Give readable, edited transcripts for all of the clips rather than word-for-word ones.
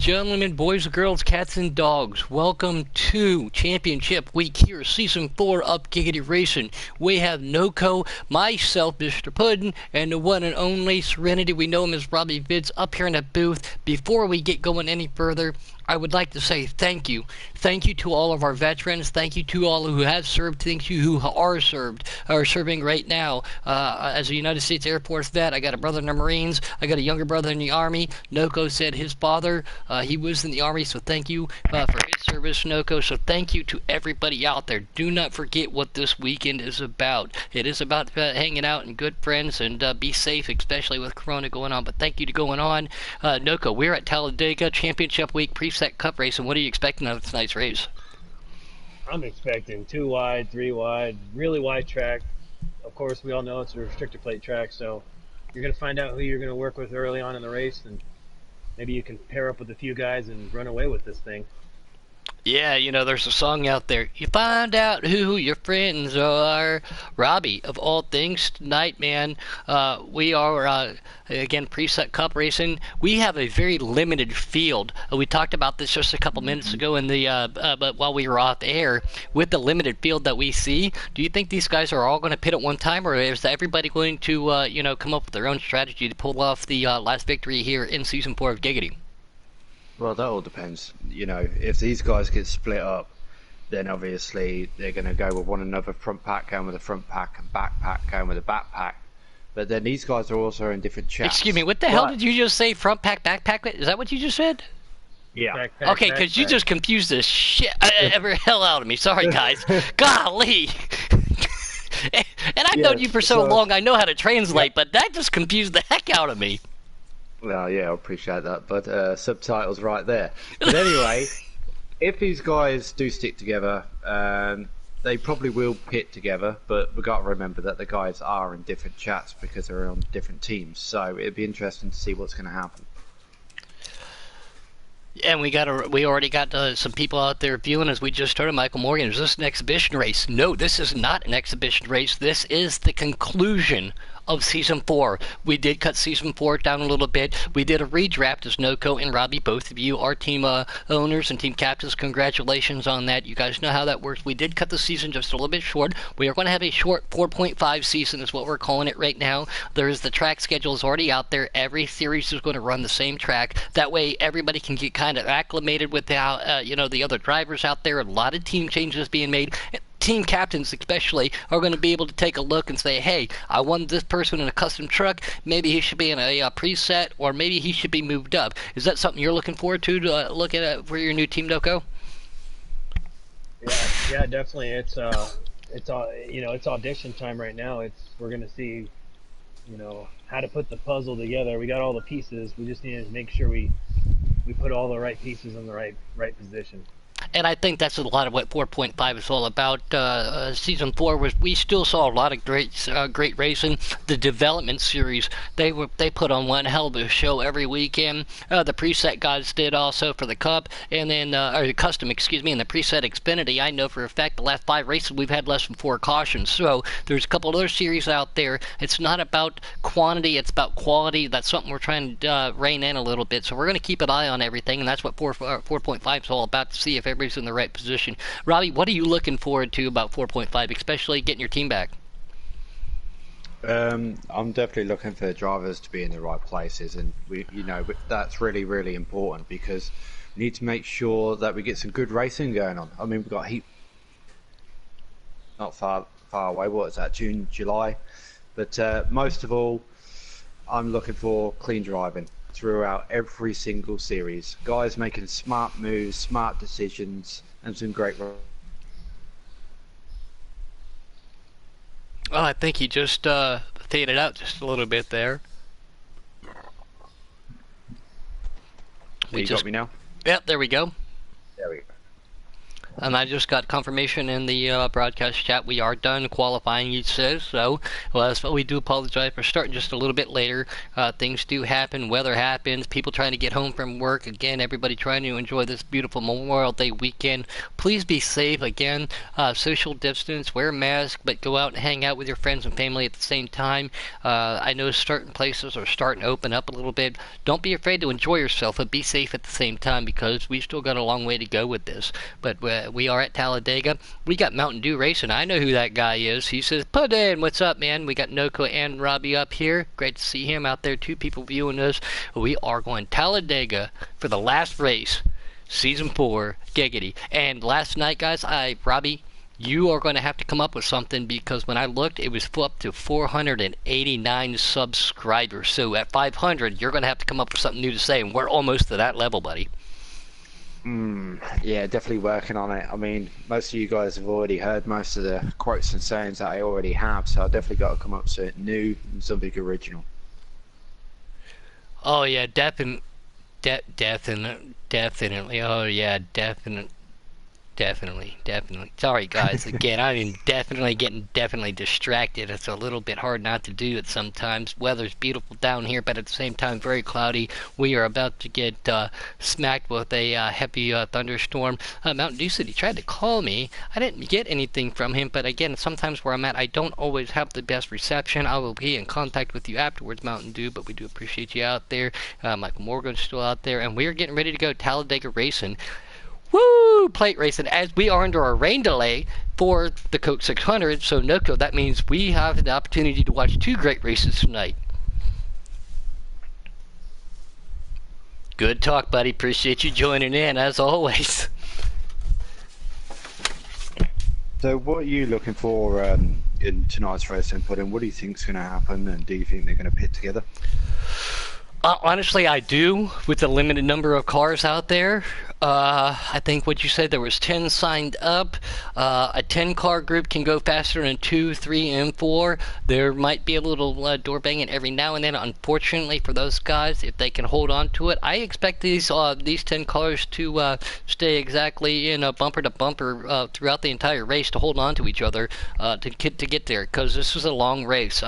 Gentlemen, boys and girls, cats and dogs, welcome to Championship Week here, Season 4 of Giggity Racing. We have Noco, myself, Mr. Puddin', and the one and only Serenity. We know him as Robbie Vids up here in the booth. Before we get going any further, I would like to say thank you. Thank you to all of our veterans. Thank you to all who have served. Thank you who are serving right now. As a United States Air Force vet, I got a brother in the Marines. I got a younger brother in the Army. Noco said his father, he was in the Army, so thank you for his service, Noco. So thank you to everybody out there. Do not forget what this weekend is about. It is about hanging out and good friends, and be safe, especially with Corona going on. But thank you to going on. Noco, we're at Talladega, Championship Week, preset cup race, and what are you expecting out of tonight's race? I'm expecting 2 wide, 3 wide, really wide track. Of course, we all know it's a restrictor plate track, so you're going to find out who you're going to work with early on in the race, and maybe you can pair up with a few guys and run away with this thing. Yeah, you know, there's a song out there. You find out who your friends are. Robbie, of all things, tonight, man, we are, again, preset cup racing. We have a very limited field. We talked about this just a couple minutes ago in the, but while we were off air. With the limited field that we see, do you think these guys are all going to pit at one time, or is everybody going to, come up with their own strategy to pull off the last victory here in Season 4 of Giggity? Well, that all depends. If these guys get split up, then obviously they're going to go with one another, front pack going with a front pack and back pack going with a back pack. But then these guys are also in different chats. Excuse me, what the hell did you just say? Front pack, backpack? Is that what you just said? Yeah. Okay, because you just confused the shit ever hell out of me. Sorry, guys. Golly. And I've known you for so long, I know how to translate, but that just confused the heck out of me. Well, yeah, I appreciate that, but subtitles right there. But anyway, if these guys do stick together, they probably will pit together, but we've got to remember that the guys are in different chats because they're on different teams, so it'd be interesting to see what's going to happen. And we already got some people out there viewing as we just started. Michael Morgan, is this an exhibition race? No, this is not an exhibition race. This is the conclusion of Season 4. We did cut Season 4 down a little bit. We did a redraft as Noco and Robbie, both of you are team owners and team captains. Congratulations on that. You guys know how that works. We did cut the season just a little bit short. We are going to have a short 4.5 season is what we're calling it right now. There's the track schedule is already out there. Every series is going to run the same track. That way everybody can get kind of acclimated with how, the other drivers out there. A lot of team changes being made. Team captains especially are going to be able to take a look and say, hey, I want this person in a custom truck, maybe he should be in a preset, or maybe he should be moved up. Is that something you're looking forward to look at for your new team, Noco? Yeah, definitely. It's audition time right now. We're going to see, how to put the puzzle together. We got all the pieces. We just need to make sure we put all the right pieces in the right position. And I think that's a lot of what 4.5 is all about. Season 4 was we still saw a lot of great racing. The development series they put on one hell of a show every weekend. The preset guys did also for the Cup, and then or custom, excuse me, and the preset Xfinity. I know for a fact the last 5 races we've had less than 4 cautions. So there's a couple other series out there. It's not about quantity, it's about quality. That's something we're trying to rein in a little bit. So we're going to keep an eye on everything, and that's what 4.5 is all about, to see if everybody's in the right position. Robbie, what are you looking forward to about 4.5, especially getting your team back? I'm definitely looking for the drivers to be in the right places, and that's really, really important because we need to make sure that we get some good racing going on. I mean, we've got heat not far away. What is that? June, July? But most of all, I'm looking for clean driving throughout every single series. Guys making smart moves, smart decisions, and some great. Oh, I think he just faded out just a little bit there. You got me now? Yep, there we go. There we go. And I just got confirmation in the broadcast chat. We are done qualifying, he says. So, well, so we do apologize for starting just a little bit later. Things do happen. Weather happens. People trying to get home from work. Again, everybody trying to enjoy this beautiful Memorial Day weekend. Please be safe. Again, social distance, wear a mask, but go out and hang out with your friends and family at the same time. I know certain places are starting to open up a little bit. Don't be afraid to enjoy yourself, but be safe at the same time because we've still got a long way to go with this. But we are at Talladega. We got Mountain Dew Racing. I know who that guy is. He says, "Put in, what's up, man?" We got Noko and Robbie up here. Great to see him out there. Two people viewing us. We are going Talladega for the last race, Season 4, Giggity. And last night, guys, Robbie, you are going to have to come up with something because when I looked, it was up to 489 subscribers. So at 500, you're going to have to come up with something new to say, and we're almost to that level, buddy. Yeah, definitely working on it. I mean, most of you guys have already heard most of the quotes and sayings that I already have, so I definitely got to come up with something new and something original. Oh, yeah, definitely. Oh, yeah, Definitely. Sorry, guys. Again, I'm definitely distracted. It's a little bit hard not to do it sometimes. Weather's beautiful down here, but at the same time, very cloudy. We are about to get smacked with a heavy thunderstorm. Mountain Dew City tried to call me. I didn't get anything from him, but again, sometimes where I'm at, I don't always have the best reception. I will be in contact with you afterwards, Mountain Dew, but we do appreciate you out there. Michael Morgan's still out there, and we're getting ready to go Talladega Racing. Woo! Plate racing as we are under a rain delay for the Coke 600. So, Noko, that means we have the opportunity to watch two great races tonight. Good talk, buddy. Appreciate you joining in, as always. So what are you looking for in tonight's race then, Puddin? What do you think's going to happen, and do you think they're going to pit together? Honestly, I do, with the limited number of cars out there. I think what you said, there was 10 signed up. A 10-car group can go faster than 2, 3, and 4. There might be a little door banging every now and then. Unfortunately for those guys, if they can hold on to it, I expect these 10 cars to stay exactly in a bumper to bumper throughout the entire race to hold on to each other to get there, because this is a long race.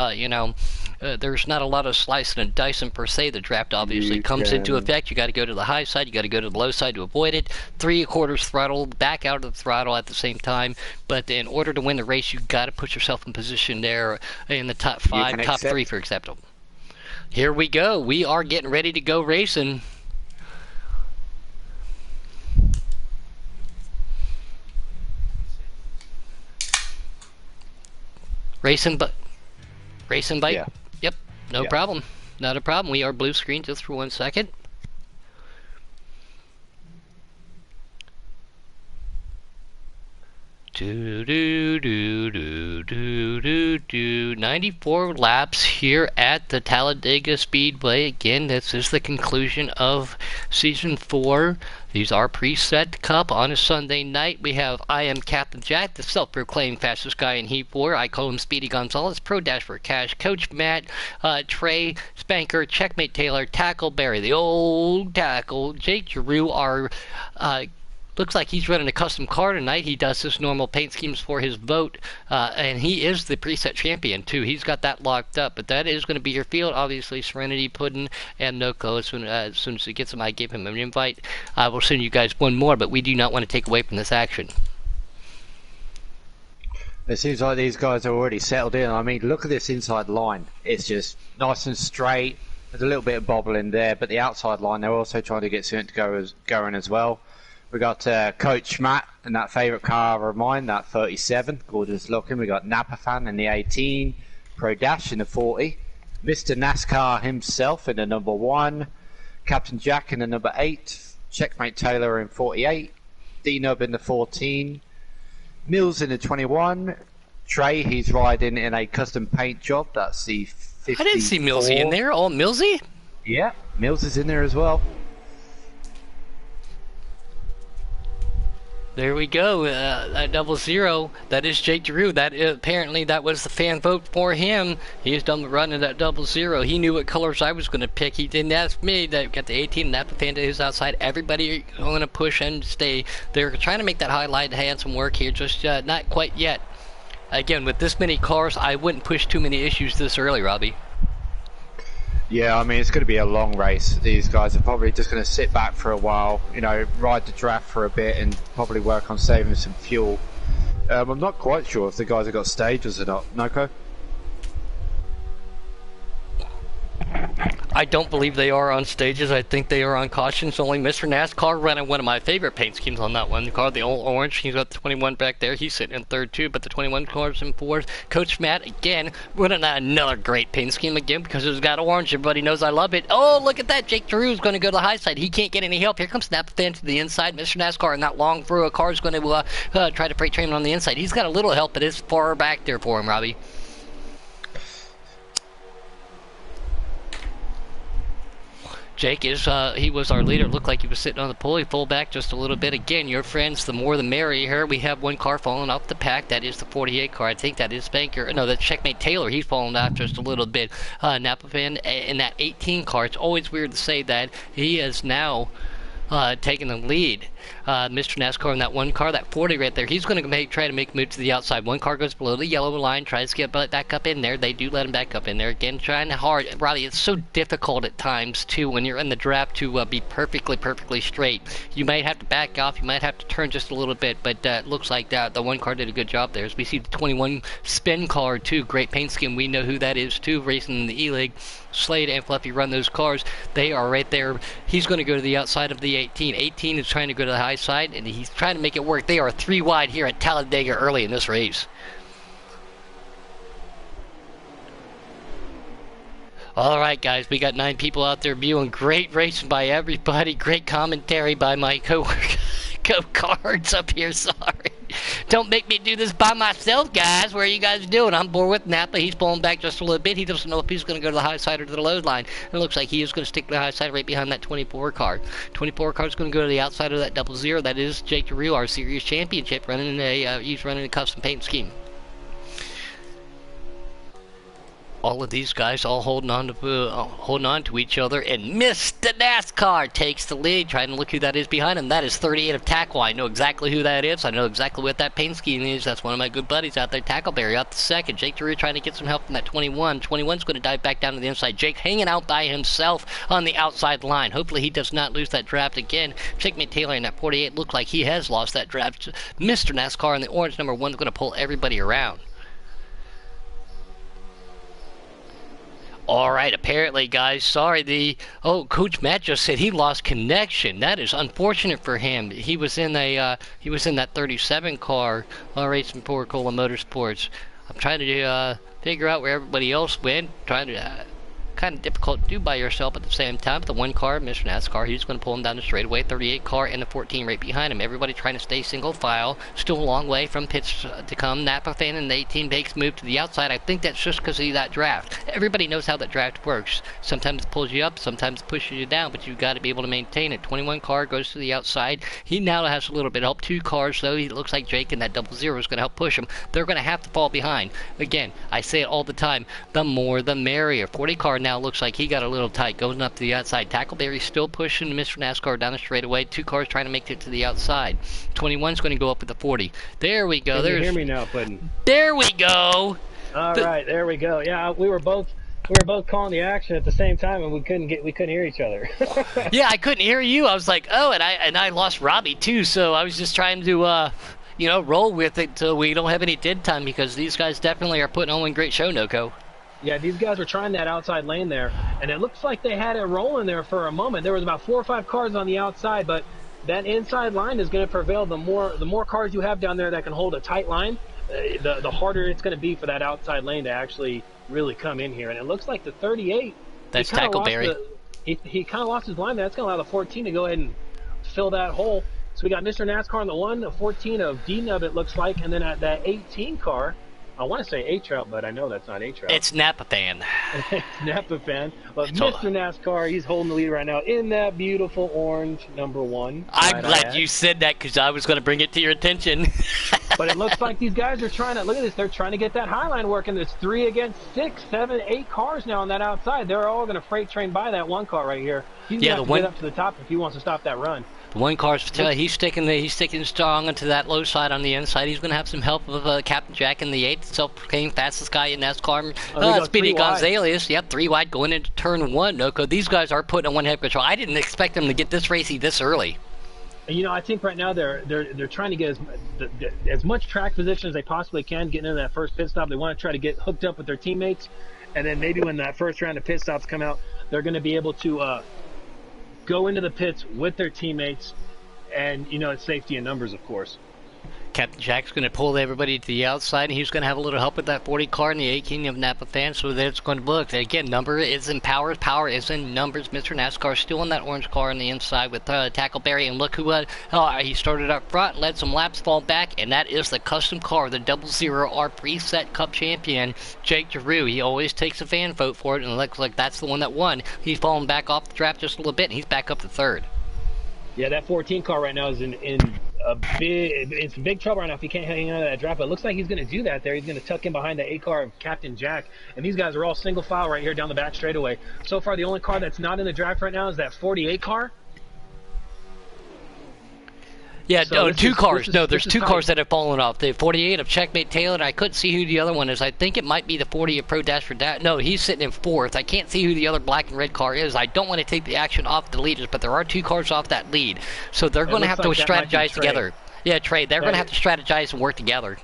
There's not a lot of slicing and dicing per se. The draft obviously comes into effect. You got to go to the high side. You got to go to the low side to avoid it. 3/4 throttle, back out of the throttle at the same time. But in order to win the race, you got to put yourself in position there in the top 5, top 3, for example. Here we go. We are getting ready to go racing. Racing bike. Yeah. Yep, no problem. Not a problem. We are blue screen just for 1 second. Do do do do do do do. 94 laps here at the Talladega Speedway. Again, this is the conclusion of Season 4. These are preset cup on a Sunday night. We have I am Captain Jack, the self-proclaimed fastest guy in Heat 4. I call him Speedy Gonzalez, Pro Dash for Cash, Coach Matt, Trey, Spanker, Checkmate Taylor, Tackle Barry, the old tackle, Jake Giroux, our looks like he's running a custom car tonight. He does his normal paint schemes for his vote, and he is the preset champion, too. He's got that locked up, but that is going to be your field. Obviously, Serenity, Puddin', and Noko. As soon as he gets him, I gave him an invite. I will send you guys one more, but we do not want to take away from this action. It seems like these guys are already settled in. I mean, look at this inside line. It's just nice and straight. There's a little bit of bobbling there, but the outside line, they're also trying to get something to going as well. We got Coach Matt in that favourite car of mine, that 37, gorgeous looking. We got Napa Fan in the 18, Pro Dash in the 40, Mr. NASCAR himself in the number 1, Captain Jack in the number 8, Checkmate Taylor in 48, D-Nub in the 14, Mills in the 21, Trey, he's riding in a custom paint job, that's the 54. I didn't see Millsy in there. Oh, Millsy? Yeah, Mills is in there as well. There we go. At 00, that is Jake Drew. That apparently that was the fan vote for him. He's done the run at 00. He knew what colors I was going to pick. He didn't ask me. That got the 18 Napa fan to his outside. Everybody going to push and stay. They're trying to make that highlight handsome work here. Just not quite yet. Again, with this many cars, I wouldn't push too many issues this early, Robbie. Yeah, I mean, it's going to be a long race. These guys are probably just going to sit back for a while, you know, ride the draft for a bit and probably work on saving some fuel. I'm not quite sure if the guys have got stages or not. Noko? I don't believe they are on stages. I think they are on cautions only. Mr. NASCAR running one of my favorite paint schemes on that one. The car, the old orange. He's got the 21 back there. He's sitting in third too, but the 21 car's in fourth. Coach Matt, again, running another great paint scheme again because it's got orange. Everybody knows I love it. Oh, look at that. Jake Drew's going to go to the high side. He can't get any help. Here comes Napa Fan to the inside. Mr. NASCAR and that long through. A car's going to try to freight train him on the inside. He's got a little help, but it's far back there for him, Robbie. Jake is, he was our leader. It looked like he was sitting on the pulley, full back just a little bit. Again, your friends, the more the merrier. Here we have one car falling off the pack. That is the 48 car. I think that is Banker. No, that's Checkmate Taylor. He's falling off just a little bit. Napa Fan in that 18 car. It's always weird to say that. He is now taking the lead. Mr. NASCAR in that one car, that 40 right there, he's going to try to make a move to the outside. One car goes below the yellow line, tries to get back up in there. They do let him back up in there. Again, trying hard. Robbie, it's so difficult at times, too, when you're in the draft to be perfectly straight. You might have to back off. You might have to turn just a little bit, but it looks like the one car did a good job there. As we see the 21 spin car, too. Great paint scheme. We know who that is, too, racing in the E-League. Slade and Fluffy run those cars. They are right there. He's going to go to the outside of the 18. 18 is trying to go to the high side, and he's trying to make it work. They are 3 wide here at Talladega early in this race. All right, guys, we got 9 people out there viewing. Great racing by everybody. Great commentary by my co-cards up here. Sorry. Don't make me do this by myself, guys. What are you guys doing? I'm bored with Napa. He's pulling back just a little bit. He doesn't know if he's going to go to the high side or to the low line. It looks like he is going to stick to the high side right behind that 24 car. 24 car is going to go to the outside of that 00. That is Jake DeRue, our series championship, he's running a custom paint scheme. All of these guys all holding on to each other, and Mr. NASCAR takes the lead. Trying to look who that is behind him. That is 38 of Tackle. I know exactly who that is. I know exactly what that paint scheme is. That's one of my good buddies out there. Tackleberry out the second. Jake DeRue trying to get some help from that 21. 21's going to dive back down to the inside. Jake hanging out by himself on the outside line. Hopefully he does not lose that draft again. Checkmate Taylor in that 48 looked like he has lost that draft. Mr. NASCAR in the orange number 1 is going to pull everybody around. Alright, apparently, guys, sorry, Coach Matt just said he lost connection. That is unfortunate for him. He was in that 37 car racing for Cola Motorsports. I'm trying to figure out where everybody else went, trying to kind of difficult to do by yourself at the same time. But the one car, Mr. NASCAR, he's going to pull him down the straightaway. 38 car and the 14 right behind him. Everybody trying to stay single file. Still a long way from pits to come. Napa Fan and the 18 makes move to the outside. I think that's just because of that draft. Everybody knows how that draft works. Sometimes it pulls you up, sometimes it pushes you down, but you've got to be able to maintain it. 21 car goes to the outside. He now has a little bit of help. 2 cars, though. He looks like Jake and that 00 is going to help push him. They're going to have to fall behind. Again, I say it all the time. The more the merrier. 40 car now looks like he got a little tight, going up to the outside. Tackleberry still pushing Mr. NASCAR down the straightaway. 2 cars trying to make it to the outside. 21's going to go up with the 40. There we go. Can you hear me now, Puddin'? There we go. All right, there we go. Yeah, we were both calling the action at the same time, and we couldn't hear each other. Yeah, I couldn't hear you. I was like, oh, and I lost Robbie too. So I was just trying to roll with it till we don't have any dead time, because these guys definitely are putting on one great show, Noko. Yeah, these guys were trying that outside lane there, and it looks like they had it rolling there for a moment. There was about 4 or 5 cars on the outside, but that inside line is going to prevail. The more cars you have down there that can hold a tight line, the harder it's going to be for that outside lane to actually really come in here. And it looks like the 38. That's Tackleberry. He kind of lost his line there. That's going to allow the 14 to go ahead and fill that hole. So we got Mr. NASCAR on the 1, the 14 of D-Nub, it looks like, and then at that 18 car, I want to say A-Trout, but I know that's not A-Trout. It's Napa Fan. It's Napa Fan. But It's Mr. NASCAR, he's holding the lead right now in that beautiful orange #1. I'm might I glad add. you said that because I was going to bring it to your attention. But it looks like these guys are trying to, look at this, they're trying to get that high line working. There's 3 against 6, 7, 8 cars now on that outside. They're all going to freight train by that one car right here. He's Yeah, going to get up to the top if he wants to stop that run. The one car's he's sticking strong into that low side on the inside. He's going to have some help of Captain Jack in the 8th, self-proclaimed fastest guy in NASCAR. Speedy Gonzalez, yep, 3 wide going into turn 1. Noco, these guys are putting on one head of control. I didn't expect them to get this racy this early. You know, I think right now they're trying to get as much track position as they possibly can, getting into that first pit stop. They want to try to get hooked up with their teammates, and then maybe when that first round of pit stops come out, they're going to be able to go into the pits with their teammates, and you know, it's safety in numbers, of course. Captain Jack's going to pull everybody to the outside, and he's going to have a little help with that 40 car and the 18 of Napa Fan, so that's going to look. Again, number is in power. Power is in numbers. Mr. NASCAR still in that orange car on the inside with Tackleberry, and look who he started up front, let some laps fall back, and that is the custom car, the 00R preset Cup champion, Jake Giroux. He always takes a fan vote for it, and it looks like that's the one that won. He's fallen back off the draft just a little bit, and he's back up to 3rd. Yeah, that 14 car right now is in big trouble right now if he can't hang out of that draft. But it looks like he's going to do that there. He's going to tuck in behind the 8 car of Captain Jack. And these guys are all single file right here down the back straightaway. So far, the only car that's not in the draft right now is that 48 car. Yeah, So two cars. There's two tight. cars that have fallen off. The 48 of Checkmate Taylor, and I couldn't see who the other one is. I think it might be the 40 of Pro Dash for Dash. No, he's sitting in 4th. I can't see who the other black and red car is. I don't want to take the action off the leaders, but there are 2 cars off that lead. So they're going to have to strategize together. Yeah, Trey, they're going to have to strategize and work together.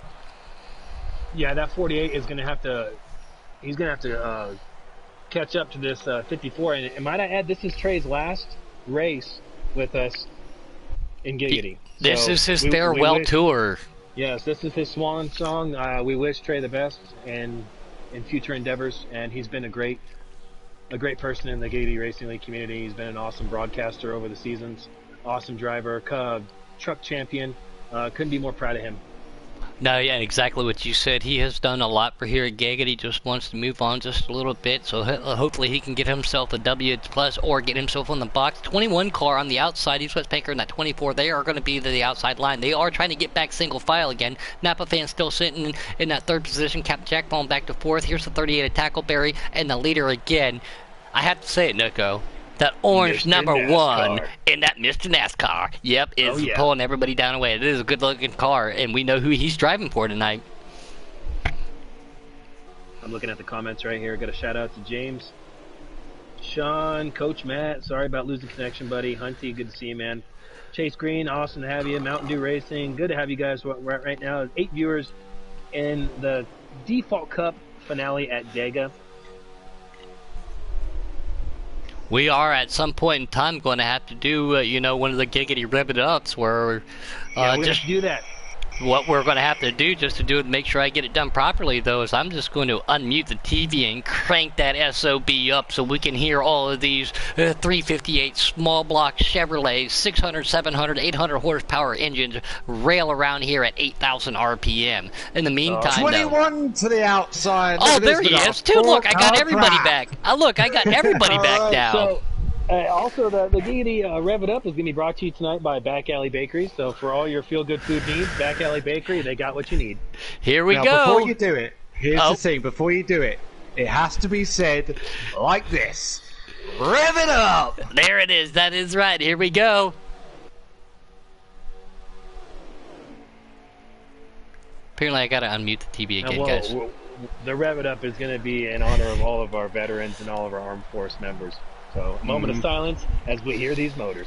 Yeah, that 48 is going to have to, he's going to have to catch up to this 54. And might I add, this is Trey's last race with us in Giggity. This is his farewell tour. Yes, this is his swan song. We wish Trey the best and in future endeavors, and he's been a great person in the Giggity Racing League community. He's been an awesome broadcaster over the seasons, awesome driver, truck champion. Couldn't be more proud of him. No, yeah, exactly what you said. He has done a lot for here at Giggity. He just wants to move on just a little bit, so hopefully he can get himself a W plus or get himself on the box. 21 car on the outside. He's West Panker in that 24. They are going to be the outside line. They are trying to get back single file again. Napa Fan still sitting in that 3rd position. Captain Jack falling back to 4th. Here's the 38 of Tackleberry, and the leader again. I have to say it, Nico. That orange Mr. #1 NASCAR. in that Mr. NASCAR, yep, is yeah. pulling everybody down away. It is a good-looking car, and we know who he's driving for tonight. I'm looking at the comments right here. Got a shout out to James, Sean, Coach Matt. Sorry about losing connection, buddy. Hunty, good to see you, man. Chase Green, awesome to have you. Mountain Dew Racing, good to have you guys right now. 8 viewers in the Default Cup finale at Dega. We are at some point in time going to have to do, one of the Giggity Ribbon Ups where We're going just to do that. what we're going to have to do just to do it, make sure I get it done properly, though, is I'm just going to unmute the TV and crank that SOB up so we can hear all of these 358 small block Chevrolets, 600, 700, 800 horsepower engines rail around here at 8,000 RPM. In the meantime, 21 to the outside. oh, Look at there this, he we got is, a too. Look, I got 4-car everybody track. back. Look, I got everybody back now. So, also, the Giggity Rev It Up is going to be brought to you tonight by Back Alley Bakery. So for all your feel-good food needs, Back Alley Bakery, they got what you need. Here we Now, go. before you do it, here's the thing. Before you do it, it has to be said like this. Rev it up! There it is. That is right. Here we go. Apparently, I got to unmute the TV again, guys. The Rev It Up is going to be in honor of all of our veterans and all of our armed force members. So, a moment of silence as we hear these motors.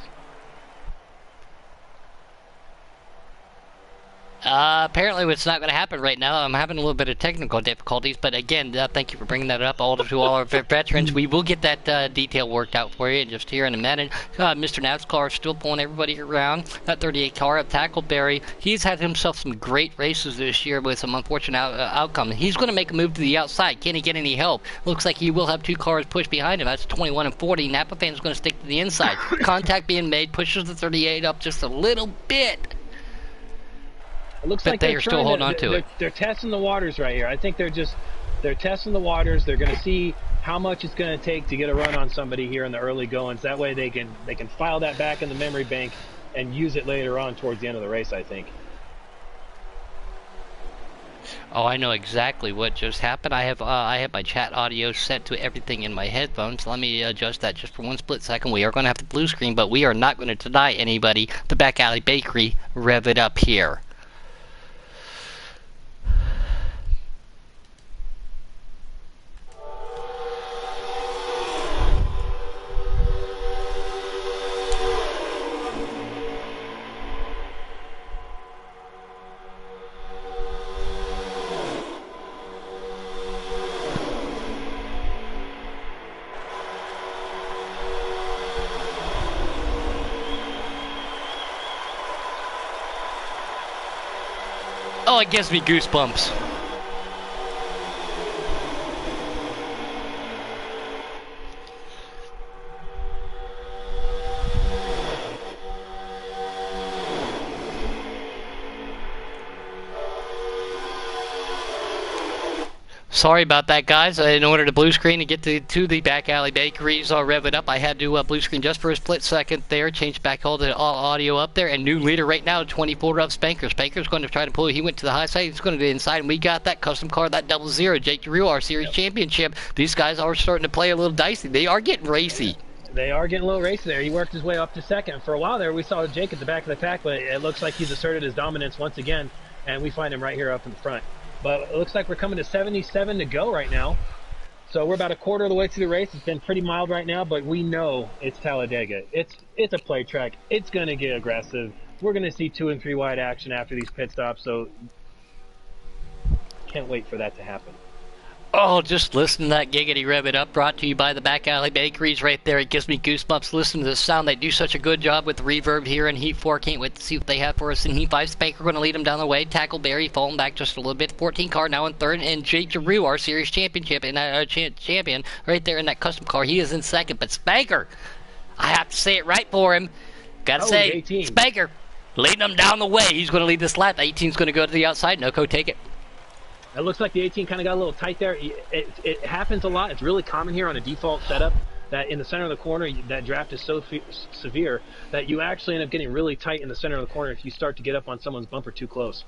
Apparently it's not going to happen right now. I'm having a little bit of technical difficulties, but again, thank you for bringing that up to all our veterans. We will get that detail worked out for you just here in a minute. Mr. NASCAR is still pulling everybody around. That 38 car of Tackleberry, he's had himself some great races this year with some unfortunate outcome. He's going to make a move to the outside. Can he get any help? Looks like he will have 2 cars pushed behind him. That's 21 and 40. Napa Fan's going to stick to the inside. Contact being made, pushes the 38 up just a little bit. It looks But like they they're are still trying holding on to. to it. They're testing the waters right here. I think they're testing the waters. They're going to see how much it's going to take to get a run on somebody here in the early goings. That way they can file that back in the memory bank and use it later on towards the end of the race, I think. Oh, I know exactly what just happened. I have my chat audio set to everything in my headphones. Let me adjust that just for one split second. We are going to have the blue screen, but we are not going to deny anybody the Back Alley Bakery. Rev it up here. Oh, it gives me goosebumps. Sorry about that, guys. In order to blue screen and get to the Back Alley Bakeries, rev it up, I had to blue screen just for a split second there, change back all the audio up there, and new leader right now, 24 of Spanker. Spanker's going to try to pull. He went to the high side. He's going to get inside, and we got that custom car, that 00. Jake DeRue, our series championship. These guys are starting to play a little dicey. They are getting racy. They are getting a little racy there. He worked his way up to second. For a while there, we saw Jake at the back of the pack, but it looks like he's asserted his dominance once again, and we find him right here up in the front. But it looks like we're coming to 77 to go right now. So we're about a quarter of the way through the race. It's been pretty mild right now, but we know it's Talladega. It's a play track. It's going to get aggressive. We're going to see 2 and 3 wide action after these pit stops, so can't wait for that to happen. Oh, just listen to that giggity rev it up, brought to you by the Back Alley Bakeries right there. It gives me goosebumps. Listen to the sound. They do such a good job with the reverb here in Heat 4. Can't wait to see what they have for us in Heat 5. Spanker going to lead them down the way. Tackleberry falling back just a little bit. 14 car now in third. And Jake DeRue, our series championship and champion, right there in that custom car. He is in second. But Spanker, I have to say it right for him. Gotta say, 18. Spanker, leading them down the way. He's going to lead this lap. 18's going to go to the outside. Noco, take it. It looks like the 18 kind of got a little tight there. It happens a lot. It's really common here on a default setup that in the center of the corner, that draft is so severe that you actually end up getting really tight in the center of the corner if you start to get up on someone's bumper too close.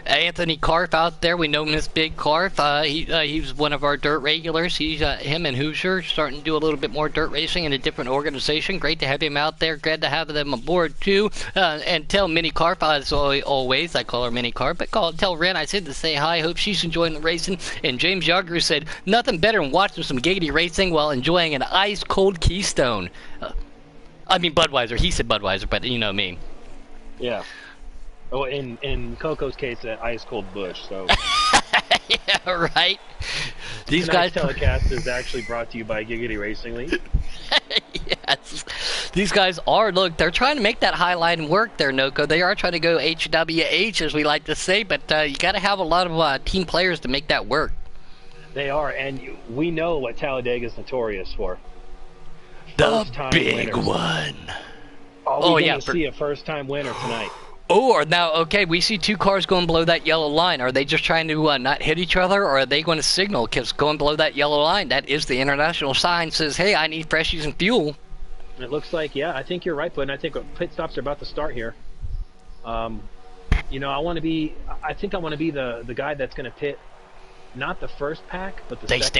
Anthony Karf out there. We know him as Big Karf. He's one of our dirt regulars. He's him and Hoosier starting to do a little bit more dirt racing in a different organization. Great to have him out there. Glad to have them aboard too. And tell Minnie Karf, as always, I call her Minnie Karf, but tell Ren I said to say hi. Hope she's enjoying the racing. And James Yager said nothing better than watching some giggity racing while enjoying an ice cold Keystone. I mean Budweiser. He said Budweiser, but you know me. Yeah. Oh, in Coco's case, an ice cold Bush. So. Yeah, right. These Tonight's guys. telecast is actually brought to you by Giggity Racing League. Yes. These guys are, look, they're trying to make that high line work there, Noco. They are trying to go HWH, as we like to say, but you got to have a lot of team players to make that work. They are, and we know what Talladega is notorious for. The First-time big winners. one. Are we going to see a first-time winner tonight? Oh, now, okay, we see 2 cars going below that yellow line. Are they just trying to not hit each other, or are they going to signal? Because going below that yellow line, that is the international sign, says, hey, I need freshies and fuel. It looks like, yeah, I think you're right, Puddin. I think pit stops are about to start here. You know, I think I want to be the guy that's going to pit not the first pack, but the second pack.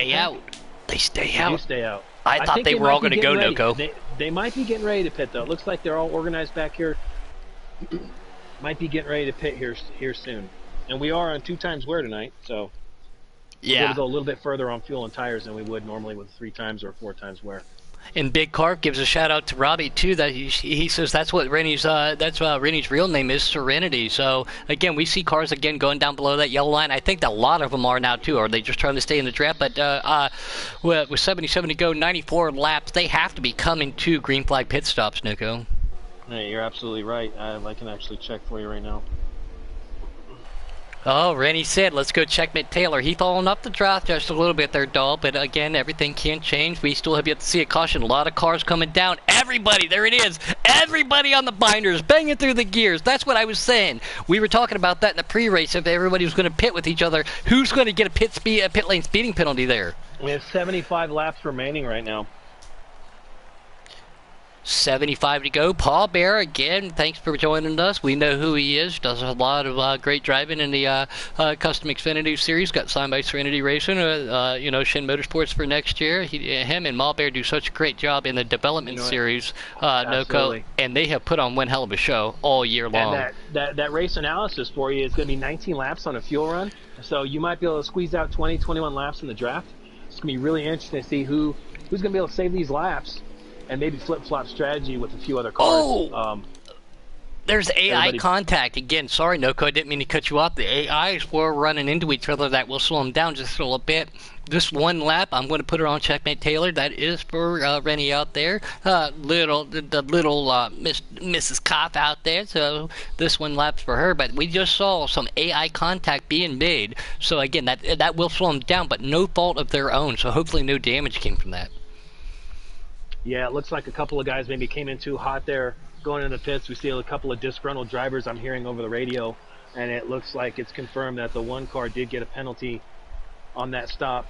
They stay They out. do stay out. I thought they were all going to go, Noco. They might be getting ready to pit, though. It looks like they're all organized back here. Might be getting ready to pit here soon. And we are on 2 times wear tonight, so we're going to go a little bit further on fuel and tires than we would normally with 3 times or 4 times wear. And Big Carp gives a shout out to Robbie too. That he says that's what Rennie's real name is, Serenity. So again, we see cars again going down below that yellow line. I think that a lot of them are now too. Or are they just trying to stay in the draft? But with 77 to go, 94 laps, they have to be coming to green flag pit stops, Nico. Hey, you're absolutely right. I can actually check for you right now. Oh, Rennie said, let's go checkmate Taylor. He fallen off the draft just a little bit there, doll. But again, everything can change. We still have yet to see a caution. A lot of cars coming down. Everybody, there it is. Everybody on the binders, banging through the gears. That's what I was saying. We were talking about that in the pre-race. If everybody was going to pit with each other, who's going to get a pit lane speeding penalty there? We have 75 laps remaining right now. 75 to go. Paul Bear, again, thanks for joining us. We know who he is. Does a lot of great driving in the Custom Xfinity Series. Got signed by Serenity Racing, Shin Motorsports for next year. Him and Paul Bear do such a great job in the development series, NOCO, and they have put on one hell of a show all year long. And that race analysis for you is going to be 19 laps on a fuel run. So you might be able to squeeze out 20, 21 laps in the draft. It's going to be really interesting to see who's going to be able to save these laps. And maybe flip-flop strategy with a few other cars. Oh! There's AI contact. Again, sorry, Noko, I didn't mean to cut you off. The AIs were running into each other. That will slow them down just a little bit. This one lap, I'm going to put it on Checkmate Taylor. That is for Rennie out there. Mrs. Koff out there. So this one lap's for her. But we just saw some AI contact being made. So again, that will slow them down, but no fault of their own. So hopefully no damage came from that. Yeah, it looks like a couple of guys maybe came in too hot there going in the pits. We see a couple of disgruntled drivers I'm hearing over the radio, and it looks like it's confirmed that the one car did get a penalty on that stop.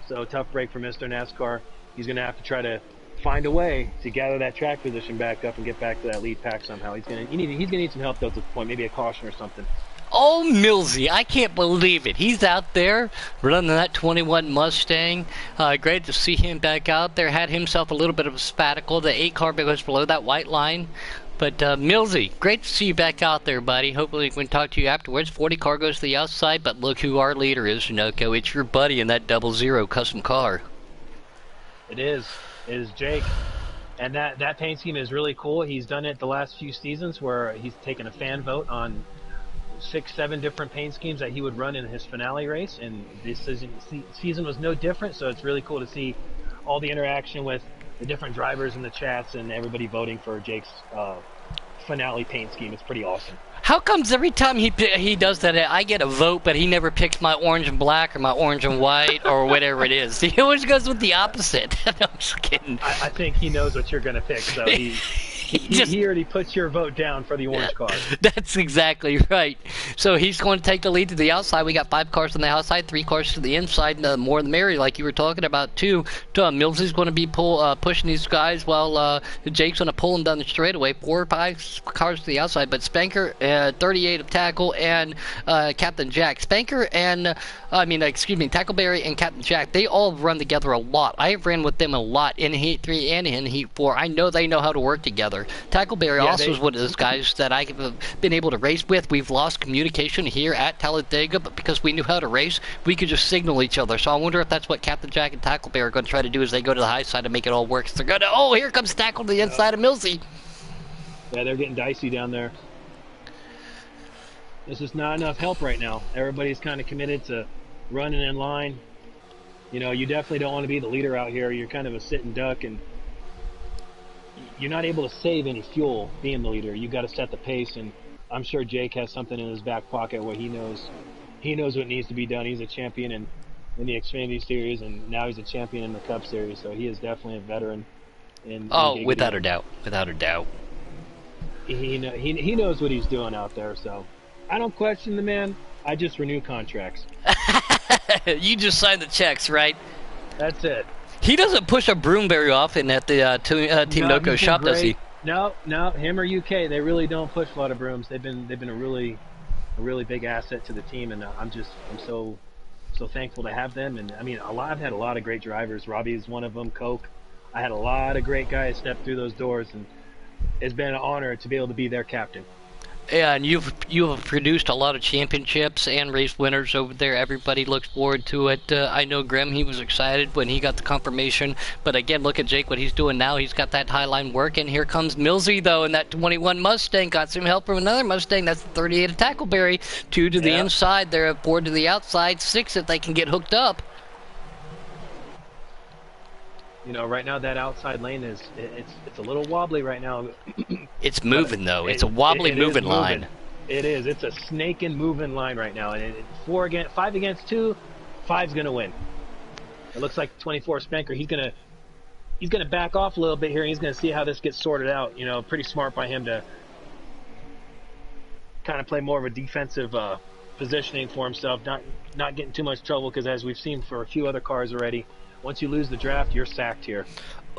So tough break for Mr. NASCAR. He's going to have to try to find a way to gather that track position back up and get back to that lead pack somehow. He's going to need some help though at this point, maybe a caution or something. Oh, Millsy, I can't believe it. He's out there running that 21 Mustang. Great to see him back out there. Had himself a little bit of a sabbatical. The 8 car goes below that white line. But Millsy, great to see you back out there, buddy. Hopefully we can talk to you afterwards. 40 car goes to the outside, but look who our leader is, Sunoco. It's your buddy in that 00 custom car. It is. It is Jake. And that paint scheme is really cool. He's done it the last few seasons where he's taken a fan vote on 6-7 different paint schemes that he would run in his finale race, and this season was no different. So it's really cool to see all the interaction with the different drivers in the chats and everybody voting for Jake's finale paint scheme. It's pretty awesome. How comes every time he does that, I get a vote, but he never picks my orange and black or my orange and white or whatever it is? He always goes with the opposite. No, I'm just kidding. I think he knows what you're going to pick, so he already puts your vote down for the orange car. That's exactly right. So he's going to take the lead to the outside. We got 5 cars on the outside, 3 cars to the inside. The more the merrier, like you were talking about too. Millsy's going to be pushing these guys while Jake's going to pull them down the straightaway. 4 or 5 cars to the outside, but Spanker, 38 of Tackle, and Captain Jack. Tackleberry and Captain Jack, they all run together a lot. I have ran with them a lot in Heat 3 and in Heat 4. I know they know how to work together. Tackleberry also is one of those guys that I have been able to race with. We've lost communication here at Talladega, but because we knew how to race, we could just signal each other. So I wonder if that's what Captain Jack and Tackleberry are going to try to do as they go to the high side and make it all work. So they're going to, here comes Tackle to the inside of Millsy. Yeah, they're getting dicey down there. There's just not enough help right now. Everybody's kind of committed to running in line. You know, you definitely don't want to be the leader out here. You're kind of a sitting duck, and you're not able to save any fuel being the leader. You got to set the pace, and I'm sure Jake has something in his back pocket where he knows what needs to be done. He's a champion in the Xfinity Series, and now he's a champion in the Cup Series, so he is definitely a veteran. Without a doubt. He knows what he's doing out there, so I don't question the man. I just renew contracts. You just sign the checks, right? That's it. He doesn't push a broom very often at the Team NOCO shop, does he? No, him or UK, they really don't push a lot of brooms. They've been a really big asset to the team, and I'm so thankful to have them. And I mean, I've had a lot of great drivers. Robbie's one of them. Coke. I had a lot of great guys step through those doors, and it's been an honor to be able to be their captain. Yeah, and you have produced a lot of championships and race winners over there. Everybody looks forward to it. I know Graham, he was excited when he got the confirmation. But again, look at Jake, what he's doing now. He's got that high line work. And here comes Millsy, though, in that 21 Mustang. Got some help from another Mustang. That's the 38 of Tackleberry. 2 to the inside. They're 4 to the outside. 6 if they can get hooked up. You know, right now that outside lane it's a little wobbly right now. It's moving though. It's a wobbly moving line. It is. It's a snake and moving line right now, and 5 against 2, 5's gonna win. It looks like 24 Spanker. He's gonna back off a little bit here, and he's gonna see how this gets sorted out. You know, pretty smart by him to kind of play more of a defensive positioning for himself, not getting too much trouble, because as we've seen for a few other cars already, once you lose the draft, you're sacked here.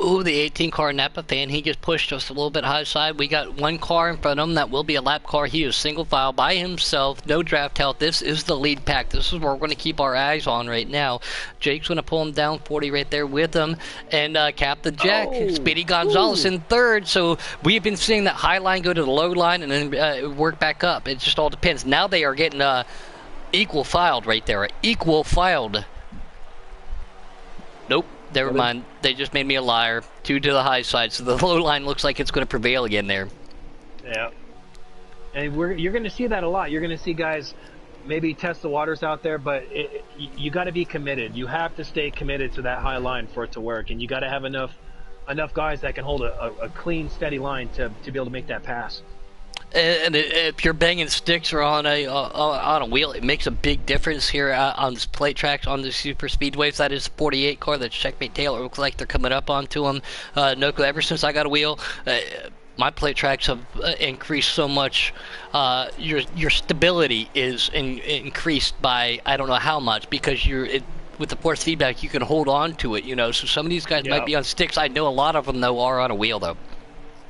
Ooh, the 18 car Napa fan, he just pushed us a little bit high side. We got one car in front of him that will be a lap car. He is single file by himself, no draft help. This is the lead pack. This is where we're going to keep our eyes on right now. Jake's going to pull him down, 40 right there with him. And Captain Jack, Speedy Gonzalez in third. So we've been seeing that high line go to the low line and then work back up. It just all depends. Now they are getting equal filed right there. Equal filed. Nope. Never mind. They just made me a liar. 2 to the high side, so the low line looks like it's going to prevail again there. Yeah. And you're going to see that a lot. You're going to see guys maybe test the waters out there, but you got to be committed. You have to stay committed to that high line for it to work, and you got to have enough guys that can hold a clean, steady line to be able to make that pass. And if you're banging sticks or on a wheel, it makes a big difference here on this plate tracks, on the super speedways. That is 48 car. That's Checkmate Taylor. It looks like they're coming up onto him. Noko, ever since I got a wheel, my plate tracks have increased so much. Your stability is increased by I don't know how much, because with the force feedback, you can hold on to it. You know, so some of these guys might be on sticks. I know a lot of them though are on a wheel though.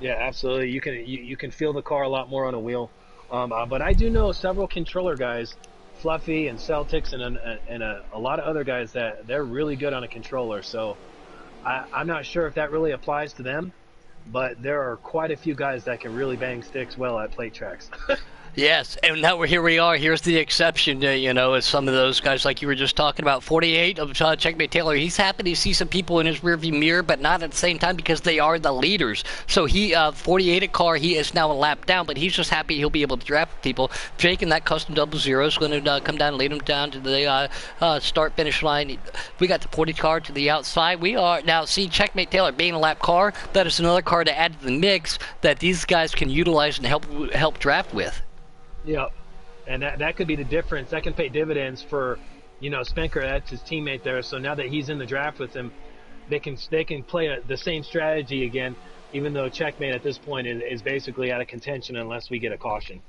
Yeah, absolutely. You can feel the car a lot more on a wheel. But I do know several controller guys, Fluffy and Celtics, and a lot of other guys that they're really good on a controller. So I'm not sure if that really applies to them, but there are quite a few guys that can really bang sticks well at plate tracks. Yes, and now here we are. Here's the exception, as some of those guys like you were just talking about. 48 of Checkmate Taylor, he's happy to see some people in his rearview mirror, but not at the same time because they are the leaders. So 48 a car, he is now a lap down, but he's just happy he'll be able to draft people. Jake in that custom 00 is going to come down and lead him down to the start-finish line. We got the 40 car to the outside. We are now, see, Checkmate Taylor being a lap car, that is another car to add to the mix that these guys can utilize and help draft with. Yeah, and that could be the difference. That can pay dividends for, Spenker. That's his teammate there. So now that he's in the draft with him, they can play the same strategy again. Even though Checkmate at this point is basically out of contention unless we get a caution.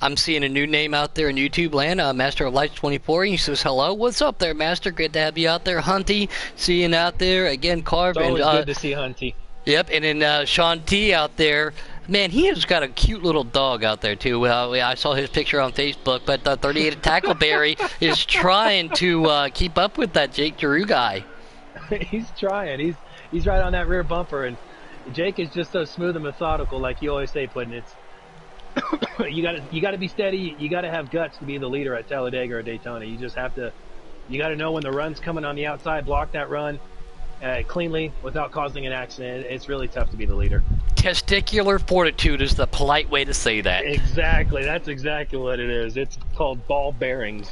I'm seeing a new name out there in YouTube land, Master of Lights 24. He says, hello. What's up there, Master? Good to have you out there. Hunty, seeing out there. Again, Carv. It's always good to see Hunty. Yep, and then Sean T out there. Man, he has got a cute little dog out there, too. I saw his picture on Facebook, but 38 Tackleberry is trying to keep up with that Jake Giroux guy. He's trying. He's right on that rear bumper, and Jake is just so smooth and methodical, like you always say, Puddin'. It's you got to be steady. You got to have guts to be the leader at Talladega or Daytona. You just have to. You got to know when the run's coming on the outside, block that run cleanly without causing an accident. It's really tough to be the leader. Testicular fortitude is the polite way to say that. Exactly. That's exactly what it is. It's called ball bearings.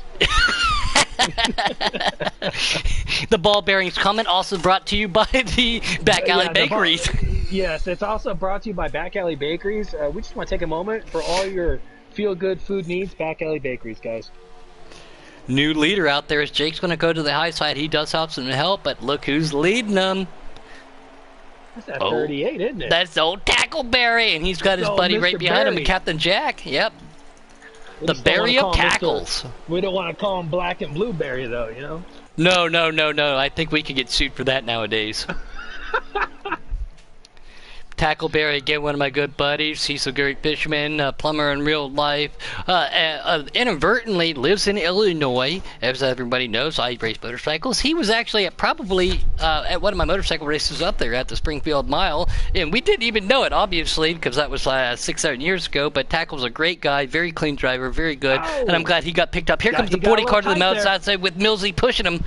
The ball bearings comment also brought to you by the Back Alley Bakeries. Yes, it's also brought to you by Back Alley Bakeries. We just want to take a moment for all your feel-good food needs. Back Alley Bakeries, guys. New leader out there is Jake's going to go to the high side. He does have some help, but look who's leading them. That's that 38, isn't it? That's old Tackleberry, and he's got his buddy Mr. right behind Berry. him, Captain Jack. Yep. We The just don't berry wanna of call him tackles. We don't want to call him Black and Blueberry, though, No. I think we could get sued for that nowadays. Tackleberry, again, one of my good buddies. He's a great fisherman, plumber in real life. Inadvertently lives in Illinois, as everybody knows. I race motorcycles. He was actually at one of my motorcycle races up there at the Springfield Mile, and we didn't even know it, obviously, because that was 6-7 years ago. But Tackle's a great guy, very clean driver, very good, and I'm glad he got picked up. Here comes the 40 car to the outside with Millsy pushing him.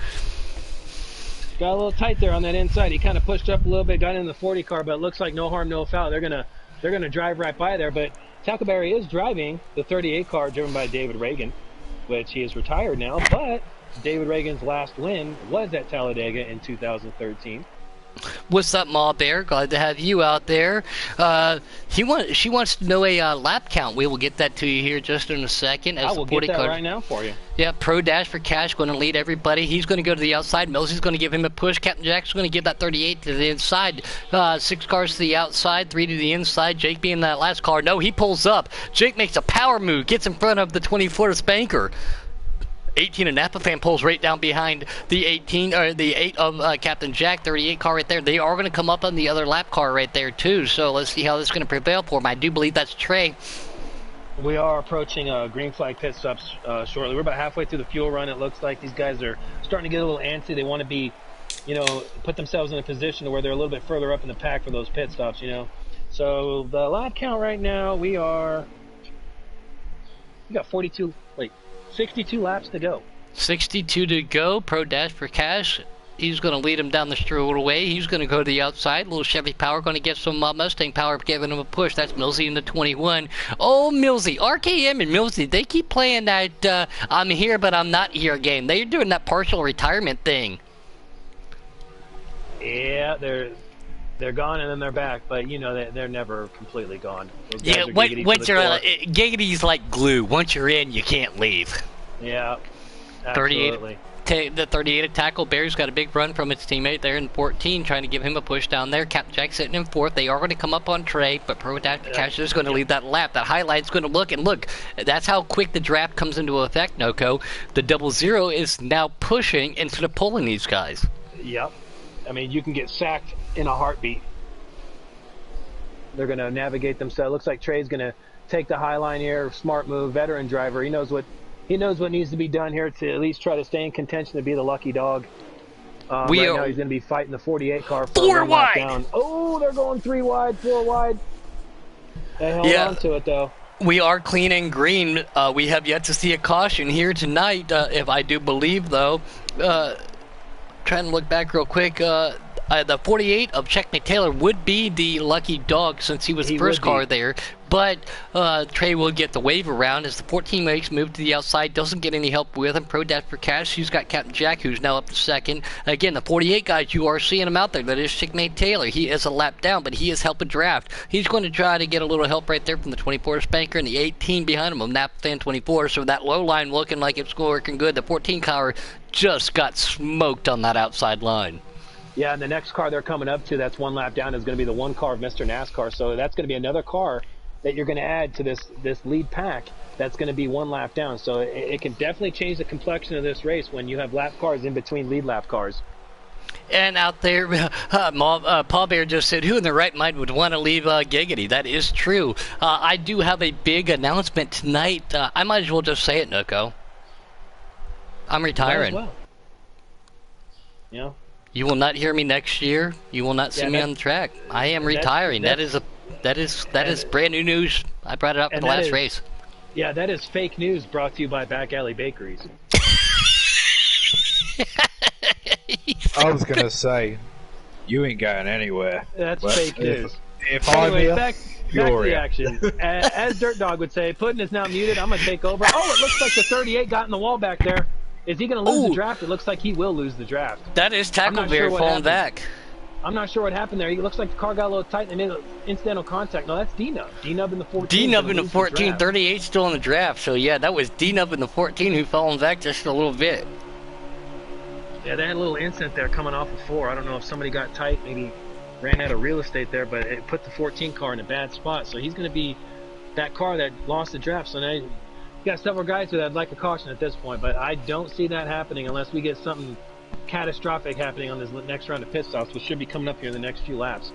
Got a little tight there on that inside. He kind of pushed up a little bit, got in the 40 car, but it looks like no harm, no foul. They're gonna drive right by there. But Tackleberry is driving the 38 car driven by David Reagan, which he is retired now. But David Reagan's last win was at Talladega in 2013. What's up, Ma Bear? Glad to have you out there. She wants to know a lap count. We will get that to you here just in a second. I will get that right now for you. Yeah, Pro Dash for Cash going to lead everybody. He's going to go to the outside. Millsy's going to give him a push. Captain Jack's going to give that 38 to the inside. 6 cars to the outside, 3 to the inside. Jake being that last car. No, he pulls up. Jake makes a power move, gets in front of the 24 Spanker. 18 and Napa fan pulls right down behind the 18 or the 8 of Captain Jack. 38 car right there. They are going to come up on the other lap car right there too. So let's see how this is going to prevail for him. I do believe that's Trey. We are approaching green flag pit stops shortly. We're about halfway through the fuel run. It looks like these guys are starting to get a little antsy. They want to be, put themselves in a position to where they're a little bit further up in the pack for those pit stops. So the lap count right now, we got 62 laps to go. 62 to go. Pro Dash for Cash. He's going to lead him down the straightaway. He's going to go to the outside. Little Chevy Power going to get some Mustang Power, giving him a push. That's Millsy in the 21. Oh, Millsy. RKM and Millsy, they keep playing that I'm here but I'm not here game. They're doing that partial retirement thing. Yeah, they're gone and then they're back, but they're never completely gone. Yeah, once you're Giggity's like glue. Once you're in, you can't leave. Yeah, absolutely. The 38 tackle Bear's got a big run from its teammate there in 14, trying to give him a push down there. Captain Jack sitting in 4th. They are going to come up on Trey, but Pro Dash Cash is going to lead that lap. That highlight's going to look. That's how quick the draft comes into effect, Noko. The 00 is now pushing instead of pulling these guys. Yep. I mean, you can get sacked in a heartbeat. They're going to navigate themselves. Looks like Trey's going to take the high line here. Smart move, veteran driver. He knows what needs to be done here to at least try to stay in contention to be the lucky dog. Now he's going to be fighting the 48 car for 4 wide. Down. Oh, they're going 3 wide, 4 wide. They held on to it though. We are clean and green. We have yet to see a caution here tonight. If I do believe though, trying to look back real quick. The 48 of Checkmate Taylor would be the lucky dog since he was the first car there. But Trey will get the wave around as the 14 makes move to the outside. Doesn't get any help with him. Pro Dash for Cash. He's got Captain Jack, who's now up to 2nd. Again, the 48 guys, you are seeing him out there. That is Checkmate Taylor. He is a lap down, but he is helping draft. He's going to try to get a little help right there from the 24 Spanker and the 18 behind him of Napfan 24. So that low line looking like it's working good. The 14 car just got smoked on that outside line. Yeah, and the next car they're coming up to, that's 1 lap down, is going to be the 1 car of Mr. NASCAR. So that's going to be another car that you're going to add to this lead pack that's going to be 1 lap down. So it can definitely change the complexion of this race when you have lap cars in between lead lap cars. And out there, Paul Bear just said, who in their right mind would want to leave Giggity? That is true. I do have a big announcement tonight. I might as well just say it, Noko. I'm retiring. Might as well. You will not hear me next year. You will not see me on the track. I am retiring. That is brand new news. I brought it up at the last race. Yeah, that is fake news brought to you by Back Alley Bakeries. I was going to say, you ain't going anywhere. That's fake news. If anyway, back to the action. As Dirt Dog would say, Puddin is now muted. I'm going to take over. Oh, it looks like the 38 got in the wall back there. Is he going to lose the draft? It looks like he will lose the draft. That is Tackleberry falling back. I'm not sure what happened there. It looks like the car got a little tight and they made an incidental contact. No, that's D-Nub. D-Nub in the 14. D-Nub in the 14, 38 still in the draft. So, yeah, that was D-Nub in the 14 who fallen back just a little bit. Yeah, they had a little incident there coming off of 4. I don't know if somebody got tight, maybe ran out of real estate there, but it put the 14 car in a bad spot. So he's going to be that car that lost the draft. So now you got several guys who I'd like a caution at this point, but I don't see that happening unless we get something catastrophic happening on this next round of pit stops, which should be coming up here in the next few laps.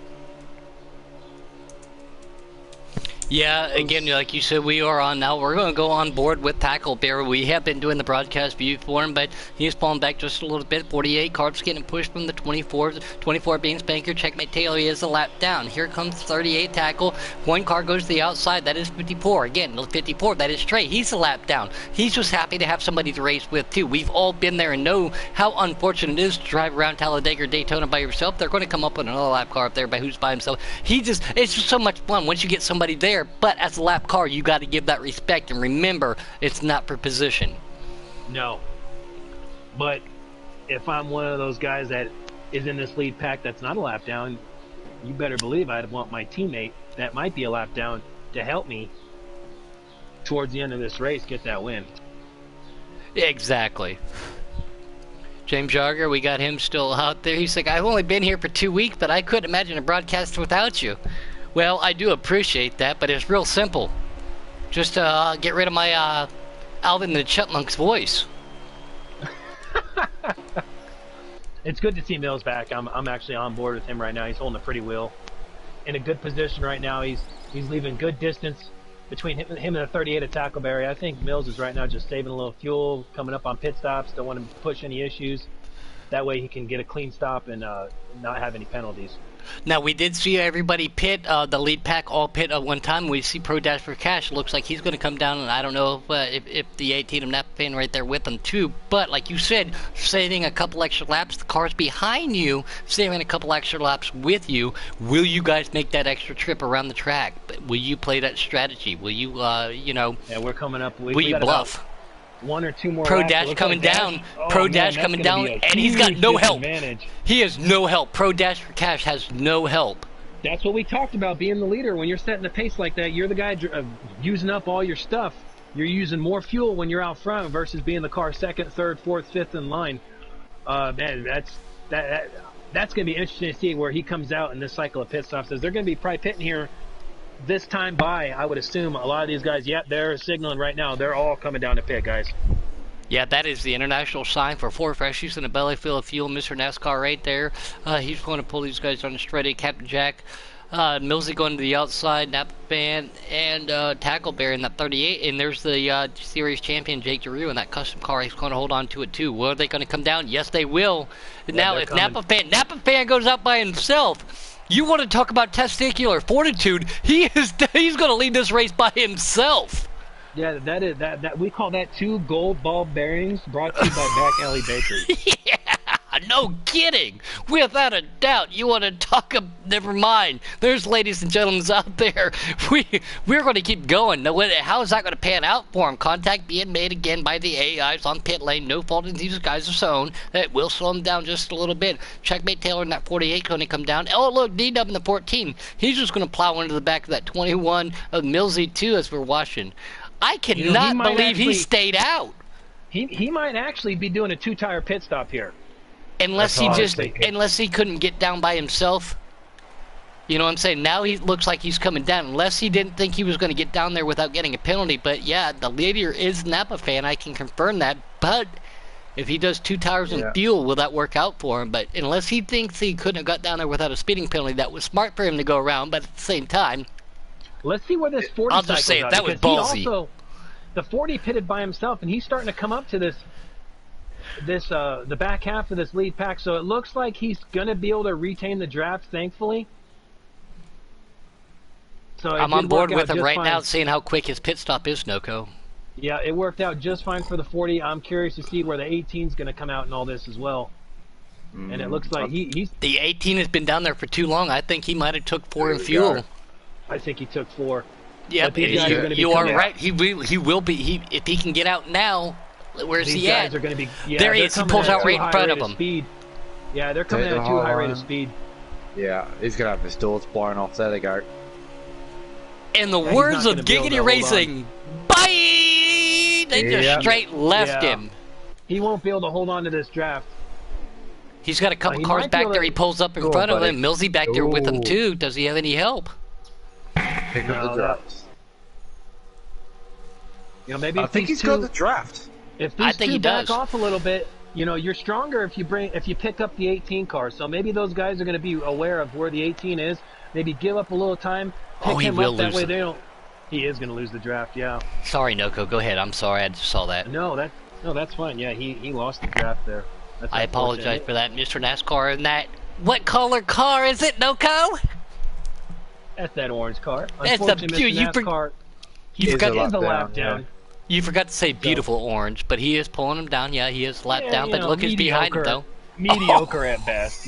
Yeah, again, like you said, we are on now. We're going to go on board with Tackleberry. We have been doing the broadcast view for him, but he's fallen back just a little bit. 48 cars getting pushed from the 24. 24 being Spanker. Checkmate Taylor, he is a lap down. Here comes 38 tackle. 1 car goes to the outside. That is 54. Again, 54, that is Trey. He's a lap down. He's just happy to have somebody to race with, too. We've all been there and know how unfortunate it is to drive around Talladega or Daytona by yourself. They're going to come up with another lap car up there by who's by himself. It's just so much fun once you get somebody there. But as a lap car, you got to give that respect, and remember, it's not for position. No. But if I'm one of those guys that is in this lead pack that's not a lap down, you better believe I'd want my teammate that might be a lap down to help me towards the end of this race get that win. Exactly. James Jogger, we got him still out there. He's like, I've only been here for 2 weeks, but I couldn't imagine a broadcast without you. Well, I do appreciate that, but it's real simple. Just get rid of my Alvin the Chipmunk's voice. It's good to see Mills back. I'm actually on board with him right now. He's holding a pretty wheel. In a good position right now. He's leaving good distance between him and the 38 at Tackleberry. I think Mills is right now just saving a little fuel, coming up on pit stops, don't want to push any issues. That way he can get a clean stop and not have any penalties. Now, we did see everybody pit, the lead pack all pit at one time. We see Pro Dash for Cash. Looks like he's going to come down, and I don't know if the 18 of Napa fan right there with him, too. But, like you said, saving a couple extra laps. The car's behind you, saving a couple extra laps with you. Will you guys make that extra trip around the track? Will you play that strategy? Will you, Yeah, we're coming up. Will you bluff? 1 or 2 more Pro laps. Dash coming down. Oh, Pro man, Dash that's coming gonna down, be a and he's got huge no help. disadvantage. He has no help. Pro Dash for Cash has no help. That's what we talked about, being the leader. When you're setting the pace like that, you're the guy using up all your stuff. You're using more fuel when you're out front versus being the car second, third, fourth, fifth in line. Man, that's going to be interesting to see where he comes out in this cycle of pit stops. They're going to be probably pitting here this time by, I would assume. A lot of these guys, they're signaling right now. They're all coming down to pit, guys. Yeah, that is the international sign for 4 freshies and a belly full of fuel. Mr. NASCAR right there. He's going to pull these guys on the straight. Captain Jack. Millsy going to the outside. Napa Fan and Tackleberry in that 38. And there's the series champion, Jake Giroux, in that custom car. He's going to hold on to it, too. Well, are they going to come down? Yes, they will. Yeah, now, if Napa Fan goes out by himself, you want to talk about testicular fortitude, he's going to lead this race by himself. Yeah, that we call that 2 gold ball bearings brought to you by Back Alley Bakery. Yeah, no kidding. Without a doubt, you want to talk never mind. There's ladies and gentlemen out there. We're going to keep going. Now, how is that going to pan out for him? Contact being made again by the AIs on pit lane. No fault in these guys' own. That will slow him down just a little bit. Checkmate Taylor in that 48 going to come down. Oh, look, D-Dub in the 14. He's just going to plow into the back of that 21 of Millsy, too, as we're watching. I cannot believe he stayed out. He might actually be doing a 2-tire pit stop here. Unless he couldn't get down by himself. You know what I'm saying? Now he looks like he's coming down. Unless he didn't think he was going to get down there without getting a penalty. But yeah, the leader is Napa Fan. I can confirm that. But if he does 2 tires and fuel, will that work out for him? But unless he thinks he couldn't have got down there without a speeding penalty, that was smart for him to go around. But at the same time, let's see where this 40 I'll just say it, that was ballsy. The 40 pitted by himself, and he's starting to come up to the back half of this lead pack. So it looks like he's going to be able to retain the draft, thankfully. So I'm on board with him right now, seeing how quick his pit stop is, Noko. Yeah, it worked out just fine for the 40. I'm curious to see where the 18 is going to come out in all this as well. And it looks like he's... The 18 has been down there for too long. I think he might have took 4 in fuel. I think he took 4. Yeah, you are right. He will be. If he can get out now, where's he at? These guys are going to be... There he is. He pulls out right in front of him. Speed. Yeah, they're coming at a too high rate of speed. Yeah, he's going to have his doors blown off. There they go. In the words of Giggity Racing, bye! They just straight left him. He won't be able to hold on to this draft. He's got a couple cars back there. He pulls up in front of him. Millsy back there with him, too. Does he have any help? Pick up the draft. Maybe I think he's got the draft. If these two back off a little bit, you're stronger if you pick up the 18 car. So maybe those guys are going to be aware of where the 18 is. Maybe give up a little time. Pick him up that way. He is going to lose the draft. Yeah. Sorry, Noko. Go ahead. I'm sorry. I just saw that. No, that's fine. Yeah, he lost the draft there. I apologize for that, Mr. NASCAR. And that, what color car is it, Noko? That's that orange car. That's the NASCAR. You forgot the lap down. You forgot to say beautiful orange, but he is pulling him down. Yeah, he is lap down, but look, he's behind him though. Mediocre at best,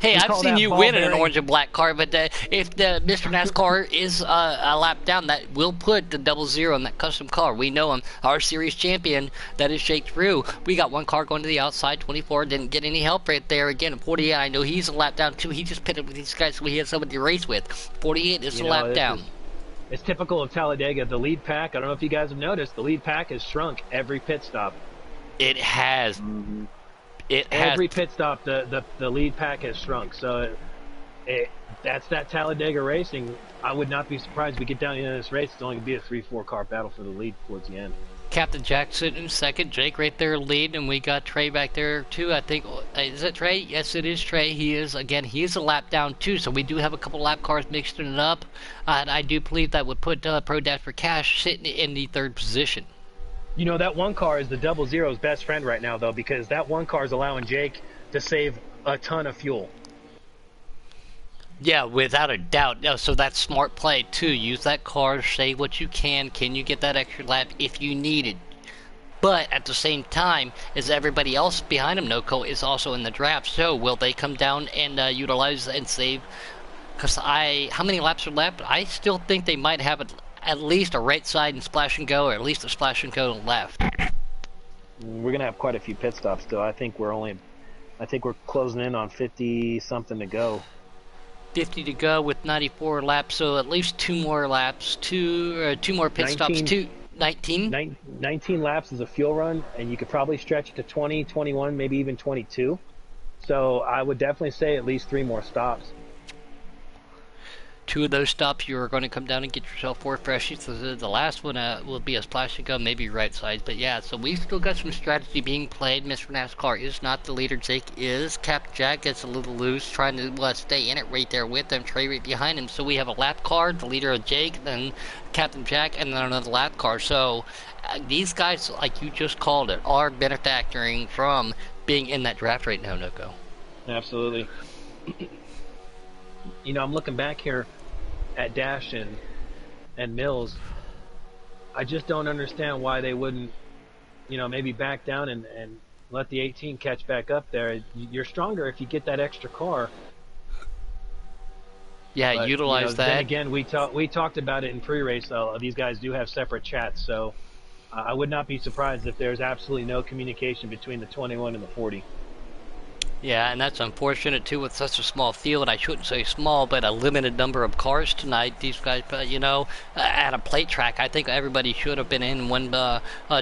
Hey, We I've call seen that you ball win in an bearing. orange and black car, but if the Mr. NASCAR is a lap down, that will put the 00 in that custom car. We know him, our series champion. That is Jake Drew. We got one car going to the outside. 24 didn't get any help right there. Again, 48. I know he's a lap down too. He just pitted with these guys, so he had somebody to race with. 48 is You a know, lap down. It's typical of Talladega. The lead pack, I don't know if you guys have noticed, the lead pack has shrunk every pit stop. It has. Mm-hmm. It has. Every pit stop, the lead pack has shrunk. So that's that Talladega racing. I would not be surprised if we get down into this race. It's only going to be a 3-4 car battle for the lead towards the end. Captain Jackson in second, Jake right there leading, and we got Trey back there too. I think, is it Trey? Yes, it is Trey. He is a lap down too, so we do have a couple lap cars mixing it up, and I do believe that would put Pro Dash for Cash sitting in the third position. You know, that one car is the 00's best friend right now, though, because that one car is allowing Jake to save a ton of fuel. Yeah, without a doubt. No, so that's smart play too. Use that car, save what you can. Can you get that extra lap if you need it? But at the same time, as everybody else behind him, Noco, is also in the draft. So will they come down and utilize and save? Because how many laps are left? I still think they might have at least a right side and splash and go, or at least a splash and go left. We're gonna have quite a few pit stops, though. I think we're closing in on 50 something to go. 50 to go with 94 laps, so at least two more laps, two more pit 19, stops, 19? 19 laps is a fuel run, and you could probably stretch it to 20, 21, maybe even 22. So I would definitely say at least 3 more stops. Two of those stops you are going to come down and get yourself 4 freshies. So the last one will be a splash and go, maybe right side. But yeah, so we've still got some strategy being played. Mr. NASCAR is not the leader. Jake is. Captain Jack gets a little loose, trying to stay in it right there with them. Trey right behind him. So we have a lap car, the leader of Jake, then Captain Jack, and then another lap car. So these guys, like you just called it, are benefactoring from being in that draft right now, Noco. Absolutely. You know, I'm looking back here at Dash and Mills. I just don't understand why they wouldn't, maybe back down and let the 18 catch back up there. You're stronger if you get that extra car. Yeah, But, utilize that. Then again, we talked about it in pre-race. These guys do have separate chats, so I would not be surprised if there's absolutely no communication between the 21 and the 40. Yeah, and that's unfortunate too with such a small field. I shouldn't say small, but a limited number of cars tonight. These guys, at a plate track, I think everybody should have been in one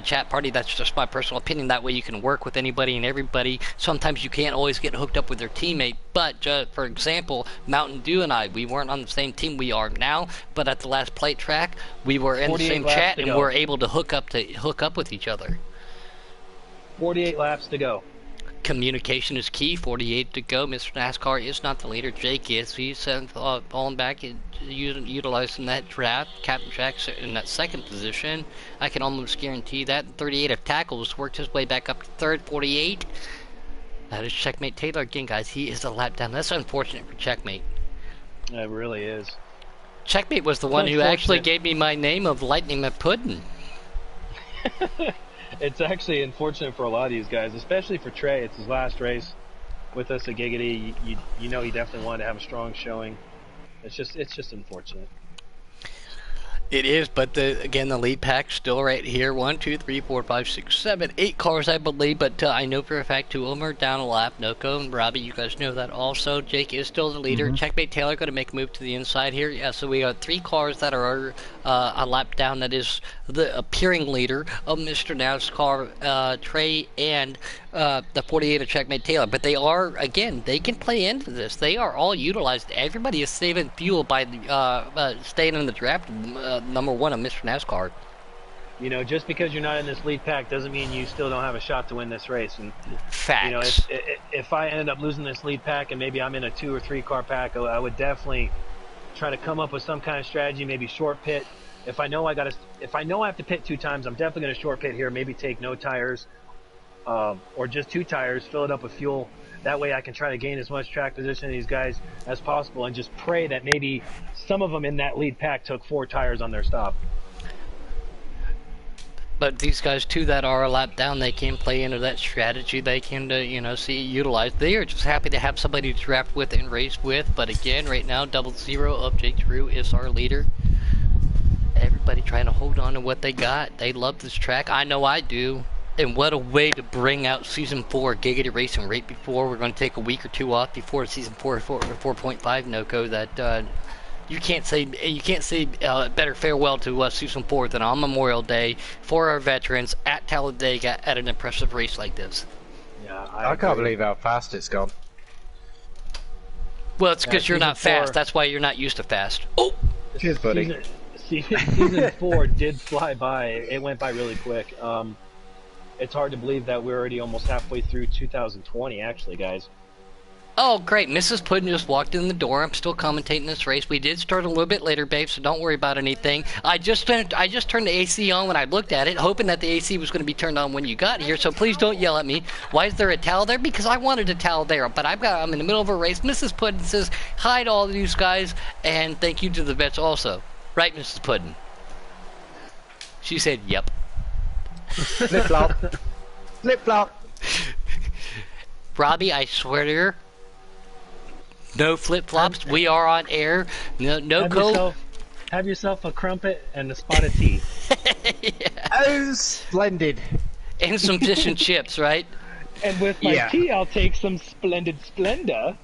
chat party. That's just my personal opinion. That way you can work with anybody and everybody. Sometimes you can't always get hooked up with your teammate. But for example, Mountain Dew and I, we weren't on the same team we are now. But at the last plate track, we were in the same chat and were able to hook up with each other. 48 laps to go. Communication is key. 48 to go. Mr. NASCAR is not the leader. Jake is. He's falling back and utilizing that draft. Captain Jack's in that second position. I can almost guarantee that. 38 of tackles worked his way back up to third. 48. That is Checkmate Taylor again, guys. He is a lap down. That's unfortunate for Checkmate. It really is. Checkmate was the one who actually gave me my name of Lightning McPuddin. It's actually unfortunate for a lot of these guys, especially for Trey. It's his last race with us at Giggity. You know he definitely wanted to have a strong showing. It's just unfortunate. It is, but again, the lead pack's still right here. 1, 2, 3, 4, 5, 6, 7, 8 cars, I believe. But I know for a fact 2 of them are down a lap. Noco and Robbie, you guys know that also. Jake is still the leader. Mm-hmm. Checkmate Taylor going to make a move to the inside here. Yeah, so we got 3 cars that are a lap down. That is the appearing leader of Mr. NASCAR, Trey, and the 48 of Checkmate Taylor. But they are, again, they can play into this. They are all utilized. Everybody is saving fuel by staying in the draft. Number 1 of Mr. NASCAR. You know, just because you're not in this lead pack doesn't mean you still don't have a shot to win this race. And Facts. you know, if I end up losing this lead pack and maybe I'm in a 2 or 3 car pack, I would definitely try to come up with some kind of strategy. Maybe short pit. If I know I have to pit 2 times, I'm definitely going to short pit here. Maybe take no tires, or just 2 tires, fill it up with fuel. That way I can try to gain as much track position of these guys as possible and just pray that maybe some of them in that lead pack took 4 tires on their stop. But these guys too that are a lap down, they can play into that strategy. They can, see utilize. They are just happy to have somebody to draft with and race with. But again, right now, 00 of Jake Drew is our leader. Everybody trying to hold on to what they got. They love this track. I know I do. And what a way to bring out Season 4 Giggity Racing right before we're going to take a week or two off before Season 4.5 NOCO. That you can't say better farewell to Season 4 than on Memorial Day for our veterans at Talladega at an impressive race like this. Yeah, I can't believe how fast it's gone. Well, it's because you're not fast. 4. That's why you're not used to fast. Oh! Cheers, buddy. Season 4 did fly by. It went by really quick. It's hard to believe that we're already almost halfway through 2020, actually, guys. Oh, great. Mrs. Puddin just walked in the door. I'm still commentating this race. We did start a little bit later, babe, so don't worry about anything. I just turned the AC on when I looked at it, hoping that the AC was going to be turned on when you got here, so please don't yell at me. Why is there a towel there? Because I wanted a towel there, but I'm in the middle of a race. Mrs. Puddin says hi to all of these guys, and thank you to the vets also. Right, Mrs. Puddin? She said, yep. Flip-flop. Flip-flop. Robbie, I swear to you, no flip-flops. We are on air. No code. Have yourself a crumpet and a spot of tea. Yeah. Oh, splendid. And some fish and chips, right? And with my tea, I'll take some splendid Splenda.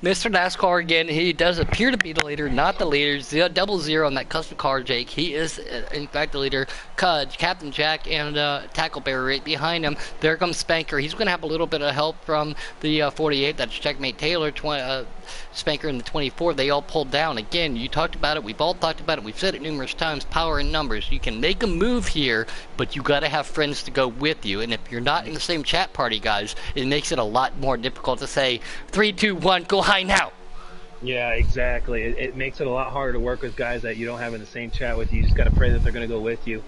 Mr. NASCAR again, he does appear to be the leader, not the leader. 00 on that custom car, Jake. He is, in fact, the leader. Captain Jack and Tackle Bear right behind him. There comes Spanker. He's going to have a little bit of help from the 48. That's Checkmate Taylor, Spanker in the 24. They all pulled down. Again, you talked about it. We've all talked about it. We've said it numerous times. Power in numbers. You can make a move here, but you got to have friends to go with you. And if you're not in the same chat party, guys, it makes it a lot more difficult to say 3, 2, 1, go high now. Yeah, exactly. It makes it a lot harder to work with guys that you don't have in the same chat with you. You just got to pray that they're going to go with you.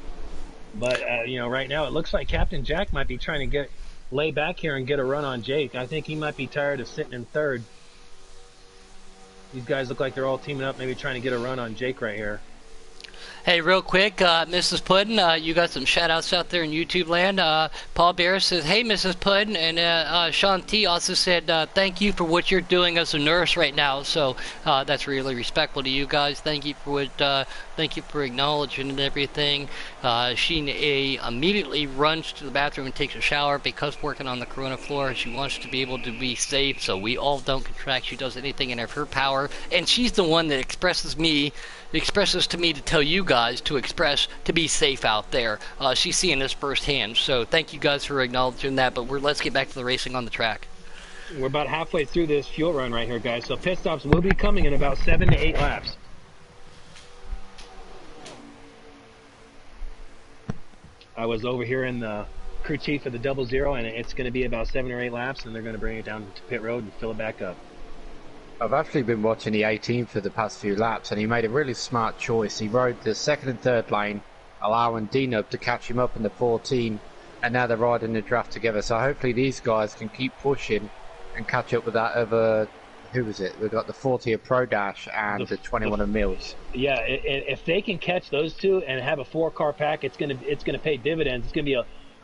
But right now it looks like Captain Jack might be trying to lay back here and get a run on Jake. I think he might be tired of sitting in third. These guys look like they're all teaming up, maybe trying to get a run on Jake right here. Hey, real quick, Mrs. Puddin, you got some shout-outs out there in YouTube land. Paul Bear says, hey, Mrs. Puddin, and Sean T. also said, thank you for what you're doing as a nurse right now. So that's really respectful to you guys. Thank you for acknowledging and everything. She immediately runs to the bathroom and takes a shower because working on the Corona floor. She wants to be able to be safe, so we all don't contract. She does anything in her power, and she's the one that expresses to me to tell you guys to be safe out there. She's seeing this firsthand, so thank you guys for acknowledging that. But let's get back to the racing on the track. We're about halfway through this fuel run right here, guys. So pit stops will be coming in about 7 to 8 laps. I was over here in the crew chief of the 00, and it's going to be about 7 or 8 laps, and they're going to bring it down to pit road and fill it back up. I've actually been watching the 18 for the past few laps, and he made a really smart choice. He rode the second and third lane, allowing D-Nub to catch him up in the 14, and now they're riding the draft together. So hopefully these guys can keep pushing and catch up with that other, who was it? We've got the 40 of Pro Dash and the 21 of Mills. Yeah, if they can catch those two and have a 4-car pack, it's gonna pay dividends. It's gonna be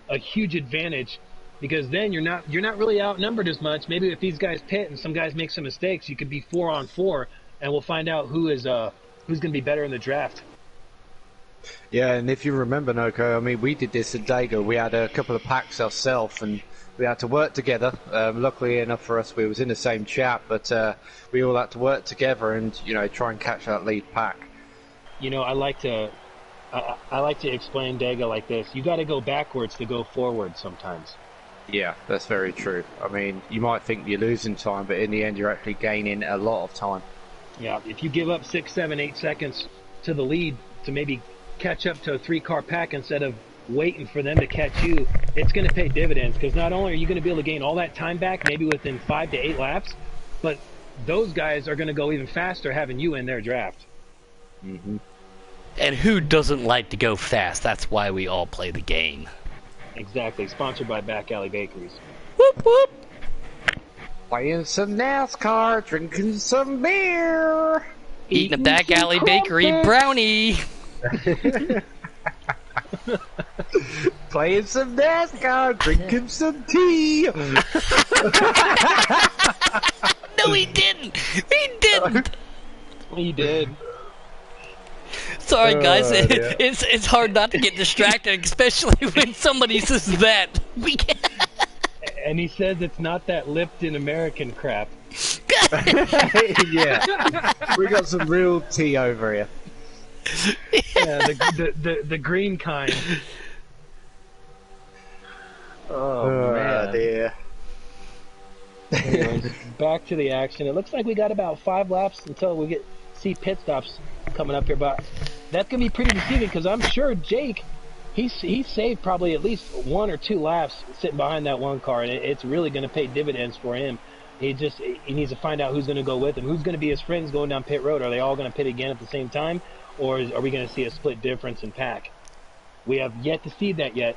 a huge advantage. Because then you're not really outnumbered as much. Maybe if these guys pit and some guys make some mistakes, you could be 4 on 4, and we'll find out who's going to be better in the draft. Yeah, and if you remember, Noko, I mean, we did this at Dega. We had a couple of packs ourselves, and we had to work together. Luckily enough for us, we was in the same chat, but we all had to work together and try and catch that lead pack. I like to explain Dega like this: you got to go backwards to go forward sometimes. Yeah, that's very true. I mean, you might think you're losing time, but in the end, you're actually gaining a lot of time. Yeah, if you give up 6, 7, 8 seconds to the lead to maybe catch up to a 3-car pack instead of waiting for them to catch you, it's going to pay dividends, because not only are you going to be able to gain all that time back, maybe within 5 to 8 laps, but those guys are going to go even faster having you in their draft. Mm-hmm. And who doesn't like to go fast? That's why we all play the game. Exactly. Sponsored by Back Alley Bakeries. Whoop, whoop. Playing some NASCAR, drinking some beer. Eating a back alley bakery brownie. Playing some NASCAR, drinking some tea. No, he didn't. He didn't. He did. Sorry, guys. Yeah. It's hard not to get distracted, especially when somebody says that. We can't. And he says it's not that Lipton American crap. Yeah, we got some real tea over here. Yeah, the green kind. Oh man. Dear. Anyways, back to the action. It looks like we got about 5 laps until we see pit stops coming up here, but that's gonna be pretty deceiving because I'm sure Jake, he's saved probably at least 1 or 2 laps sitting behind that one car, and it's really gonna pay dividends for him. He needs to find out who's gonna go with him, who's gonna be his friends going down pit road. Are they all gonna pit again at the same time, or are we gonna see a split difference in pack? We have yet to see that yet.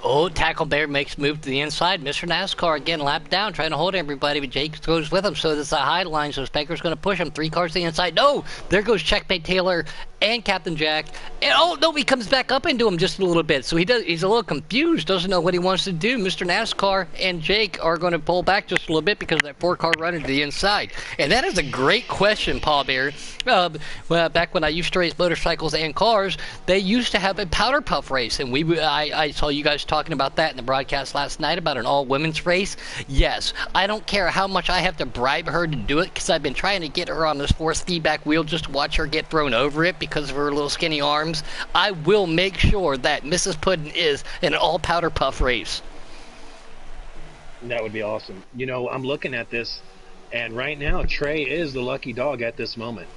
Oh, Tackle Bear makes move to the inside. Mr. NASCAR again lapped down, trying to hold everybody, but Jake goes with him, so there's a high line, so Spanker's going to push him. 3 cars to the inside. No! There goes Checkmate Taylor and Captain Jack. And oh, no, he comes back up into him just a little bit, so he's a little confused, doesn't know what he wants to do. Mr. NASCAR and Jake are going to pull back just a little bit because of that 4-car runner to the inside. And that is a great question, Paul Bear. Well, back when I used to race motorcycles and cars, they used to have a powder puff race, and I saw you guys talking about that in the broadcast last night about an all-women's race. Yes, I don't care how much I have to bribe her to do it because I've been trying to get her on this force feedback wheel just to watch her get thrown over it because of her little skinny arms. I will make sure that Mrs. Puddin is an all-powder puff race. That would be awesome. You know, I'm looking at this, and right now Trey is the lucky dog at this moment.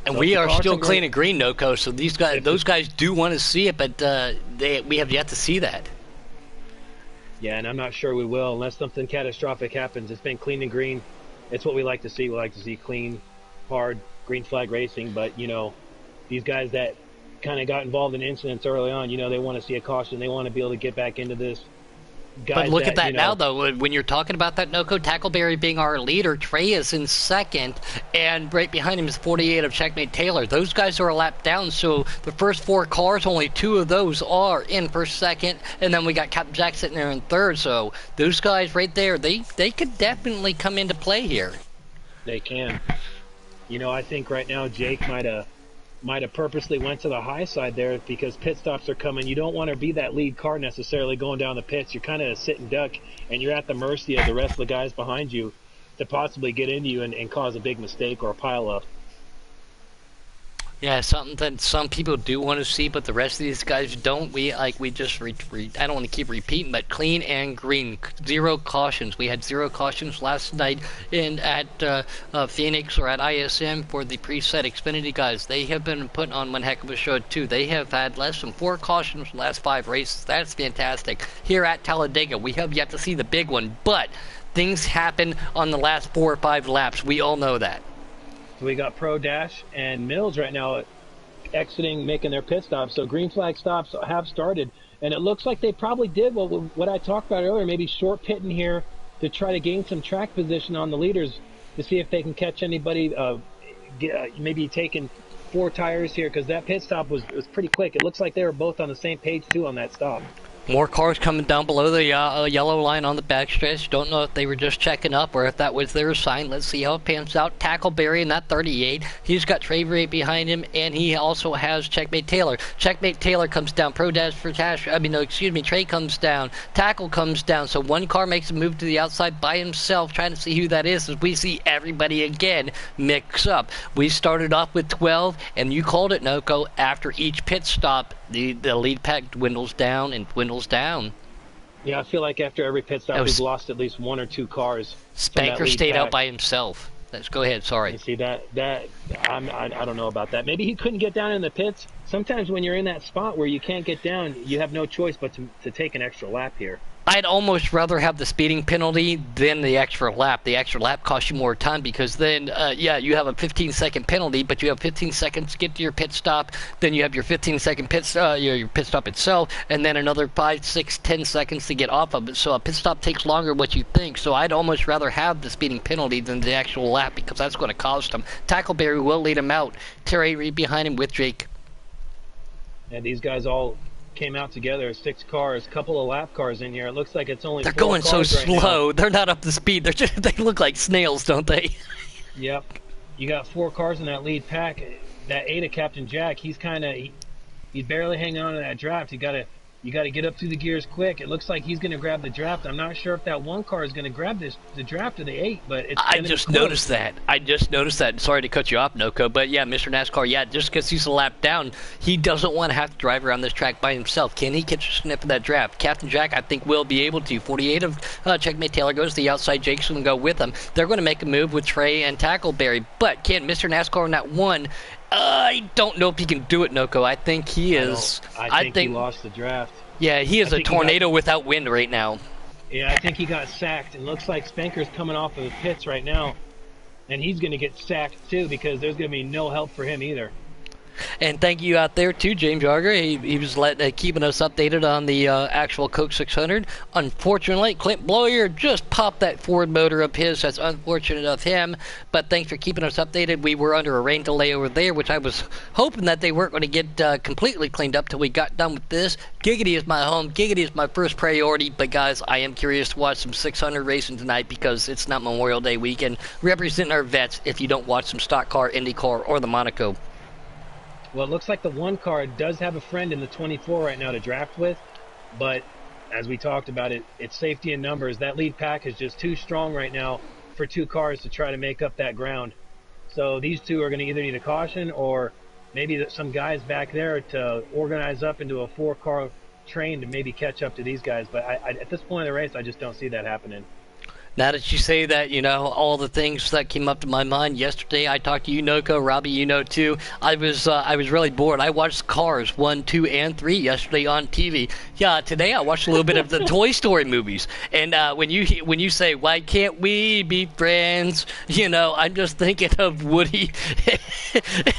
And So we if the are cars still are clean and green, Noco, so those guys do want to see it, but we have yet to see that. Yeah, and I'm not sure we will unless something catastrophic happens. It's been clean and green. It's what we like to see. We like to see clean, hard, green flag racing. But, you know, these guys that kind of got involved in incidents early on, you know, they want to see a caution. They want to be able to get back into this. But look at that now, though. When you're talking about that, Noco, Tackleberry being our leader, Trey is in second, and right behind him is 48 of Checkmate Taylor. Those guys are a lap down, so the first 4 cars, only 2 of those are in first, second, and then we got Captain Jack sitting there in third. So those guys right there, they could definitely come into play here. They can. You know, I think right now Jake might have purposely went to the high side there because pit stops are coming. You don't want to be that lead car necessarily going down the pits. You're kind of a sit and duck, and you're at the mercy of the rest of the guys behind you to possibly get into you and cause a big mistake or a pile up. Yeah, something that some people do want to see, but the rest of these guys don't. I don't want to keep repeating, but clean and green, 0 cautions. We had 0 cautions last night at Phoenix or at ISM for the preset Xfinity guys. They have been putting on one heck of a show too. They have had less than 4 cautions in the last 5 races. That's fantastic. Here at Talladega, we have yet to see the big one, but things happen on the last 4 or 5 laps. We all know that. So we got Pro Dash and Mills right now exiting, making their pit stops. So green flag stops have started, and it looks like they probably did what I talked about earlier, maybe short pitting here to try to gain some track position on the leaders to see if they can catch anybody, maybe taking 4 tires here because that pit stop was pretty quick. It looks like they were both on the same page too on that stop. More cars coming down below the yellow line on the backstretch. Don't know if they were just checking up or if that was their sign. Let's see how it pans out. Tackleberry in that 38. He's got Trey right behind him, and he also has Checkmate Taylor. Checkmate Taylor comes down. Trey comes down. Tackle comes down. So one car makes a move to the outside by himself, trying to see who that is as we see everybody again mix up. We started off with 12, and you called it, Noco. After each pit stop, the lead pack dwindles down and dwindles down. Yeah, I feel like after every pit stop, we've lost at least 1 or 2 cars. Spanker stayed out by himself. Let's go ahead. Sorry. You see that I don't know about that. Maybe he couldn't get down in the pits. Sometimes when you're in that spot where you can't get down, you have no choice but to take an extra lap here. I'd almost rather have the speeding penalty than the extra lap. The extra lap costs you more time because then, yeah, you have a 15-second penalty, but you have 15 seconds to get to your pit stop. Then you have your 15-second your pit stop itself, and then another 5, 6, 10 seconds to get off of it. So a pit stop takes longer than what you think. So I'd almost rather have the speeding penalty than the actual lap because that's going to cost him. Tackleberry will lead him out. Terry Reed behind him with Jake. And these guys all came out together, 6 cars, couple of lap cars in here. It looks like it's only They're 4 going so cars right slow. now. They're not up to speed. They look like snails, don't they? Yep. You got 4 cars in that lead pack. That 8 of Captain Jack, he's barely hanging on to that draft. You got to get up through the gears quick. It looks like he's going to grab the draft. I'm not sure if that 1 car is going to grab the draft of the 8, but it's I just noticed that. Sorry to cut you off, Noko, but yeah, Mr. NASCAR, yeah, just because he's a lap down, he doesn't want to have to drive around this track by himself. Can he catch a sniff of that draft? Captain Jack, I think, will be able to. 48 of Checkmate Taylor goes to the outside. Jake's going to go with him. They're going to make a move with Trey and Tackleberry, but can Mr. NASCAR in that 1? I don't know if he can do it, Noko. I think he is. I think he lost the draft. Yeah, he is a tornado without wind right now. Yeah, I think he got sacked. It looks like Spanker's coming off of the pits right now, and he's going to get sacked too because there's going to be no help for him either. And thank you out there to James Yarger. He was keeping us updated on the actual Coke 600. Unfortunately, Clint Bloyer just popped that Ford motor of his. That's unfortunate of him. But thanks for keeping us updated. We were under a rain delay over there, which I was hoping that they weren't going to get completely cleaned up till we got done with this. Giggity is my home. Giggity is my first priority. But guys, I am curious to watch some 600 racing tonight because it's not Memorial Day weekend. Representing our vets if you don't watch some stock car, IndyCar, or the Monaco. Well, it looks like the 1 car does have a friend in the 24 right now to draft with, but as we talked about it's safety in numbers. That lead pack is just too strong right now for 2 cars to try to make up that ground. So these 2 are going to either need a caution or maybe some guys back there to organize up into a 4-car train to maybe catch up to these guys. But at this point in the race, I just don't see that happening. Now that you say that, all the things that came up to my mind yesterday, I talked to you, Noko, Robbie, you know too. I was really bored. I watched Cars 1, 2, and 3 yesterday on TV. Yeah, today I watched a little bit of the Toy Story movies. And when you say, why can't we be friends? I'm just thinking of Woody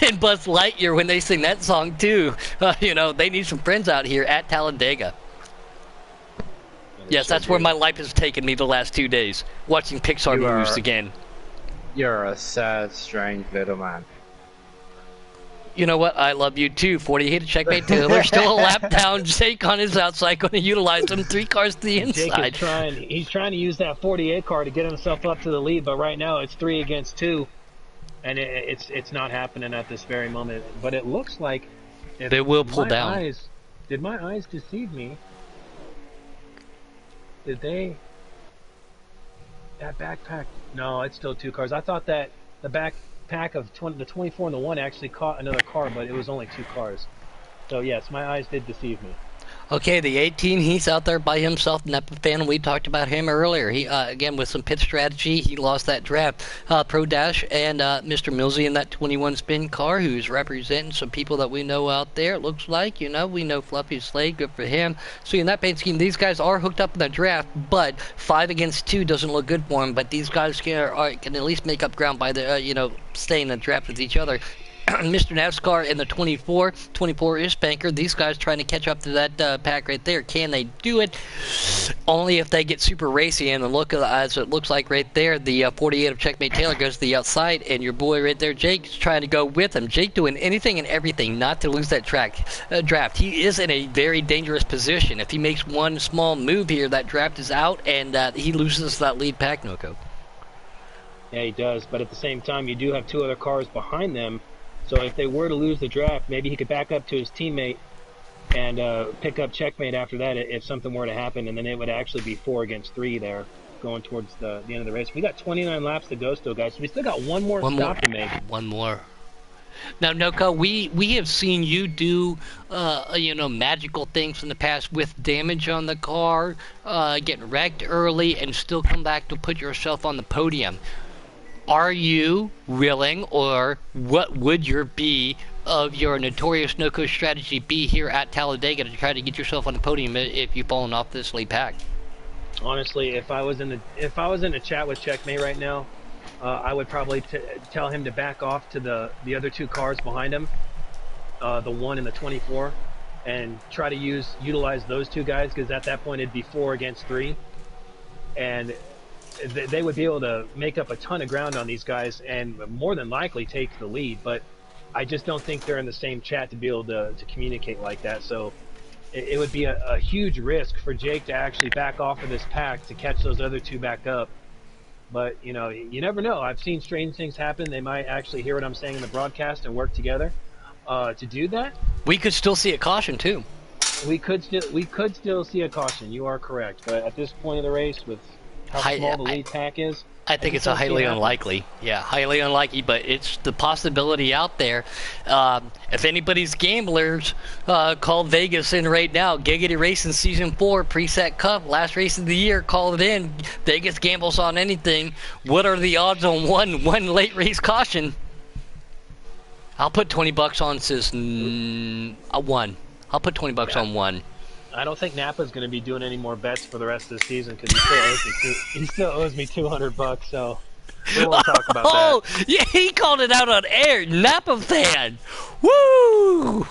and Buzz Lightyear when they sing that song too. They need some friends out here at Talladega. Yes, that's where my life has taken me the last 2 days, watching Pixar movies again. You're a sad, strange little man. You know what? I love you too. 48 to Checkmate Taylor, still a lap down. Jake on his outside, going to utilize them. 3 cars to the inside. He's trying to use that 48 car to get himself up to the lead, but right now it's 3 against 2, and it's not happening at this very moment. But it looks like they will pull down. Did my eyes deceive me? Did they? That backpack? No, it's still 2 cars. I thought that the backpack of the 24 and the 1 actually caught another car, but it was only 2 cars. So yes, my eyes did deceive me. Okay, the 18, he's out there by himself. Nepafan, we talked about him earlier. He again, with some pit strategy, he lost that draft. Pro Dash and Mr. Millsy in that 21 spin car, who's representing some people that we know out there. It looks like, we know Fluffy Slade, good for him. So in that paint scheme, these guys are hooked up in the draft, but 5 against 2 doesn't look good for them. But these guys can at least make up ground by the staying in the draft with each other. Mr. NASCAR in the 24 is Spanker. These guys trying to catch up to that pack right there. Can they do it? Only if they get super racy. And look, as it looks like right there, the 48 of Checkmate Taylor goes to the outside, and your boy right there, Jake, is trying to go with him. Jake doing anything and everything not to lose that draft. He is in a very dangerous position. If he makes one small move here, that draft is out, and he loses that lead pack, Noko. Yeah, he does. But at the same time, you do have 2 other cars behind them. So if they were to lose the draft, maybe he could back up to his teammate and pick up Checkmate after that if something were to happen, and then it would actually be 4 against 3 there going towards the end of the race. We got 29 laps to go still, guys. So we still got one more stop to make. One more. Now, Noko, we have seen you do, magical things in the past with damage on the car, getting wrecked early, and still come back to put yourself on the podium. Are you willing, or what would your notorious no-coach strategy be here at Talladega to try to get yourself on the podium if you've fallen off this lead pack? Honestly, if I was in a chat with Checkmate right now, I would probably tell him to back off to the other two cars behind him, the 1 and the 24, and try to utilize those two guys, because at that point it'd be 4 against 3, and they would be able to make up a ton of ground on these guys and more than likely take the lead. But I just don't think they're in the same chat to be able to communicate like that. So it would be a huge risk for Jake to actually back off of this pack to catch those other two back up. But, you know, you never know. I've seen strange things happen. They might actually hear what I'm saying in the broadcast and work together to do that. We could still see a caution, too. We could still see a caution. You are correct. But at this point of the race, with how small the lead pack is, I think it's a highly unlikely. Yeah, highly unlikely, but it's the possibility out there. If anybody's gamblers, call Vegas in right now. Giggity Racing Season 4 Preset Cup, last race of the year. Call it in. Vegas gambles on anything. What are the odds on one late race caution? I'll put $20 on a 1. I'll put $20 on 1. I don't think Napa's going to be doing any more bets for the rest of the season because he still owes me $200. So we won't talk about that. Oh, yeah, he called it out on air. Napa fan, woo!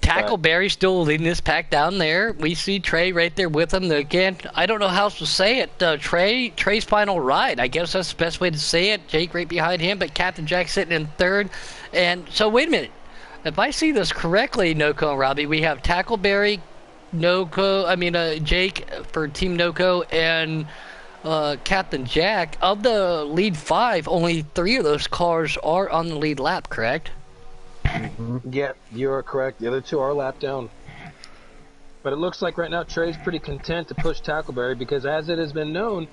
Tackleberry still leading this pack down there. We see Trey right there with him. Again, I don't know how else to say it. Trey's final ride. I guess that's the best way to say it. Jake right behind him, but Captain Jack sitting in third. And so wait a minute. If I see this correctly, Noco and Robbie, we have Tackleberry, Jake for Team Noco, and Captain Jack. Of the lead 5, only 3 of those cars are on the lead lap, correct? Mm-hmm. Yeah, you are correct. The other 2 are lap down. But it looks like right now Trey's pretty content to push Tackleberry because, as it has been known,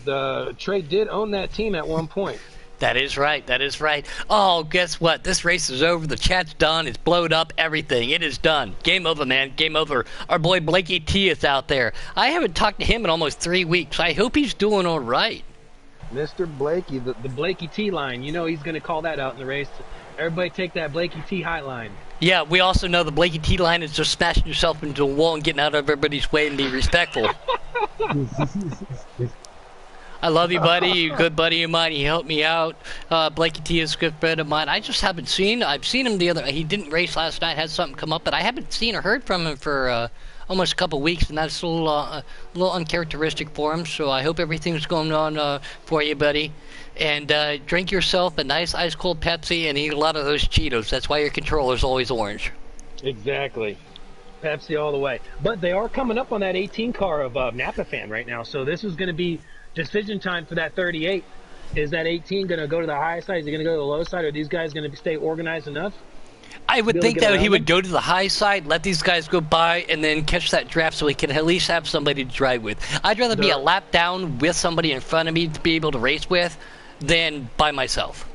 Trey did own that team at one point. That is right. That is right. Oh, guess what? This race is over. The chat's done. It's blowed up. Everything. It is done. Game over, man. Game over. Our boy Blakey T is out there. I haven't talked to him in almost 3 weeks. I hope he's doing all right. Mr. Blakey, the Blakey T line. You know he's going to call that out in the race. Everybody take that Blakey T hotline. Yeah, we also know the Blakey T line is just smashing yourself into a wall and getting out of everybody's way and be respectful. I love you, buddy. You're a good buddy of mine. He helped me out. Blakey T is a good friend of mine. I just haven't seen. I've seen him he didn't race last night. Had something come up, but I haven't seen or heard from him for almost a couple of weeks, and that's a little uncharacteristic for him. So I hope everything's going on for you, buddy. And drink yourself a nice ice cold Pepsi and eat a lot of those Cheetos. That's why your controller's always orange. Exactly. Pepsi all the way. But they are coming up on that 18 car of Napa fan right now. So this is going to be decision time for that 38. Is that 18 going to go to the high side? Is he going to go to the low side? Are these guys going to stay organized enough? I would think that he would go to the high side, let these guys go by, and then catch that draft so he can at least have somebody to drive with. I'd rather be a lap down with somebody in front of me to be able to race with than by myself.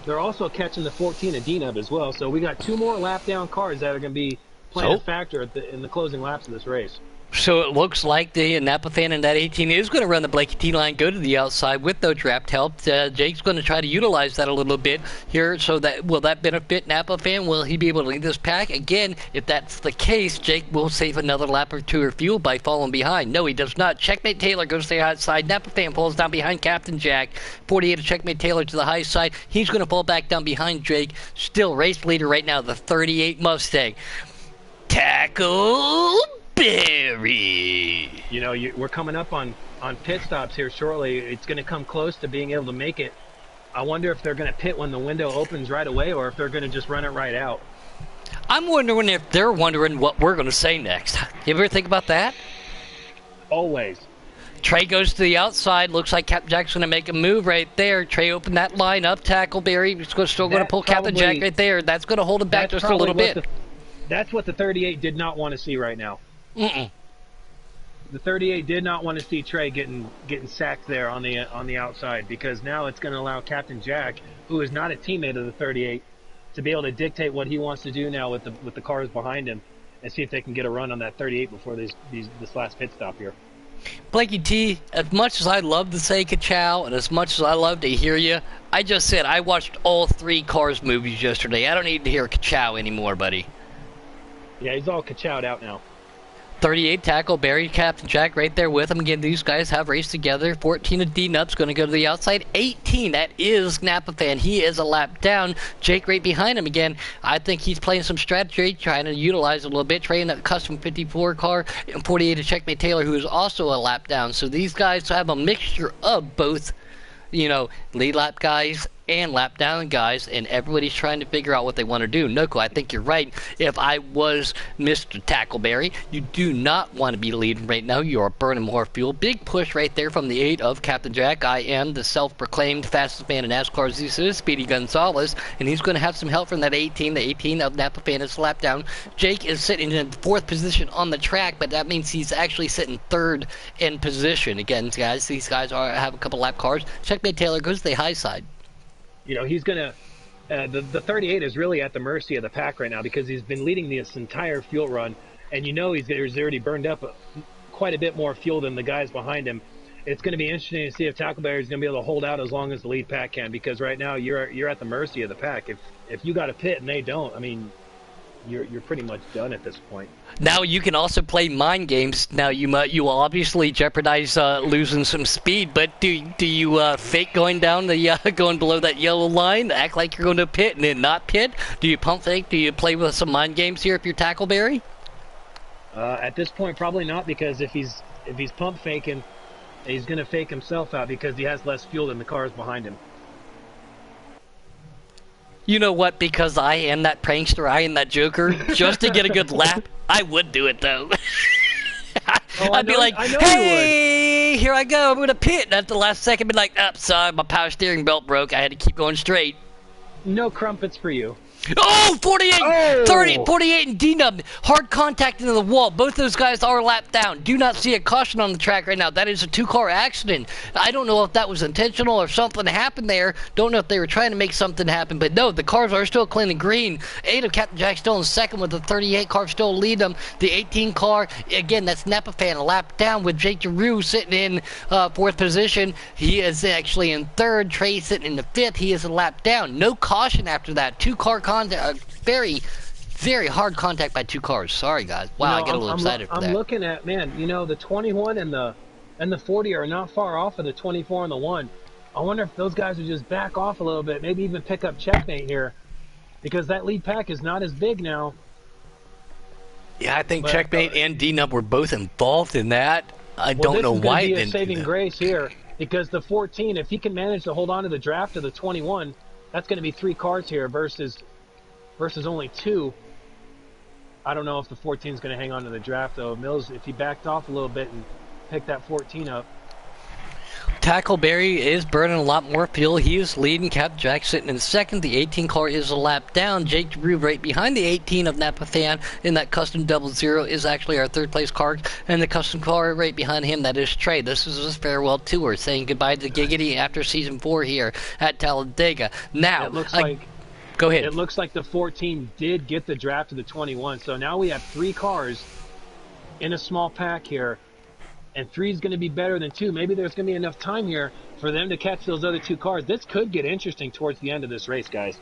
They're also catching the 14 of D-Nub as well. So we got 2 more lap down cars that are going to be playing a factor in the closing laps of this race. So it looks like the Napa fan in that 18 is going to run the Blakey T line, go to the outside with no draft help. Jake's going to try to utilize that a little bit here. So will that benefit Napa fan? Will he be able to lead this pack? Again, if that's the case, Jake will save another lap or 2 of fuel by falling behind. No, he does not. Checkmate Taylor goes to the outside. Napa fan falls down behind Captain Jack. 48 of Checkmate Taylor to the high side. He's going to fall back down behind Jake. Still race leader right now, the 38 Mustang. Tackleberry. You know, we're coming up on pit stops here shortly. It's going to come close to being able to make it. I wonder if they're going to pit when the window opens right away or if they're going to just run it right out. I'm wondering if they're wondering what we're going to say next. You ever think about that? Always. Trey goes to the outside. Looks like Captain Jack's going to make a move right there. Trey opened that line up. Tackleberry is still going to pull Captain Jack right there. That's going to hold him back just a little bit. That's what the 38 did not want to see right now. Mm-mm. The 38 did not want to see Trey getting sacked there on the outside, because now it's going to allow Captain Jack, who is not a teammate of the 38, to be able to dictate what he wants to do now with the cars behind him, and see if they can get a run on that 38 before this last pit stop here. Blakey T, as much as I love to say ka-chow and as much as I love to hear you, I just said I watched all 3 Cars movies yesterday. I don't need to hear ka-chow anymore, buddy. Yeah, he's all ka-chowed out now. 38 Tackleberry, Captain Jack right there with him. Again, these guys have raced together. 14 of D-Nut's going to go to the outside. 18, that is Napa Fan. He is a lap down. Jake right behind him again. I think he's playing some strategy, trying to utilize it a little bit, trading that custom 54 car. And 48 to Checkmate Taylor, who is also a lap down. So these guys have a mixture of both, you know, lead lap guys and lap down guys, and everybody's trying to figure out what they want to do. Noko, I think you're right. If I was Mr. Tackleberry, you do not want to be leading right now. You are burning more fuel. Big push right there from the 8 of Captain Jack. I am the self-proclaimed fastest man in NASCAR. This is Speedy Gonzalez, and he's going to have some help from that 18. The 18 of Napa Fan is lap down. Jake is sitting in 4th position on the track, but that means he's actually sitting 3rd in position. Again, guys, these guys have a couple lap cars. Checkmate Taylor goes to the high side. You know, he's going to the 38 is really at the mercy of the pack right now because he's been leading this entire fuel run, and you know he's already burned up quite a bit more fuel than the guys behind him. It's going to be interesting to see if Tackleberry is going to be able to hold out as long as the lead pack can, because right now you're at the mercy of the pack. If you got a pit and they don't, I mean, you're pretty much done at this point. Now you can also play mind games. Now you will obviously jeopardize losing some speed, but do you fake going down the going below that yellow line, act like you're going to pit and then not pit? Do you pump fake? Do you play with some mind games here if you're Tackleberry? At this point, probably not, because if he's pump faking, he's going to fake himself out because he has less fuel than the cars behind him. You know what? Because I am that prankster, I am that joker, just to get a good lap, I would do it, though. I'd be like, hey, here I go, I'm going to pit. And at the last second, be like, sorry, my power steering belt broke. I had to keep going straight. No crumpets for you. Oh, 48, Oh! 30, 48 and D-Nub. Hard contact into the wall. Both those guys are lapped down. Do not see a caution on the track right now. That is a 2-car accident. I don't know if that was intentional or something happened there. Don't know if they were trying to make something happen. But no, the cars are still clean and green. 8 of Captain Jack still in second with the 38 car still lead them. The 18 car, again, that's Napa Fan, a lap down with Jake Giroux sitting in 4th position. He is actually in 3rd. Trey sitting in the 5th. He is a lap down. No caution after that. 2-car contact, very, very hard contact by 2 cars. Sorry, guys. Wow, I get a little excited for that. I'm looking at, man, you know, the 21 and the 40 are not far off of the 24 and the 1. I wonder if those guys would just back off a little bit, maybe even pick up Checkmate here, because that lead pack is not as big now. Yeah, I think Checkmate and D-Nub were both involved in that. I don't know why it didn't do that. This is going to be a saving grace here, because the 14, if he can manage to hold on to the draft of the 21, that's going to be 3 cars here versus only 2. I don't know if the 14 is going to hang on to the draft, though. Mills, if he backed off a little bit and picked that 14 up. Tackleberry is burning a lot more fuel. He is leading. Cap Jack sitting in second. The 18 car is a lap down. Jake Giroux right behind the 18 of Napa Fan in that custom 00 is actually our 3rd place car. And the custom car right behind him, that is Trey. This is his farewell tour, saying goodbye to Giggity after season 4 here at Talladega. Now, it looks like go ahead. It looks like the 14 did get the draft of the 21. So now we have 3 cars in a small pack here, and 3 is going to be better than 2. Maybe there's going to be enough time here for them to catch those other 2 cars. This could get interesting towards the end of this race, guys.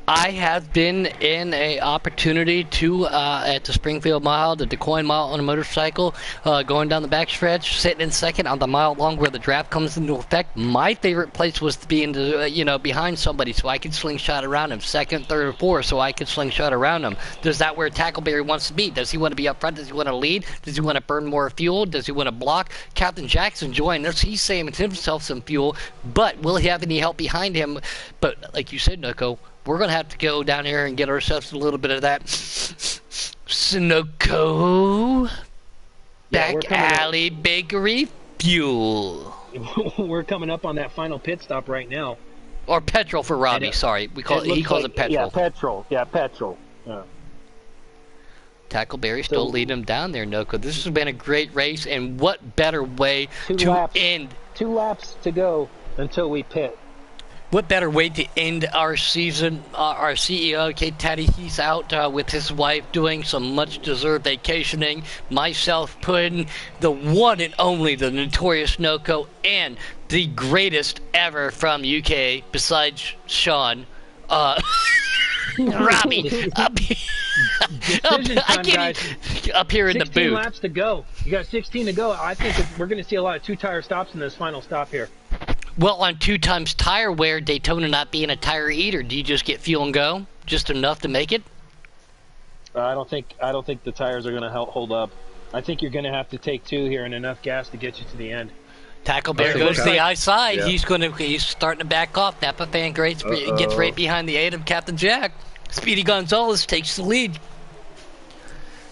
I have been in a opportunity to at the Springfield Mile, the DeCoin Mile on a motorcycle, going down the backstretch, sitting in second on the mile long where the draft comes into effect. My favorite place was to be in the, behind somebody so I could slingshot around him, second, third, or fourth, so I could slingshot around him. Is that where Tackleberry wants to be? Does he want to be up front? Does he want to lead? Does he want to burn more fuel? Does he want to block? Captain Jackson joined this. He's saving himself some fuel, but will he have any help behind him? But like you said, Noko, we're going to have to go down here and get ourselves a little bit of that Sunoco back alley bakery fuel. We're coming up on that final pit stop right now. Or petrol for Robbie, sorry. He calls it petrol. Yeah, petrol. Yeah, petrol. Yeah. Tackleberry still leading him down there, Noko. This has been a great race, and what better way to end. 2 laps to go until we pit. What better way to end our season? Our CEO, Kate Taddy, he's out with his wife doing some much-deserved vacationing. Myself putting the one and only, the notorious Noko, and the greatest ever from UK, besides Sean. Robbie, up here, Decision time, guys. up here in the 16 booth. laps to go. You got 16 to go. I think we're going to see a lot of two-tire stops in this final stop here. Well, on 2 times tire wear, Daytona not being a tire eater, do you just get fuel and go? Just enough to make it? I don't think the tires are going to hold up. I think you're going to have to take 2 here and enough gas to get you to the end. Tackleberry goes to the outside. Yeah. He's starting to back off. Napa fan gets right behind the 8 of Captain Jack. Speedy Gonzalez takes the lead.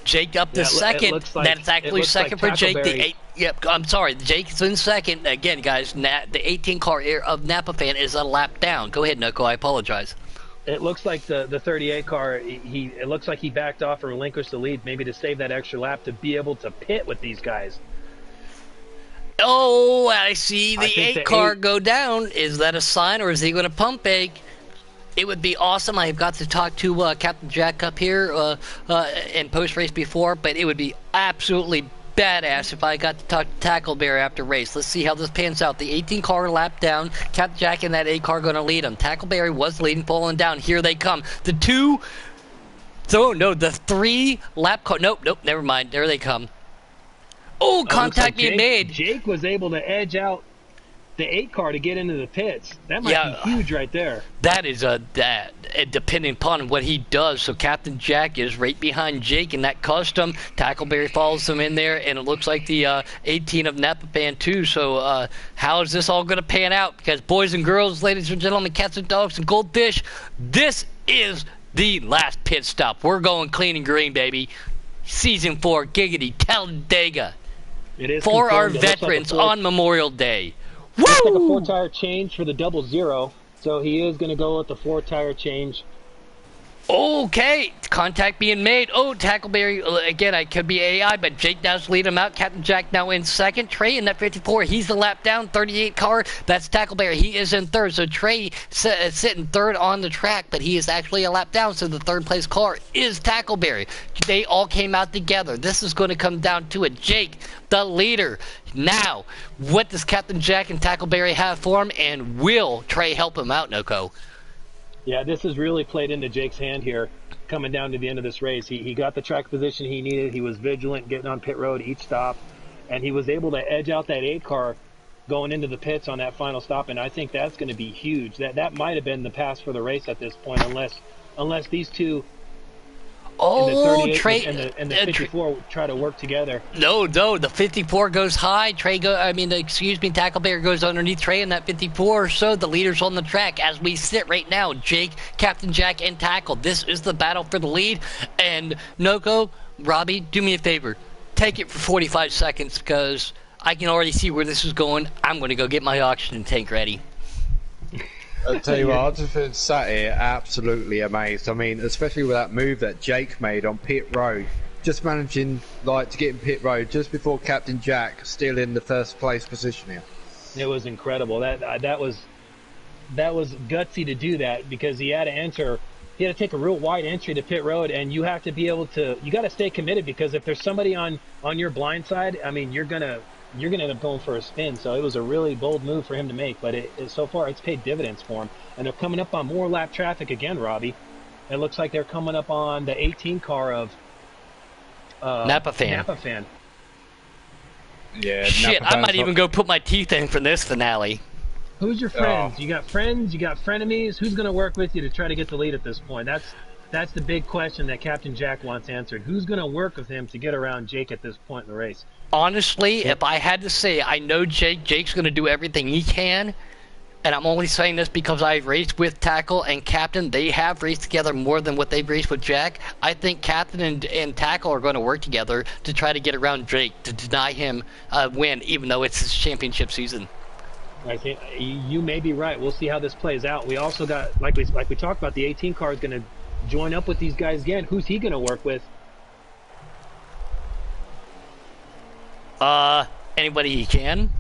Jake up to second. That's actually second for Jake. Yep, I'm sorry. Jake is in second. Again, guys, the 18 car of Napa fan is a lap down. Go ahead, Noko. I apologize. It looks like the 38 car, it looks like he backed off and relinquished the lead, maybe to save that extra lap to be able to pit with these guys. Oh, I see the 8 car 8 go down. Is that a sign, or is he going to pump fake? It would be awesome. I've got to talk to Captain Jack up here in post-race before, but it would be absolutely badass if I got to talk to Tackleberry after race. Let's see how this pans out. The 18 car lap down. Captain Jack and that 8 car going to lead him. Tackleberry was leading, falling down. Here they come. The 2. So, no, the 3 lap car. Nope, never mind. There they come. Oh, contact being made. Jake was able to edge out the 8 car to get into the pits. That might be huge right there. That is depending upon what he does. So Captain Jack is right behind Jake in that custom. Tackleberry follows him in there, and it looks like the 18 of Napa Fan too. So how is this all going to pan out? Because boys and girls, ladies and gentlemen, cats and dogs and goldfish, this is the last pit stop. We're going clean and green, baby. Season 4, Giggity, tell Dega. It is for our confirmed. veterans on Memorial Day. Looks like a 4-tire change for the 00, so he is going to go with the 4-tire change. Okay, contact being made. Oh, Tackleberry, again, I could be AI, but Jake now's leading him out. Captain Jack now in second. Trey in that 54, he's the lap down. 38 car, that's Tackleberry. He is in third, so Trey sitting third on the track, but he is actually a lap down, so the third place car is Tackleberry. They all came out together. This is going to come down to it. Jake, the leader. Now, what does Captain Jack and Tackleberry have for him, and will Trey help him out, Noko? Yeah, this has really played into Jake's hand here, coming down to the end of this race. He got the track position he needed. He was vigilant, getting on pit road each stop, and he was able to edge out that 8 car going into the pits on that final stop, and I think that's going to be huge. That might have been the pass for the race at this point, unless these two Oh, and the 38 Trey and the 54 try to work together. No, the 54 goes high. Tackleberry goes underneath Trey in that 54. So the leaders on the track as we sit right now. Jake, Captain Jack, and Tackle. This is the battle for the lead. And Noko, Robbie, do me a favor. Take it for 45 seconds because I can already see where this is going. I'm going to go get my oxygen tank ready. I'll tell you what, I've just been sat here absolutely amazed. I mean, especially with that move that Jake made on pit road. Just managing to get in pit road just before Captain Jack still in the first place position here. It was incredible. That was gutsy to do that because he had to take a real wide entry to pit road, and you have to be able to, you got to stay committed because if there's somebody on your blind side, I mean, you're gonna end up going for a spin. So it was a really bold move for him to make, but so far it's paid dividends for him. And they're coming up on more lap traffic again, Robbie. It looks like they're coming up on the 18 car of Napa fan. Yeah. Shit, I might even go put my teeth in for this finale. Who's your friends? You got friends, you got frenemies. Who's going to work with you to try to get the lead at this point? That's the big question that Captain Jack wants answered. Who's going to work with him to get around Jake at this point in the race? Honestly, if I had to say, I know Jake's going to do everything he can, and I'm only saying this because I've raced with Tackle and Captain. They have raced together more than what they've raced with Jack. I think Captain and Tackle are going to work together to try to get around Jake, to deny him a win, even though it's his championship season. I think you may be right. We'll see how this plays out. We also got, like we talked about, the 18 car is going to join up with these guys again. Who's he going to work with? Anybody he can.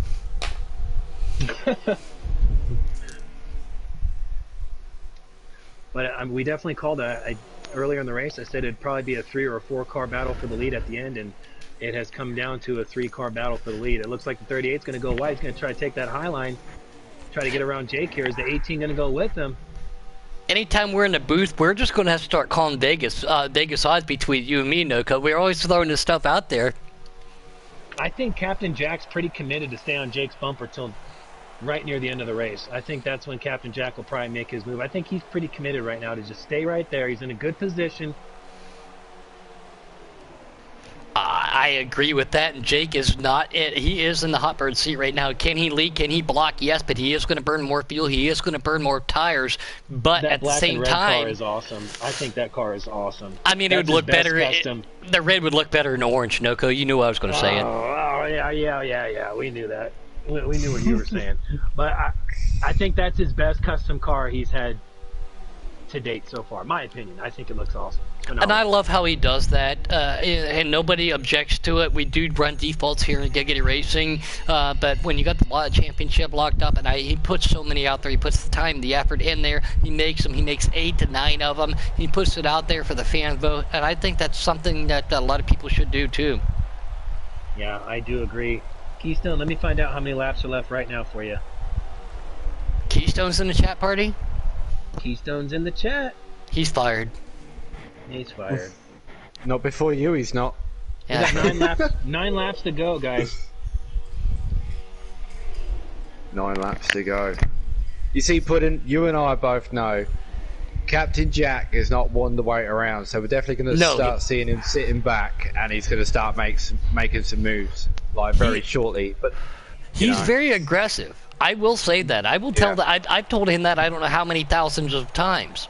But we definitely called earlier in the race. I said it'd probably be a 3 or a 4 car battle for the lead at the end, and it has come down to a 3 car battle for the lead. It looks like the 38 is going to go wide. He's going to try to take that high line, try to get around Jake here. Is the 18 going to go with him? anytime we're in the booth, we're just going to have to start calling Vegas odds between you and me, Noco. We're always throwing this stuff out there. I think Captain Jack's pretty committed to stay on Jake's bumper till right near the end of the race. I think that's when Captain Jack will probably make his move. I think he's pretty committed right now to just stay right there. He's in a good position. I agree with that, and Jake is not. He is in the hot bird seat right now. Can he lead? Can he block? Yes, but he is going to burn more fuel. He is going to burn more tires. But that at the black same and red time, car is awesome. I think that car is awesome. I mean, it would look better. The red would look better in orange, Noco. You knew what I was going to say. Oh, yeah. We knew that. We knew what you were saying. But I think that's his best custom car he's had to date so far. My opinion. I think it looks awesome. Phenomenal. And I love how he does that, and nobody objects to it. We do run defaults here in Giggity Racing, but when you got the championship locked up, and he puts so many out there, he puts the time, the effort in there, he makes them, he makes 8 to 9 of them, he puts it out there for the fan vote, and I think that's something that a lot of people should do too. Yeah, I do agree. Keystone, let me find out how many laps are left right now for you. Keystone's in the chat party? Keystone's in the chat. He's fired. He's fired. Not before you, he's not. We got 9 laps to go, guys. 9 laps to go. You see, Puddin', you and I both know Captain Jack is not one to wait around, so we're definitely going to start seeing him sitting back, and he's going to start making some moves, like very shortly. But he's very aggressive. I will say that. I will tell that. I've told him that I don't know how many thousands of times.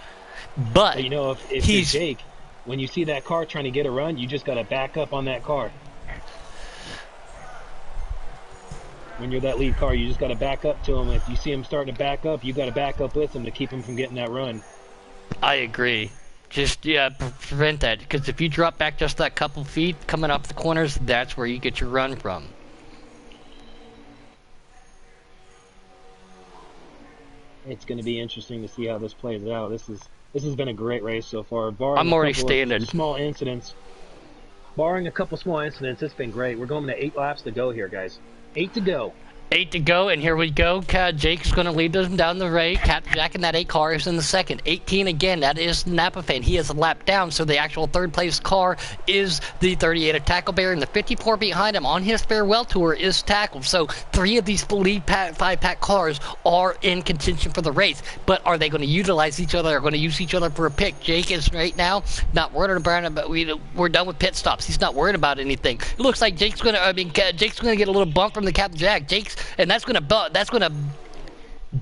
But you know, if you're Jake, when you see that car trying to get a run, you just got to back up on that car. When you're that lead car, you just got to back up to him. If you see him starting to back up, you got to back up with him to keep him from getting that run. I agree. Just, prevent that. Because if you drop back just that couple feet coming up the corners, that's where you get your run from. It's going to be interesting to see how this plays out. This has been a great race so far. I'm already standing. Small incidents. Barring a couple small incidents, it's been great. We're going to 8 laps to go here, guys. 8 to go. 8 to go, and here we go. Jake's going to lead them down the race. Jack in that 8 car is in the second. 18 again, that is Napa fan. He is a lap down, so the actual third place car is the 38 of Tackleberry, and the 54 behind him on his farewell tour is Tackle. So 3 of these lead 5-pack cars are in contention for the race. But are they going to utilize each other? Are going to use each other for a pick? Jake is right now not worried about it, but we're done with pit stops. He's not worried about anything. It looks like Jake's going to get a little bump from the Captain Jack. And that's gonna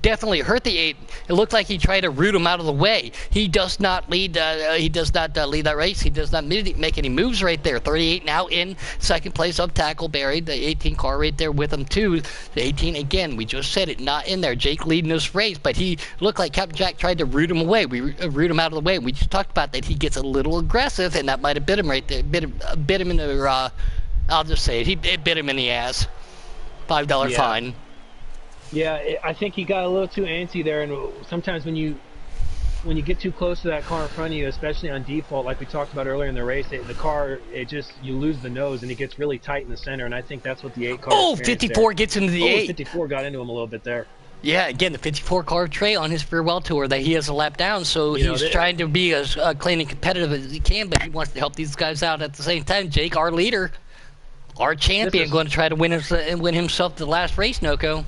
definitely hurt the 8. It looked like he tried to root him out of the way. He does not lead. He does not lead that race. He does not make any moves right there. 38 now in second place of Tackleberry. The 18 car right there with him too. The 18 again. We just said it, not in there. Jake leading this race, but he looked like Captain Jack tried to root him away. We root him out of the way. We just talked about that. He gets a little aggressive, and that might have bit him right there. Bit him in the. I'll just say it. It bit him in the ass. $5 fine. Yeah, I think he got a little too antsy there, and sometimes when you get too close to that car in front of you, especially on default, like we talked about earlier in the race, the car, you lose the nose, and it gets really tight in the center, and I think that's what the 8 car. Oh, 54 there. Gets into the 8. 54 got into him a little bit there. Yeah, again, the 54 car Trey on his farewell tour that he has a lap down, so he's trying to be as clean and competitive as he can, but he wants to help these guys out at the same time. Jake, our leader. Our champion going to try to win himself the last race, Noco.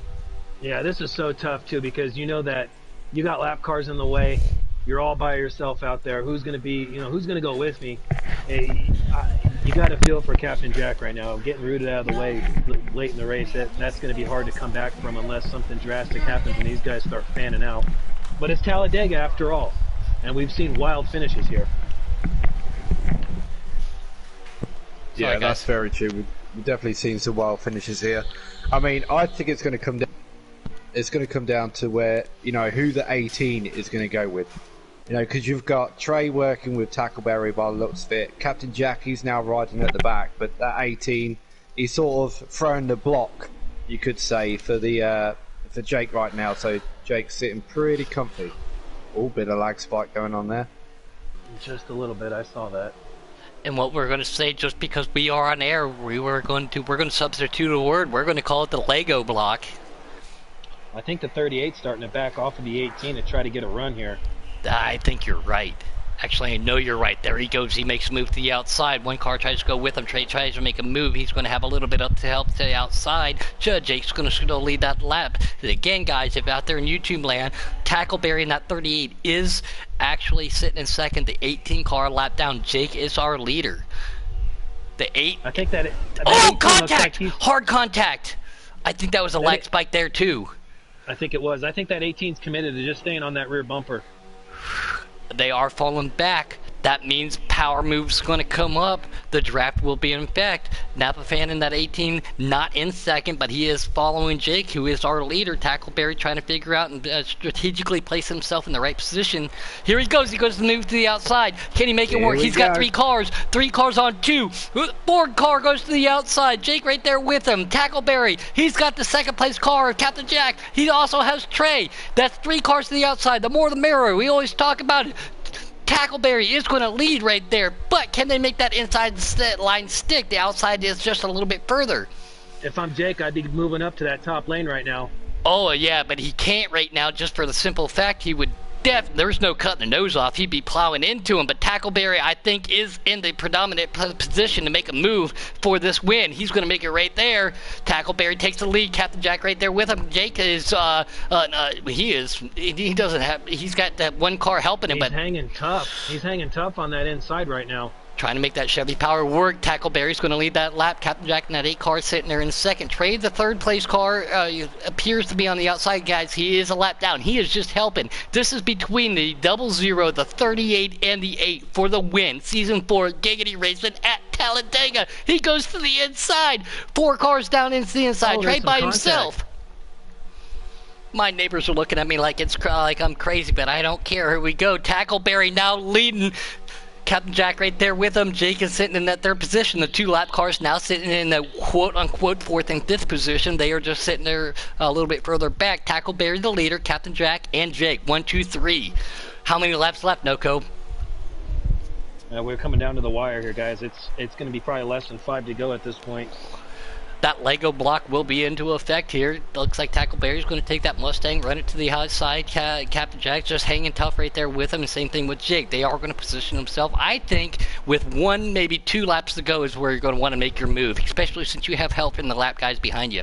Yeah, this is so tough, too, because you know that you got lap cars in the way. You're all by yourself out there. Who's going to go with me? Hey, you got to feel for Captain Jack right now. Getting rooted out of the way late in the race, that's going to be hard to come back from unless something drastic happens and these guys start fanning out. But it's Talladega after all, and we've seen wild finishes here. Yeah, that's very true. We've definitely seen some wild finishes here. I mean, I think it's going to come down. It's going to come down to where who the 18 is going to go with. Because you've got Trey working with Tackleberry by the looks of it. Captain Jack, he's now riding at the back, but that 18, he's sort of throwing the block, you could say, for Jake right now. So Jake's sitting pretty comfy. Oh, bit of lag spike going on there. Just a little bit. I saw that. And what we're going to say, just because we are on air, we're going to substitute a word. We're going to call it the Lego block. I think the 38's starting to back off of the 18 to try to get a run here. I think you're right. Actually, I know you're right. There he goes. He makes a move to the outside. One car tries to go with him. Trey tries to make a move. He's going to have a little bit up to help to the outside. Jake's going to still lead that lap. And again, guys, if out there in YouTube land, Tackleberry in that 38 is actually sitting in second. The 18 car lap down. Jake is our leader. The 8. I think that. Oh, contact! Hard contact. I think that was a lag spike there too. I think it was. I think that 18's committed to just staying on that rear bumper. They are falling back. That means power move's going to come up. The draft will be in effect. Napa fan in that 18, not in second, but he is following Jake, who is our leader. Tackleberry trying to figure out and strategically place himself in the right position. Here he goes. He goes to move to the outside. Can he make it work? He's got 3 cars. 3 cars on 2. 4 car goes to the outside. Jake right there with him. Tackleberry. He's got the second place car. Captain Jack. He also has Trey. That's 3 cars to the outside. The more the merrier. We always talk about it. Tackleberry is going to lead right there, but can they make that inside line stick? The outside is just a little bit further. If I'm Jake, I'd be moving up to that top lane right now. Oh, yeah, but he can't right now just for the simple fact he would there's no cutting the nose off. He'd be plowing into him, but Tackleberry, I think, is in the predominant position to make a move for this win. He's going to make it right there. Tackleberry takes the lead. Captain Jack right there with him. Jake is, he doesn't have, he's got that one car helping him, but he's hanging tough. He's hanging tough on that inside right now. Trying to make that Chevy power work. Tackleberry's going to lead that lap. Captain Jack in that 8 car sitting there in second. Trey, the 3rd place car, appears to be on the outside, guys. He is a lap down. He is just helping. This is between the 00, the 38, and the 8 for the win. Season 4 Giggity Racing at Talladega. He goes to the inside. 4 cars down into the inside. Trey by himself. My neighbors are looking at me like I'm crazy, but I don't care. Here we go. Tackleberry now leading. Captain Jack right there with him. Jake is sitting in that 3rd position. The 2 lap cars now sitting in the quote-unquote 4th and 5th position. They are just sitting there a little bit further back. Tackleberry the leader, Captain Jack, and Jake. 1, 2, 3. How many laps left, Noco? We're coming down to the wire here, guys. It's going to be probably less than 5 to go at this point. That Lego block will be into effect here. It looks like Tackleberry's going to take that Mustang, run it to the high side. Captain Jack's just hanging tough right there with him. And same thing with Jake. They are going to position themselves. I think with 1, maybe 2 laps to go is where you're going to want to make your move, especially since you have help in the lap guys behind you.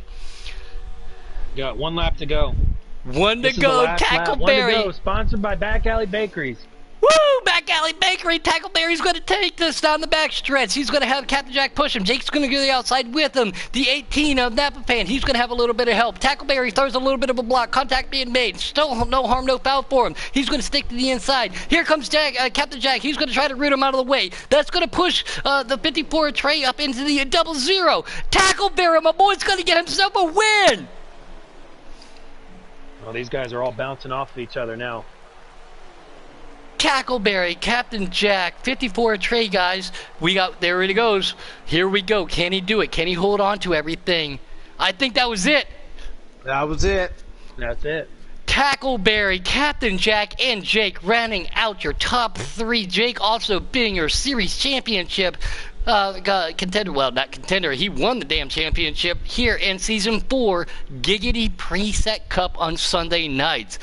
You got 1 lap to go. 1 to go, Tackleberry. 1 to go. Sponsored by Back Alley Bakeries. Woo! Back Alley Bakery. Tackleberry's going to take this down the back stretch. He's going to have Captain Jack push him. Jake's going to go to the outside with him. The 18 of Napa fan, he's going to have a little bit of help. Tackleberry throws a little bit of a block. Contact being made. Still no harm, no foul for him. He's going to stick to the inside. Here comes Captain Jack. He's going to try to root him out of the way. That's going to push the 54 Trey up into the 00. Tackleberry, my boy's going to get himself a win. Well, these guys are all bouncing off of each other now. Tackleberry, Captain Jack, 54 Trey, guys. There it goes. Here we go. Can he do it? Can he hold on to everything? I think that was it. That was it. That's it. Tackleberry, Captain Jack, and Jake rounding out your top 3. Jake also being your series championship contender. Well, not contender. He won the damn championship here in Season 4 Giggity Preset Cup on Sunday nights.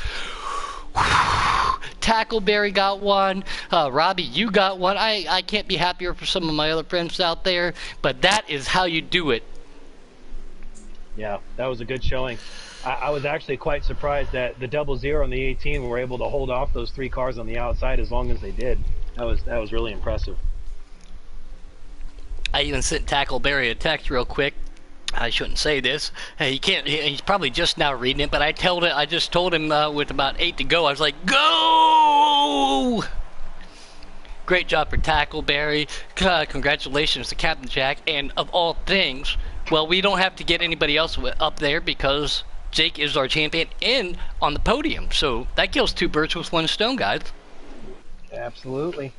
Tackleberry got 1. Robbie, you got 1. I can't be happier for some of my other friends out there, but that is how you do it. Yeah, that was a good showing. I was actually quite surprised that the 00 and the 18 were able to hold off those 3 cars on the outside as long as they did. That was really impressive. I even sent Tackleberry a text real quick. I shouldn't say this. He can't. He's probably just now reading it. But I just told him with about 8 to go. I was like, "Go!" Great job for Tackleberry. Congratulations to Captain Jack. And of all things, well, we don't have to get anybody else up there because Jake is our champion and on the podium. So that kills 2 birds with 1 stone, guys. Absolutely.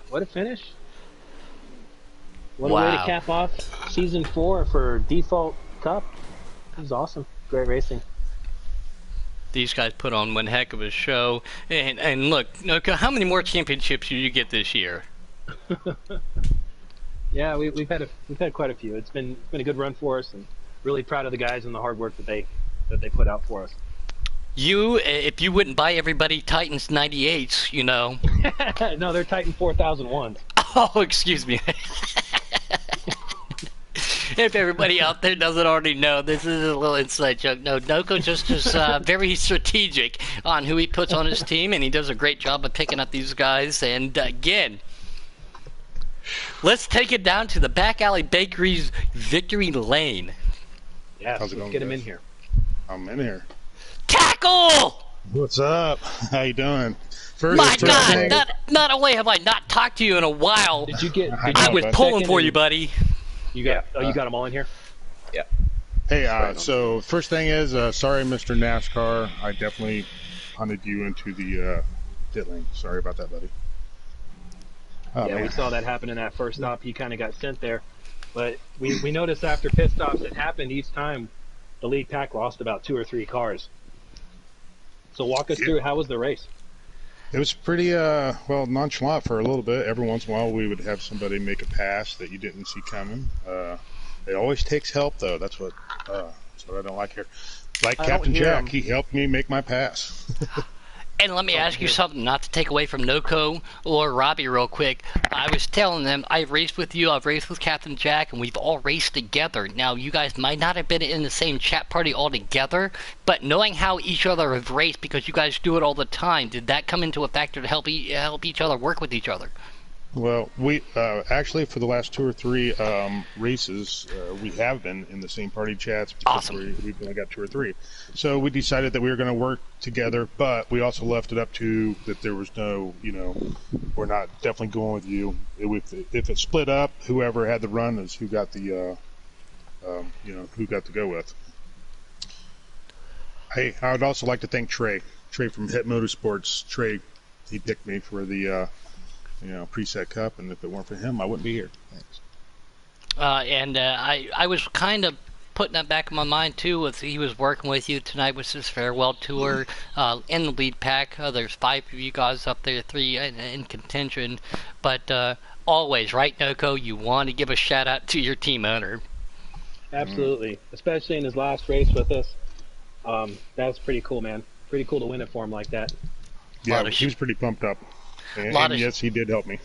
What a finish. What a way to cap off Season 4 for Default Cup. It was awesome. Great racing. These guys put on one heck of a show. And look, how many more championships do you get this year? Yeah, we've had quite a few. It's been a good run for us, and really proud of the guys and the hard work that they put out for us. If you wouldn't buy everybody Titans 98s, you know. No, they're Titan 4001. Oh, excuse me. If everybody out there doesn't already know, this is a little inside joke. No, Noko just is very strategic on who he puts on his team, and he does a great job of picking up these guys. And again, let's take it down to the Back Alley Bakery's Victory Lane. Yes, let's get him in here. I'm in here. Tackle! What's up? How you doing? My God, not only have I not talked to you in a while, Did you get? I was pulling for you, buddy. You got? You got them all in here. Yeah. Hey, so first thing is, sorry, Mr. NASCAR. I definitely hunted you into the pit lane. Sorry about that, buddy. Oh, Yeah, man. we saw that happen in that first stop. He kind of got sent there, but we noticed after pit stops it happened each time. The lead pack lost about 2 or 3 cars. So walk us through, how was the race? It was pretty well nonchalant for a little bit. Every once in a while, we would have somebody make a pass that you didn't see coming. It always takes help, though. That's what I don't like here. Like Captain Jack, he helped me make my pass. And let me ask you something, not to take away from Noko or Robbie real quick. I was telling them, I've raced with you, I've raced with Captain Jack, and we've all raced together. Now, you guys might not have been in the same chat party all together, but knowing how each other have raced, because you guys do it all the time, did that come into a factor to help each other work with each other? Well, we actually for the last 2 or 3 races, we have been in the same party chats. Awesome. We've only got 2 or 3, so we decided that we were going to work together. But we also left it up to that there was no, we're not definitely going with you. If it split up, whoever had the run is who got the, who got to go with. Hey, I would also like to thank Trey from Hit Motorsports. Trey, he picked me for the. Preset Cup, and if it weren't for him, I wouldn't be here. Thanks. I was kind of putting that back in my mind too. He was working with you tonight with his farewell tour in the lead pack. There's 5 of you guys up there, 3 in contention, but always, right, Noko? You want to give a shout out to your team owner. Absolutely, especially in his last race with us. That's pretty cool, man. Pretty cool to win it for him like that. Yeah, he was pretty pumped up. And yes, he did help me.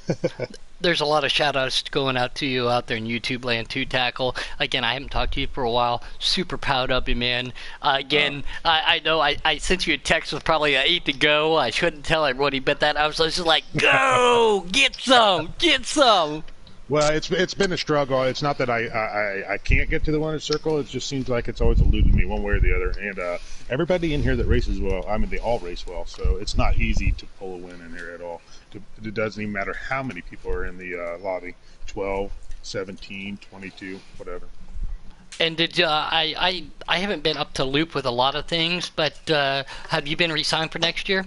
There's a lot of shout-outs going out to you out there in YouTube land too, Tackle. Again, I haven't talked to you for a while. Super proud of you, man. I know I sent you a text with probably 8 to go. I shouldn't tell everybody, but that I was just like, go! Get some! Get some! Well, it's been a struggle. It's not that I can't get to the winner's circle. It just seems like it's always eluded me one way or the other. And everybody in here that races well, I mean, they all race well. So it's not easy to pull a win in here at all. It doesn't even matter how many people are in the lobby, 12, 17, 22, whatever. And did I haven't been up to loop with a lot of things, but have you been re-signed for next year?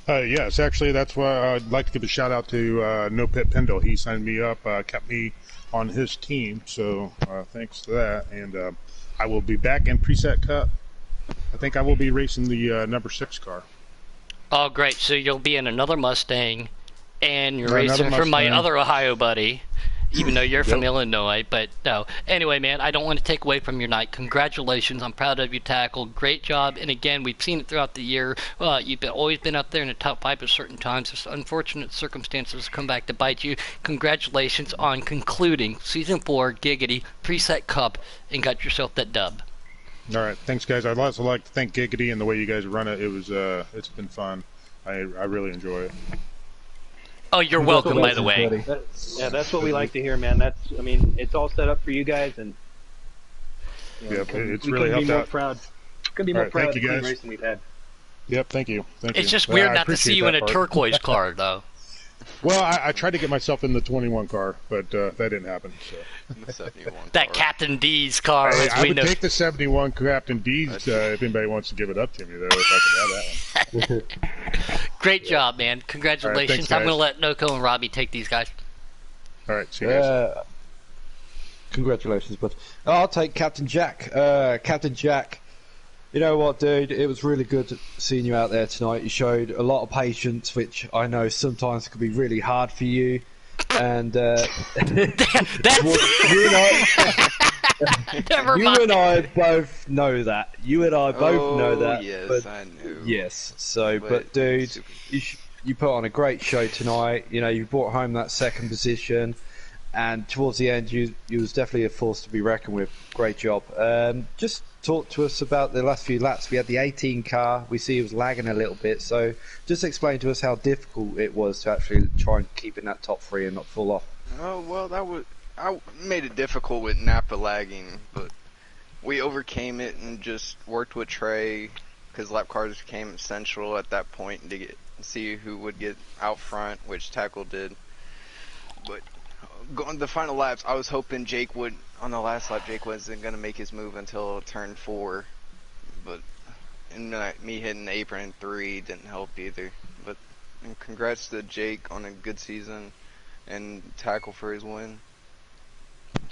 Yes, actually, that's why I'd like to give a shout out to No Pit Pendle. He signed me up, kept me on his team, so thanks to that. And I will be back in Preset Cup. I think I will be racing the number 6 car. Oh, great. So you'll be in another Mustang, and you're racing for my other Ohio buddy, even though you're from Illinois. But no. Anyway, man, I don't want to take away from your night. Congratulations. I'm proud of you, Tackle. Great job. And again, we've seen it throughout the year. You've always been up there in the top 5 at certain times. Just unfortunate circumstances come back to bite you. Congratulations on concluding Season 4 Giggity Preset Cup and got yourself that dub. All right, thanks, guys. I'd also like to thank Giggity and the way you guys run it. It was, it's been fun. I really enjoy it. Oh, you're welcome, by the way. That's what we like to hear, man. It's all set up for you guys, and it's really helped out. Couldn't be more proud of the team racing we've had. Yep, thank you. It's just weird not to see you in a turquoise car, though. Well, I tried to get myself in the 21 car, but that didn't happen. So. That Captain D's car, I would take the 71 Captain D's if anybody wants to give it up to me, though, if I could have that one. Great job, man. Congratulations. Right, thanks, I'm going to let Noko and Robbie take these guys. All right, see you guys. Congratulations, bud. I'll take Captain Jack. Captain Jack, you know what, dude? It was really good seeing you out there tonight. You showed a lot of patience, which I know sometimes can be really hard for you. And That's... you know, Never You mind. and I both know that. You and I both know that. Yes, but I knew. yes. So, But but dude, super- you put on a great show tonight. You know, you brought home that second position, and towards the end, you was definitely a force to be reckoned with. Great job. Just talk to us about the last few laps. We had the 18 car. We see it was lagging a little bit. So, just explain to us how difficult it was to actually try and keep in that top three and not fall off. Oh well, I made it difficult with Napa lagging, but we overcame it and just worked with Trey because lap cars became essential at that point to see who would get out front, which Tackle did. But going the final laps, I was hoping Jake would. On the last lap, Jake wasn't gonna make his move until turn 4, but me hitting the apron in 3 didn't help either. But congrats to Jake on a good season and Tackle for his win.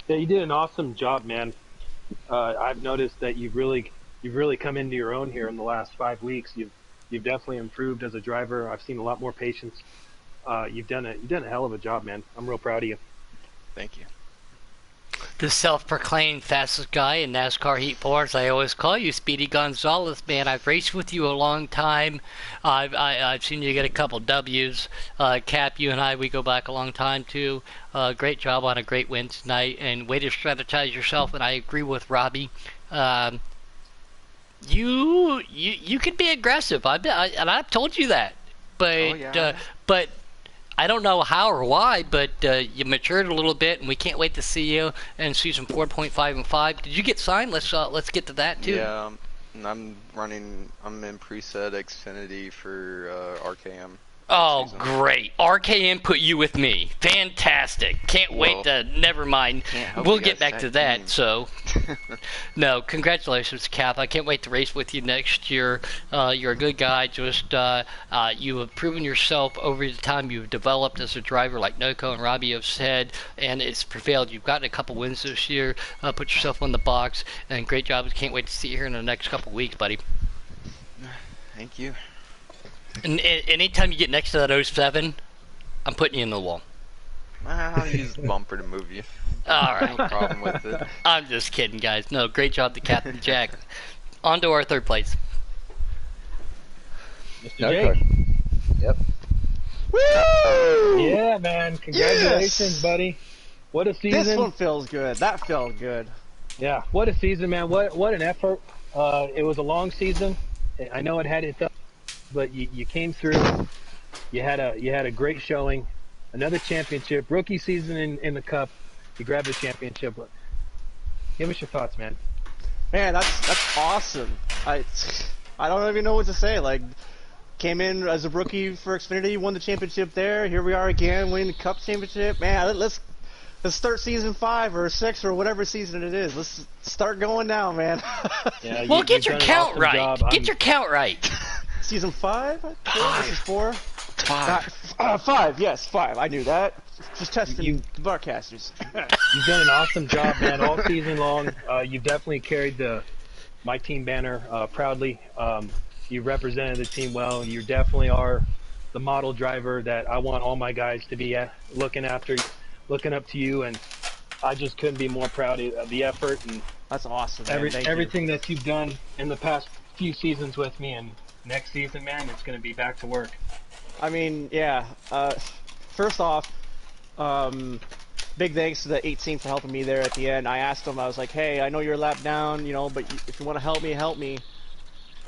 Yeah, you did an awesome job, man. I've noticed that you've really come into your own here in the last 5 weeks. You've definitely improved as a driver. I've seen a lot more patience. You've done a hell of a job, man. I'm real proud of you. Thank you. The self-proclaimed fastest guy in NASCAR Heat 4, as I always call you, Speedy Gonzalez, man. I've raced with you a long time. I've seen you get a couple W's. Cap, you and I, we go back a long time too. Great job on a great win tonight, and way to strategize yourself. And I agree with Robbie. You can be aggressive. And I've told you that, but but I don't know how or why, but you matured a little bit, and we can't wait to see you in season 4.5 and 5. Did you get signed? Let's get to that too. Yeah, I'm in preset Xfinity for RKM. Oh, season. great. RKM put you with me. Fantastic. Can't wait to, never mind. We'll get back to that, so. No, congratulations, Cap. I can't wait to race with you next year. You're a good guy. Just, you have proven yourself over the time you've developed as a driver, like Noko and Robbie have said, and it's prevailed. You've gotten a couple wins this year. Put yourself on the box, and great job. Can't wait to see you here in the next couple weeks, buddy. Thank you. And anytime you get next to that 07, I'm putting you in the wall. I'll use the bumper to move you. All right. No problem with it. I'm just kidding, guys. No, great job to Captain Jack. On to our third place. Mr. Jake. Yep. Woo! Yeah, man. Congratulations, buddy. What a season. This one feels good. That felt good. Yeah, what a season, man. What an effort. It was a long season. I know it had its ups, but you came through. You had a great showing. Another championship. Rookie season in the Cup. You grabbed the championship. Give us your thoughts, man. Man, that's awesome. I don't even know what to say. Like, came in as a rookie for Xfinity, won the championship there. Here we are again, winning the Cup championship. Man, let's start season 5 or 6 or whatever season it is. Let's start going now, man. Yeah, Well, get your you've done an count awesome right. job. Get your count right. Season 5? This is 4? 5. 5, yes, 5. I knew that. Just testing the broadcasters. You've done an awesome job, man, all season long. You've definitely carried my team banner proudly. You represented the team well. You definitely are the model driver that I want all my guys to be looking up to you, and I just couldn't be more proud of the effort and That's awesome, man. Thank everything that you've done in the past few seasons with me. And next season, man, it's going to be back to work. I mean, yeah. First off, big thanks to the 18 for helping me there at the end. I asked him, I was like, hey, I know you're a lap down, but if you want to help me.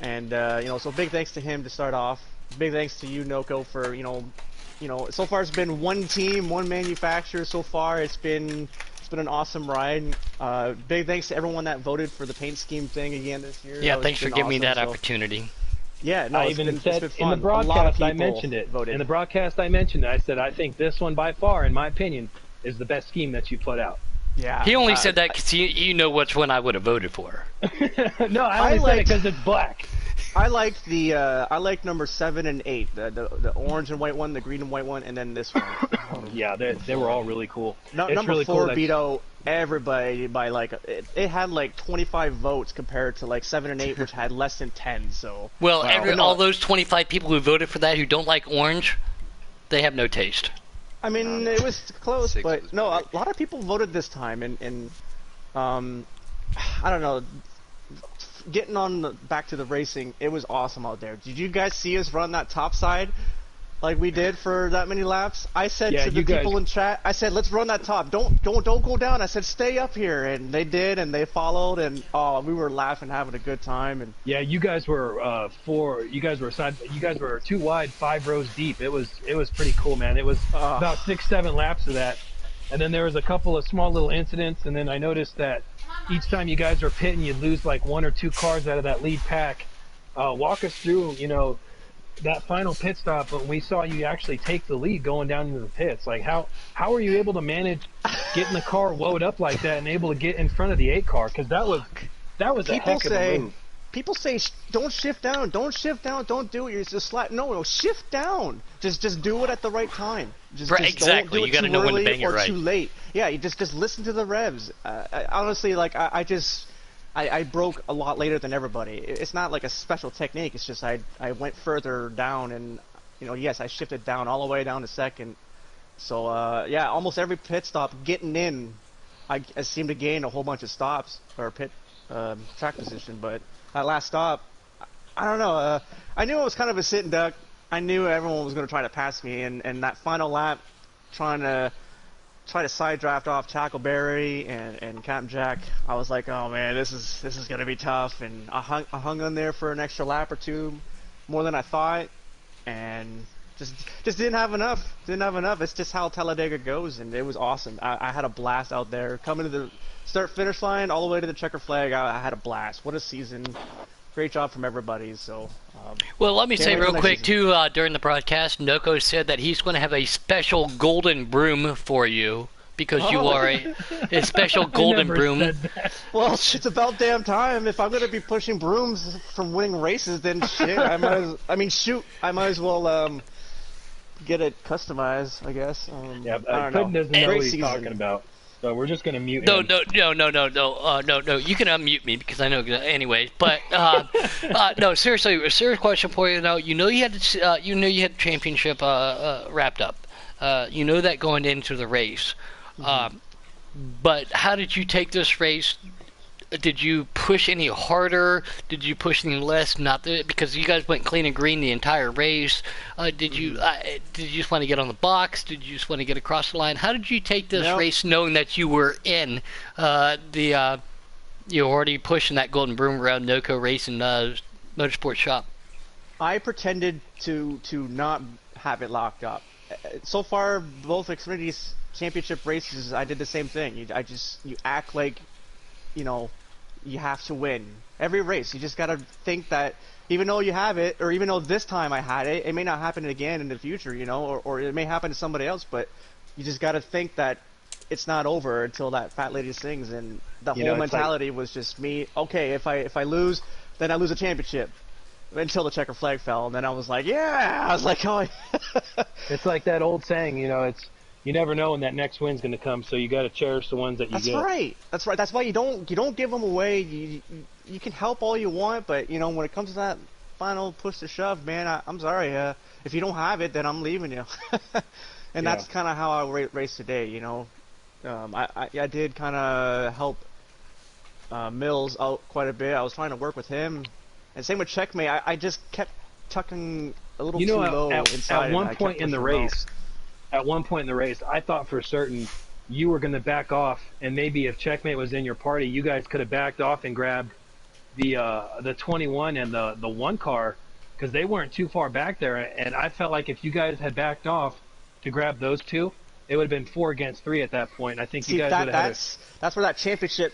And, so big thanks to him to start off. Big thanks to you, Noko, for, so far it's been one team, one manufacturer so far. It's been an awesome ride. Big thanks to everyone that voted for the paint scheme thing again this year. Yeah, thanks for been giving me awesome, that so- opportunity. Yeah, no, I it's even been said fun. in the A lot of broadcast, I people mentioned it. voted. In the broadcast, I mentioned it. I said, I think this one by far, in my opinion, is the best scheme that you put out. Yeah. He only said that because you know which one I would have voted for. No, I only said it liked- because it's black. I liked number 7 and 8, the orange and white one, the green and white one, and then this one. Yeah, they were all really cool. No, It's number really 4 cool that- beat out everybody by it had like 25 votes compared to like 7 and 8, which had less than 10. So Well, But no, all those 25 people who voted for that who don't like orange, they have no taste. I mean, it was close, 6 but was no, a great. lot of people voted this time, and I don't know. Getting on back to the racing, it was awesome out there. Did you guys see us run that top side like we did for that many laps? I said Yeah, to the you guys- people in chat, I said, let's run that top. Don't go down. I said, stay up here, and they did, and they followed, and we were laughing, having a good time, and Yeah, you guys were you guys were 2 wide, 5 rows deep. It was pretty cool, man. It was about 6-7 laps of that. And then there was a couple of small little incidents, and then I noticed that each time you guys were pitting, you'd lose like 1 or 2 cars out of that lead pack. Walk us through, that final pit stop when we saw you actually take the lead going down into the pits. Like how are you able to manage getting the car woed up like that and able to get in front of the 8 car? Because that was a heck of a move. People say don't shift down, don't do it. You're just slack. No, shift down. Just do it at the right time. Just exactly. Don't do it You gotta too know when to early bang it or right. too late. Yeah, you just listen to the revs. Honestly, like I broke a lot later than everybody. It's not like a special technique. It's just I went further down, and yes, I shifted down all the way down to second. So yeah, almost every pit stop getting in, I seemed to gain a whole bunch of stops or pit track position. But that last stop, I don't know. I knew it was kind of a sit and duck. I knew everyone was going to try to pass me, and that final lap, try to side draft off Tackleberry and Captain Jack. I was like, oh man, this is gonna be tough, and I hung on there for an extra lap or two, more than I thought, and just didn't have enough. It's just how Talladega goes, and it was awesome. I had a blast out there, coming to the start finish line all the way to the checker flag. I had a blast. What a season! Great job from everybody. So. Well, let me say wait real till quick next too. During the broadcast, Noko said that he's going to have a special golden broom for you because you are a special golden broom. Well, it's about damn time. If I'm going to be pushing brooms from winning races, then shit, I might as well get it customized, I guess. Yeah, I don't Puddin know. doesn't know Great what he's season. talking about. So we're just gonna mute No, him. no. You can unmute me because I know. Anyways, but no, seriously, a serious question for you. Now, you had the championship wrapped up. You know that going into the race. But how did you take this race? Did you push any harder? Did you push any less? Because you guys went clean and green the entire race. Did you just want to get on the box? Did you just want to get across the line? How did you take this race, knowing that you were in you were already pushing that golden broom around NOCO Racing Motorsport Shop? I pretended to not have it locked up. So far, both Xfinity's championship races, I did the same thing. You act like, you have to win every race. You just gotta think that even though you have it, or even though this time I had it, it may not happen again in the future, or it may happen to somebody else. But you just gotta think that it's not over until that fat lady sings. And the whole mentality was just me. Okay, if I lose, then I lose a championship. Until the checker flag fell, and then I was like, yeah. I was like, oh. It's like that old saying, you never know when that next win's going to come, so you got to cherish the ones that you get. That's right. That's why you don't give them away. You can help all you want, but when it comes to that final push to shove, man, I'm sorry. If you don't have it, then I'm leaving you. And that's kind of how I race today. I did kind of help Mills out quite a bit. I was trying to work with him, and same with Checkmate. I just kept tucking a little too low inside. At one point in the race. At one point in the race, I thought for certain you were going to back off, and maybe if Checkmate was in your party, you guys could have backed off and grabbed the 21 and the 1 car, because they weren't too far back there. And I felt like if you guys had backed off to grab those two, it would have been 4 against 3 at that point. I think you guys would have had that's where that championship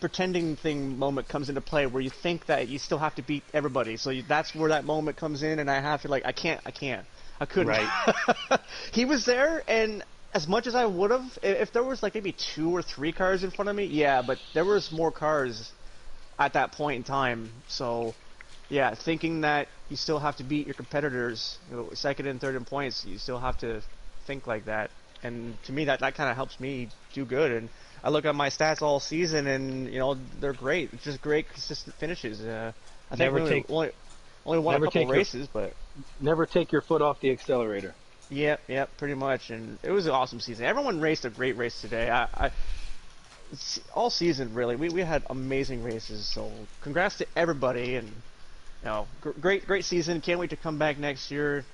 pretending thing moment comes into play, where you think that you still have to beat everybody. So that's where that moment comes in, and I have to I couldn't. Right. He was there, and as much as I would have, if there was like maybe 2 or 3 cars in front of me, yeah, but there was more cars at that point in time. So, yeah, thinking that you still have to beat your competitors, second and third in points, you still have to think like that. And to me, that kind of helps me do good. And I look at my stats all season, and they're great. It's just great, consistent finishes. I think only won a couple races, but never take your foot off the accelerator. Yep, pretty much. And it was an awesome season. Everyone raced a great race today. all season really. We had amazing races. So congrats to everybody, and great season. Can't wait to come back next year.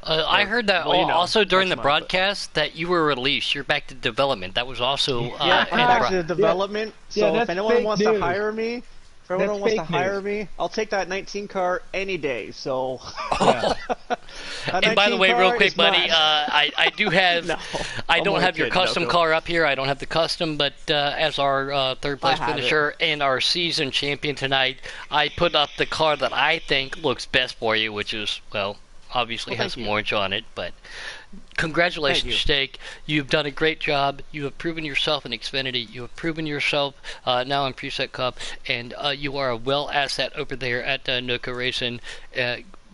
I heard that also during the next month, broadcast that you were released. You're back to development. That was also Yeah, in the back to development. Yeah, So if that's anyone fake wants to news. hire me, I'll take that 19 car any day. So. Yeah. And by the way, real quick, buddy, I do have, No, I I'm don't only have your kidding, custom Noko. car up here. I don't have the custom, but as our third place have it. finisher and our season champion tonight, I put up the car that I think looks best for you, which is, well, obviously Well, has thank some you. orange on it, but congratulations, Thank you. Steak. You've done a great job. You have proven yourself in Xfinity. You have proven yourself now in Preset Cup, and you are a well asset over there at Noco Racing.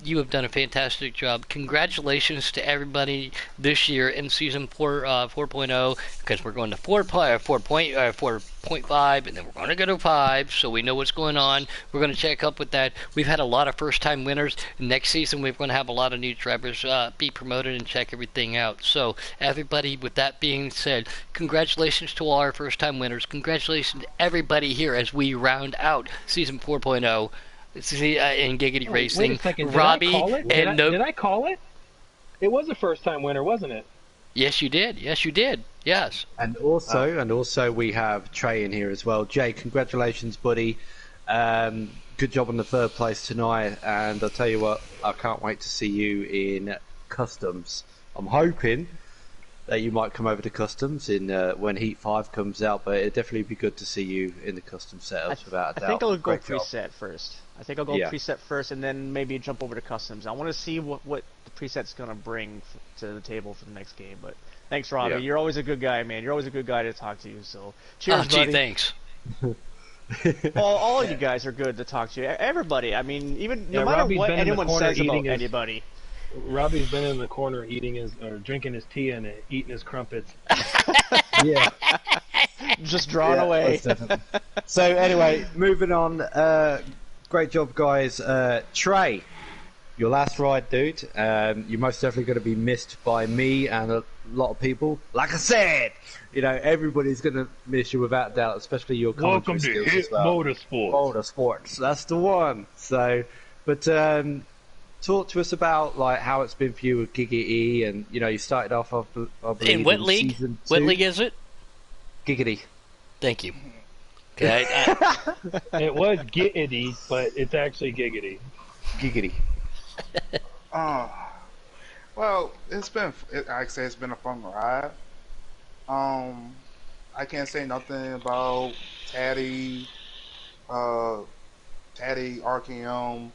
You have done a fantastic job. Congratulations to everybody this year in season 4.0, because we're going to 4.5, and then we're going to go to 5, so we know what's going on. We're going to check up with that. We've had a lot of first-time winners. Next season, we're going to have a lot of new drivers be promoted and check everything out. So, everybody, with that being said, congratulations to all our first-time winners. Congratulations to everybody here as we round out season 4.0. In Giggity Racing. Wait a second. Robbie did I call it? and Did I call it? It was a first-time winner, wasn't it? Yes, you did. Yes, you did. Yes. And also we have Trey in here as well. Jay, congratulations, buddy. Good job on the third place tonight. And I'll tell you what, I can't wait to see you in customs. I'm hoping that you might come over to customs in when Heat 5 comes out, but it'd definitely be good to see you in the custom setups without a doubt. I think I'll go Great job. preset first. I think I'll go Yeah. preset first, and then maybe jump over to customs. I want to see what the preset's gonna bring to the table for the next game. But thanks, Robbie. Yeah. You're always a good guy, man. You're always a good guy to talk to. So cheers, Gee, buddy. thanks. All you guys are good to talk to. Everybody. I mean, even no Yeah, matter Robbie's what been in the anyone corner says about eating his- anybody. Robbie's been in the corner drinking his tea and eating his crumpets. Yeah. Just drawn Yeah, away. most definitely. So anyway, moving on. Great job, guys. Trey, your last ride, dude. You're most definitely going to be missed by me and a lot of people. Like I said, everybody's going to miss you without doubt, especially your commentary skills as well. Motorsport. Motorsports, that's the one. So, but talk to us about how it's been for you with Giggity, and you started off, I believe, In what league? season 2. What league is it? Giggity. Thank you. Okay. It was giggity, but it's actually giggity. Giggity. Well, like I say, it's been a fun ride. I can't say nothing about Taddy, RKM,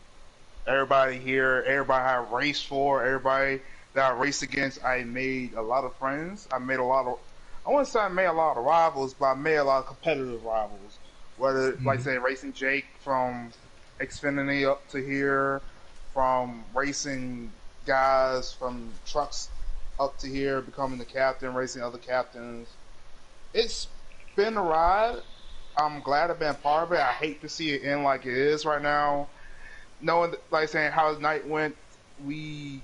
everybody here, everybody I raced for, everybody that I raced against. I made a lot of friends. I made a lot of, I wouldn't say I made a lot of rivals, but I made a lot of competitive rivals. Whether, like say, racing Jake from Xfinity up to here, from racing guys from trucks up to here, becoming the captain, racing other captains. It's been a ride. I'm glad I've been part of it. I hate to see it end like it is right now. Knowing, like saying how the night went, we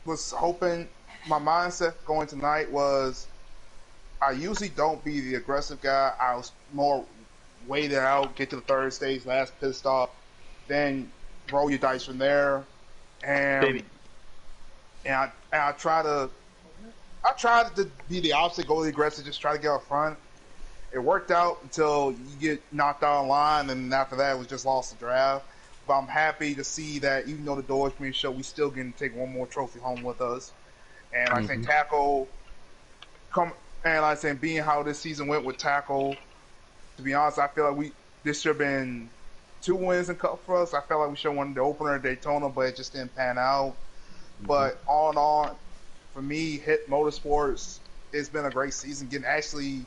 was hoping. My mindset going tonight was, I usually don't be the aggressive guy. I was more wait it out, get to the third stage, last pit stop, then roll your dice from there. And I tried to be the opposite, go the aggressive, just try to get up front. It worked out until you get knocked out of line, and after that, it was just lost the draft. But I'm happy to see that even though the doors being shut, we still getting to take one more trophy home with us. And like I say, tackle come, and like I say, being how this season went with tackle, to be honest, I feel like this should have been 2 wins in Cup for us. I felt like we should have won the opener at Daytona, but it just didn't pan out. But all in all, for me, Hit Motorsports, it's been a great season. Getting actually,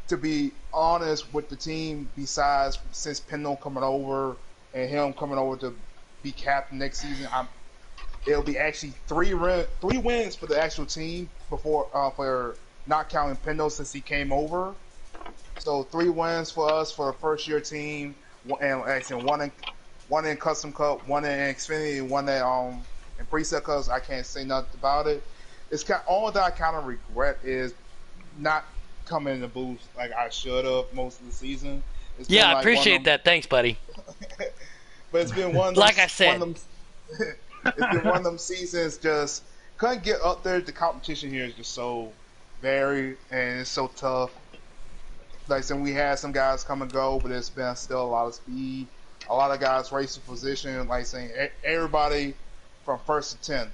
to be honest with the team, besides since Pendle coming over and him coming over to be captain next season, it'll be actually 3 wins for the actual team before for not counting Pendle since he came over. So 3 wins for us for a first year team, and actually one in Custom Cup, one in Xfinity, and one in Preset Cups. I can't say nothing about it. It's all that I kind of regret is not come in the booth like I should have most of the season. It's Yeah, been I like one of appreciate them, that. Thanks, buddy. but it's been Like I one of said, them. It's been one of them seasons. Just couldn't get up there. The competition here is just so varied and it's so tough. Like I said, we had some guys come and go, but it's been still a lot of speed. A lot of guys racing position. Like saying, everybody from first to 10th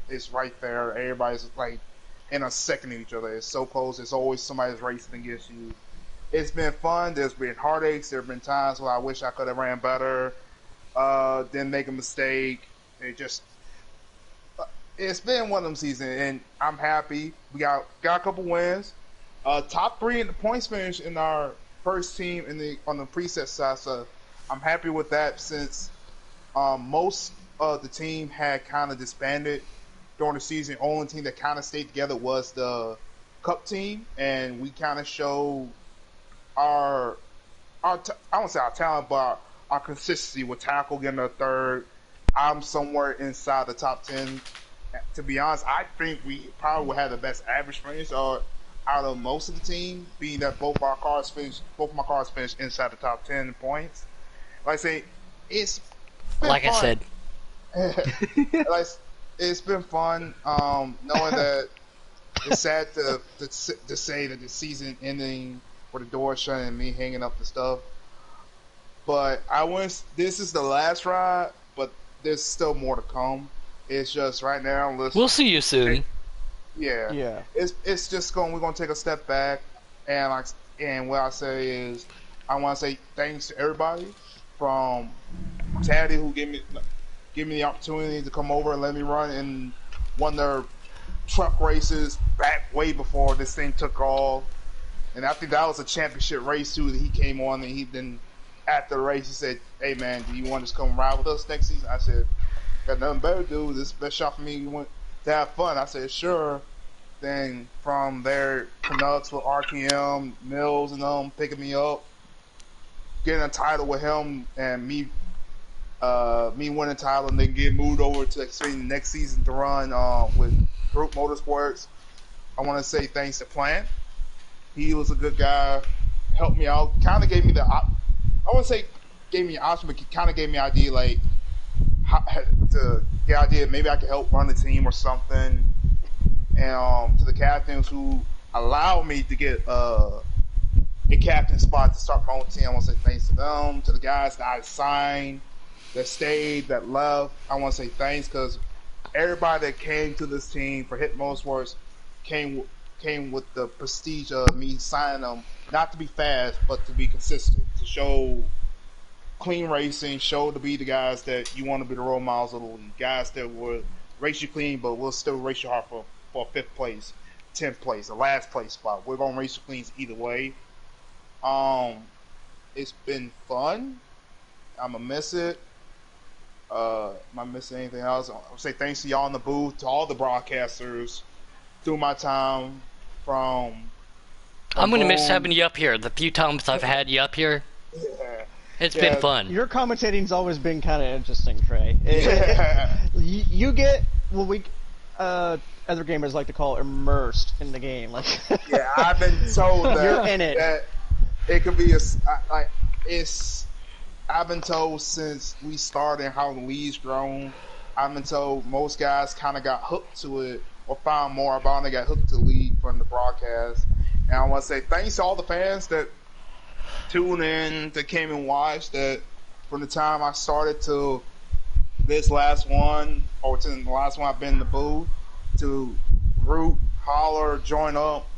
is right there. Everybody's like in a second to each other. It's so close. It's always somebody's racing against you. It's been fun. There's been heartaches. There have been times where I wish I could have ran better. Didn't make a mistake. It's been one of them seasons, and I'm happy. We got a couple wins. Top 3 in the points finish in our first team on the preset side. So I'm happy with that since most of the team had kind of disbanded during the season. The only team that kind of stayed together was the Cup team, and we kind of showed I won't say our talent, but our consistency with tackle getting a third. I'm somewhere inside the top 10. To be honest, I think we probably will have the best average finish out of most of the team, being that both of my cars finished inside the top 10 in points. Like I say, it's been like fun. I said, like, it's been fun knowing that it's sad to say that the season ending with the door shut and me hanging up the stuff. But this is the last ride, but there's still more to come. It's just right now. we'll see you soon. Yeah. It's just we're gonna take a step back, and what I say is, I want to say thanks to everybody from Taddy who gave me the opportunity to come over and let me run in one of their truck races back way before this thing took off. And I think that was a championship race too that he came on, and he then after the race he said, "Hey man, do you want to come ride with us next season?" I said, "Got nothing better to do. This is the best shot for me. You want to have fun?" I said, "Sure." Then from there, Canucks with RTM, Mills and them picking me up, getting a title with him, and me winning a title, and then get moved over to the next season to run with Group Motorsports. I want to say thanks to Plant. He was a good guy, helped me out, kind of gave me I wouldn't say gave me an option, but kind of gave me an idea to get an idea maybe I could help run the team or something. And to the captains who allowed me to get a captain spot to start my own team, I want to say thanks to them. To the guys that I signed, that stayed, that left, I want to say thanks, because everybody that came to this team for Hit Motorsports came with the prestige of me signing them, not to be fast, but to be consistent, to show clean racing, show to be the guys that you want to be the role models of the league, guys that will race you clean, but will still race you hard for 5th place, 10th place, the last place spot. We're gonna race you clean either way. It's been fun. I'ma miss it. Am I missing anything else? I'll say thanks to y'all in the booth, to all the broadcasters through my time from I'm going to miss having you up here. The few times I've had you up here, yeah. it's been fun. Your commentating's always been kind of interesting, Trey. You get other gamers like to call immersed in the game. Like, yeah, I've been told that you're in it. That it could be I've been told since we started how the league's grown. I've been told most guys kind of got hooked to it or found more about it. They got hooked to the league from the broadcast. And I want to say thanks to all the fans that tuned in, that came and watched. That from the time I started to this last one, or to the last one I've been in the booth, to root, holler, join up.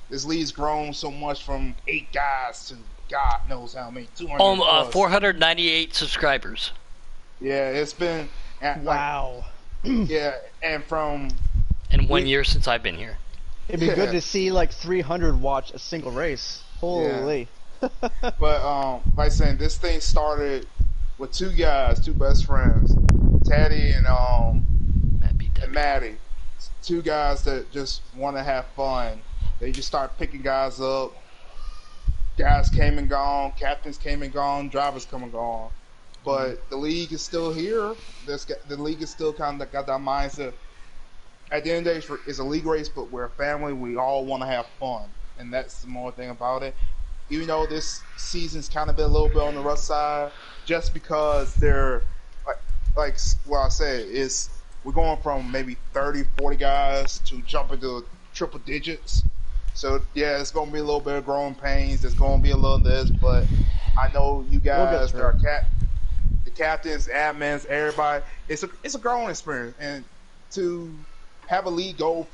This league's grown so much from 8 guys to God knows how many, 200 498 subscribers. Yeah, it's been wow. Yeah, and from in 1 year since I've been here. It'd be good to see like 300 watch a single race. Holy. Yeah. But like saying, this thing started with 2 guys, 2 best friends, Teddy and Maddie. 2 guys that just want to have fun. They just start picking guys up. Guys came and gone, captains came and gone, drivers come and gone. But the league is still here. The league is still kind of got that mindset. At the end of the day, it's a league race, but we're a family. We all want to have fun. and that's the more thing about it. Even though this season's kind of been a little bit on the rough side, just because they're like what I said is we're going from maybe 30, 40 guys to jumping to triple digits. So yeah, it's gonna be a little bit of growing pains. There's gonna be a little this, but I know you guys, the captains, admins, everybody. It's a growing experience, and to have a league go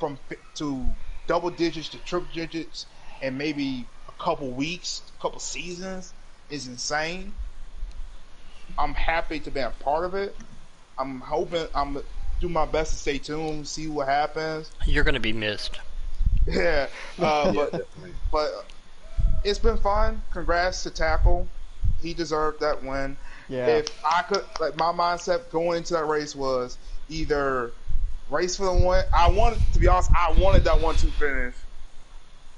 to double digits to triple digits in maybe a couple weeks, a couple seasons is insane. I'm happy to be a part of it. I'm hoping I'm do my best to stay tuned, see what happens. You're going to be missed. Yeah, but it's been fun. Congrats to Tackle. He deserved that win. Yeah. If I could, like, my mindset going into that race was either race for the win. To be honest, I wanted that 1-2 finish.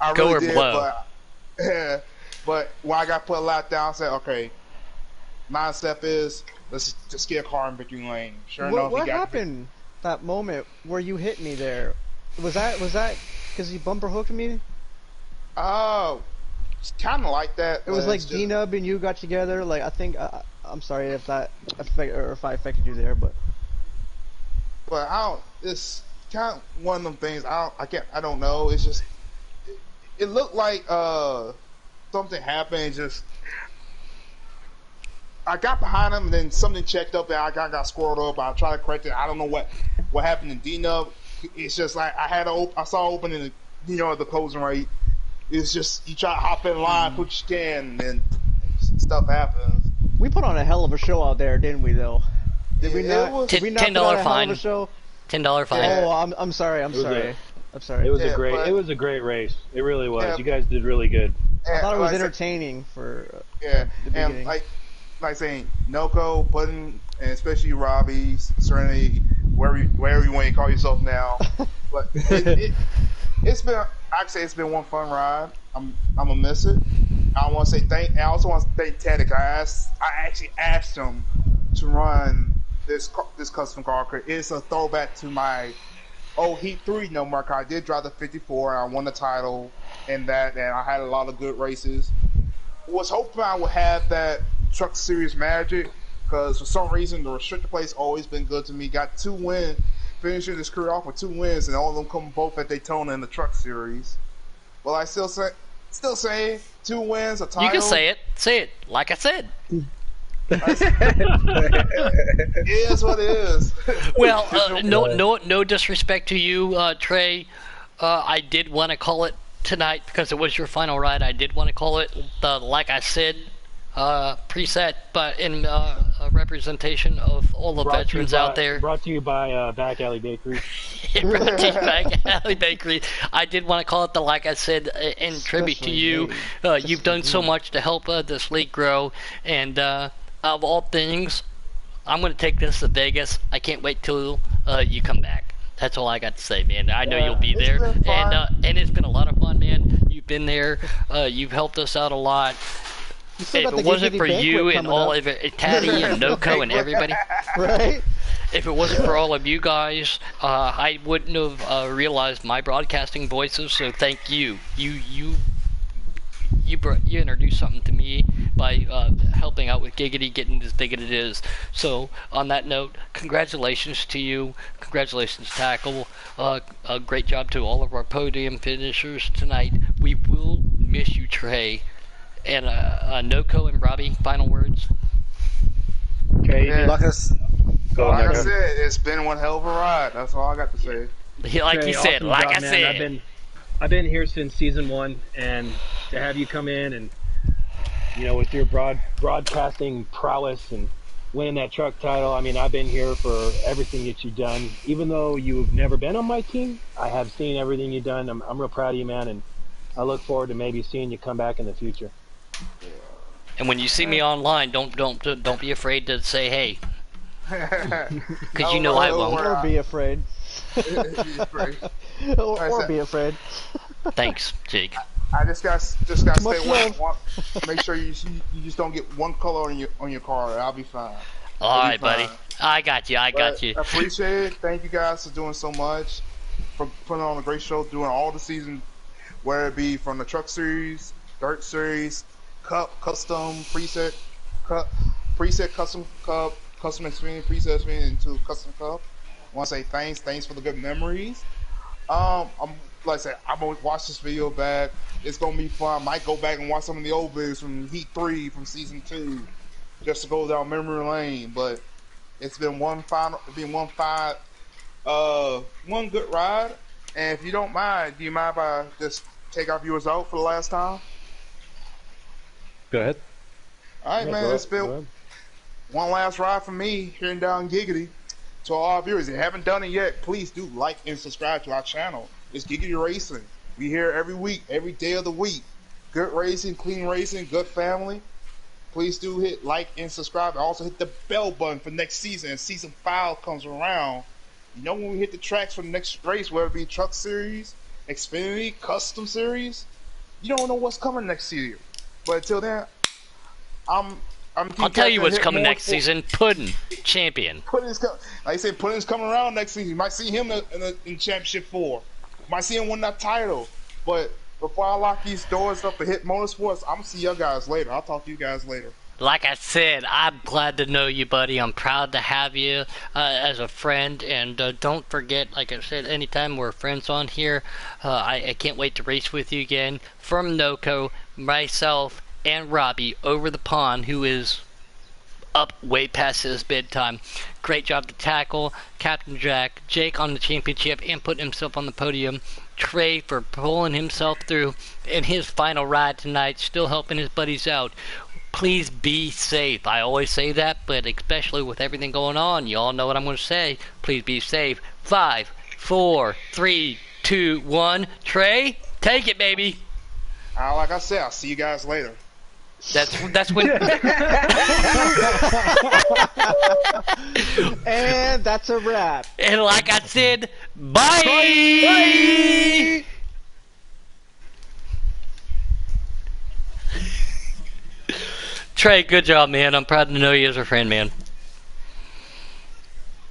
I Go really or did, blow. but when I got put a lot down, I said, okay, my step is let's just get a car in victory lane. Sure enough, What happened that moment where you hit me there? Was that because you bumper hooked me? Oh, it's kind of like that. It was like just, D-Nub and you got together. Like I think I'm sorry if that if I affected you there, but I don't. It's kind of one of them things. I don't know. It's just it looked like something happened. Just I got behind him and then something checked up and I got squirreled up. I tried to correct it. I don't know what happened in D-Nub. It's just like I saw opening the closing rate. It's just you try to hop in line, put your can, and then stuff happens. we put on a hell of a show out there, didn't we? Though, did we not? Did we not put on a hell of a show? $10 fine. Oh, I'm sorry. I'm sorry. It was a great race. It really was. Yeah. You guys did really good. I thought it was like entertaining for yeah, the beginning. and like saying Noko, Puddin, and especially Robbie, Serenity, wherever you want to call yourself now. But it's been, I'd say it's been one fun ride. I'm gonna miss it. I want to say thank. I also want to thank Teddick. I actually asked him to run this custom car. It's a throwback to my old Heat 3 number. I did drive the 54 and I won the title in that, and I had a lot of good races. Was hoping I would have that Truck Series magic, because for some reason the restrictor plate's always been good to me. Got 2 wins, finishing this career off with 2 wins, and all of them come both at Daytona in the Truck Series. Well, I still say 2 wins, a title. You can say it like I said. It is what it is. Well, no disrespect to you, Trey. I did want to call it tonight because it was your final ride. I did want to call it the like I said preset, but in representation of all the veterans out there. Brought to you by Back Alley Bakery. Brought to you by Back Alley Bakery. I did want to call it the like I said in tribute to you. You've done so much to help this league grow, and of all things, I'm going to take this to Vegas. I can't wait till you come back. That's all I got to say, man. I know you'll be there, and it's been a lot of fun, man. You've been there. You've helped us out a lot. If it wasn't for you and all of it, Taddy and Noko and everybody, right? If it wasn't for all of you guys, I wouldn't have realized my broadcasting voices. So thank you. You introduced something to me by helping out with Giggity getting as big as it is. So on that note, congratulations to you. Congratulations, Tackle. A great job to all of our podium finishers tonight. We will miss you, Trey. And Noko and Robbie, final words. Okay. Yeah. Like I said, It's been one hell of a ride. That's all I got to say. Like Trey, you said, awesome like job, I man. said. I've been here since season 1, and to have you come in and with your broadcasting prowess and winning that truck title. I mean, I've been here for everything that you've done. Even though you've never been on my team, I have seen everything you've done. I'm real proud of you, man, and I look forward to maybe seeing you come back in the future. And when you see me online, don't be afraid to say hey, because I won't. Or be afraid. or be afraid. Thanks, Jake. I just got Much stay love. one. Make sure you just don't get one color on your car. I'll be fine. All right, buddy. I got you. I got you. I appreciate it. Thank you guys for doing so much, for putting on a great show, doing all the season whether it be from the Truck Series, Dirt Series, Cup, Custom, Preset, Cup, Preset, Custom Cup, Custom Experience, Preset Experience, into Custom Cup. I want to say thanks for the good memories. I'm like I said, I'm gonna watch this video back. It's gonna be fun. Might go back and watch some of the old videos from Heat 3 from Season 2, just to go down memory lane. But it's been one good ride. And if you don't mind, do you mind if I just take our viewers out for the last time? Go ahead. All right, man. It's been one last ride for me here in Down Giggity. To all our viewers, if you haven't done it yet, please do like and subscribe to our channel. It's Giggity Racing. We here every week, every day of the week. Good racing, clean racing, good family. Please do hit like and subscribe. And also hit the bell button for next season. As season 5 comes around, you know when we hit the tracks for the next race, whether it be Truck Series, Xfinity, Custom Series, you don't know what's coming next year. But until then, I'll tell you what's coming next season. Puddin' champion. Like I said, Puddin's coming around next season. You might see him in Championship 4. You might see him win that title. But before I lock these doors up to hit Motorsports, I'm going to see you guys later. I'll talk to you guys later. Like I said, I'm glad to know you, buddy. I'm proud to have you as a friend. And don't forget, like I said, anytime we're friends on here, I can't wait to race with you again. From NOCO, myself, and Robbie over the pond, who is up way past his bedtime. Great job to tackle Captain Jack, Jake on the championship and putting himself on the podium, Trey for pulling himself through in his final ride tonight, still helping his buddies out. Please be safe. I always say that, but especially with everything going on, you all know what I'm going to say. Please be safe. 5, 4, 3, 2, 1. Trey, take it, baby. Like I said, I'll see you guys later. That's when. And that's a wrap. And like I said, bye. Bye. Trey, good job, man. I'm proud to know you as a friend, man.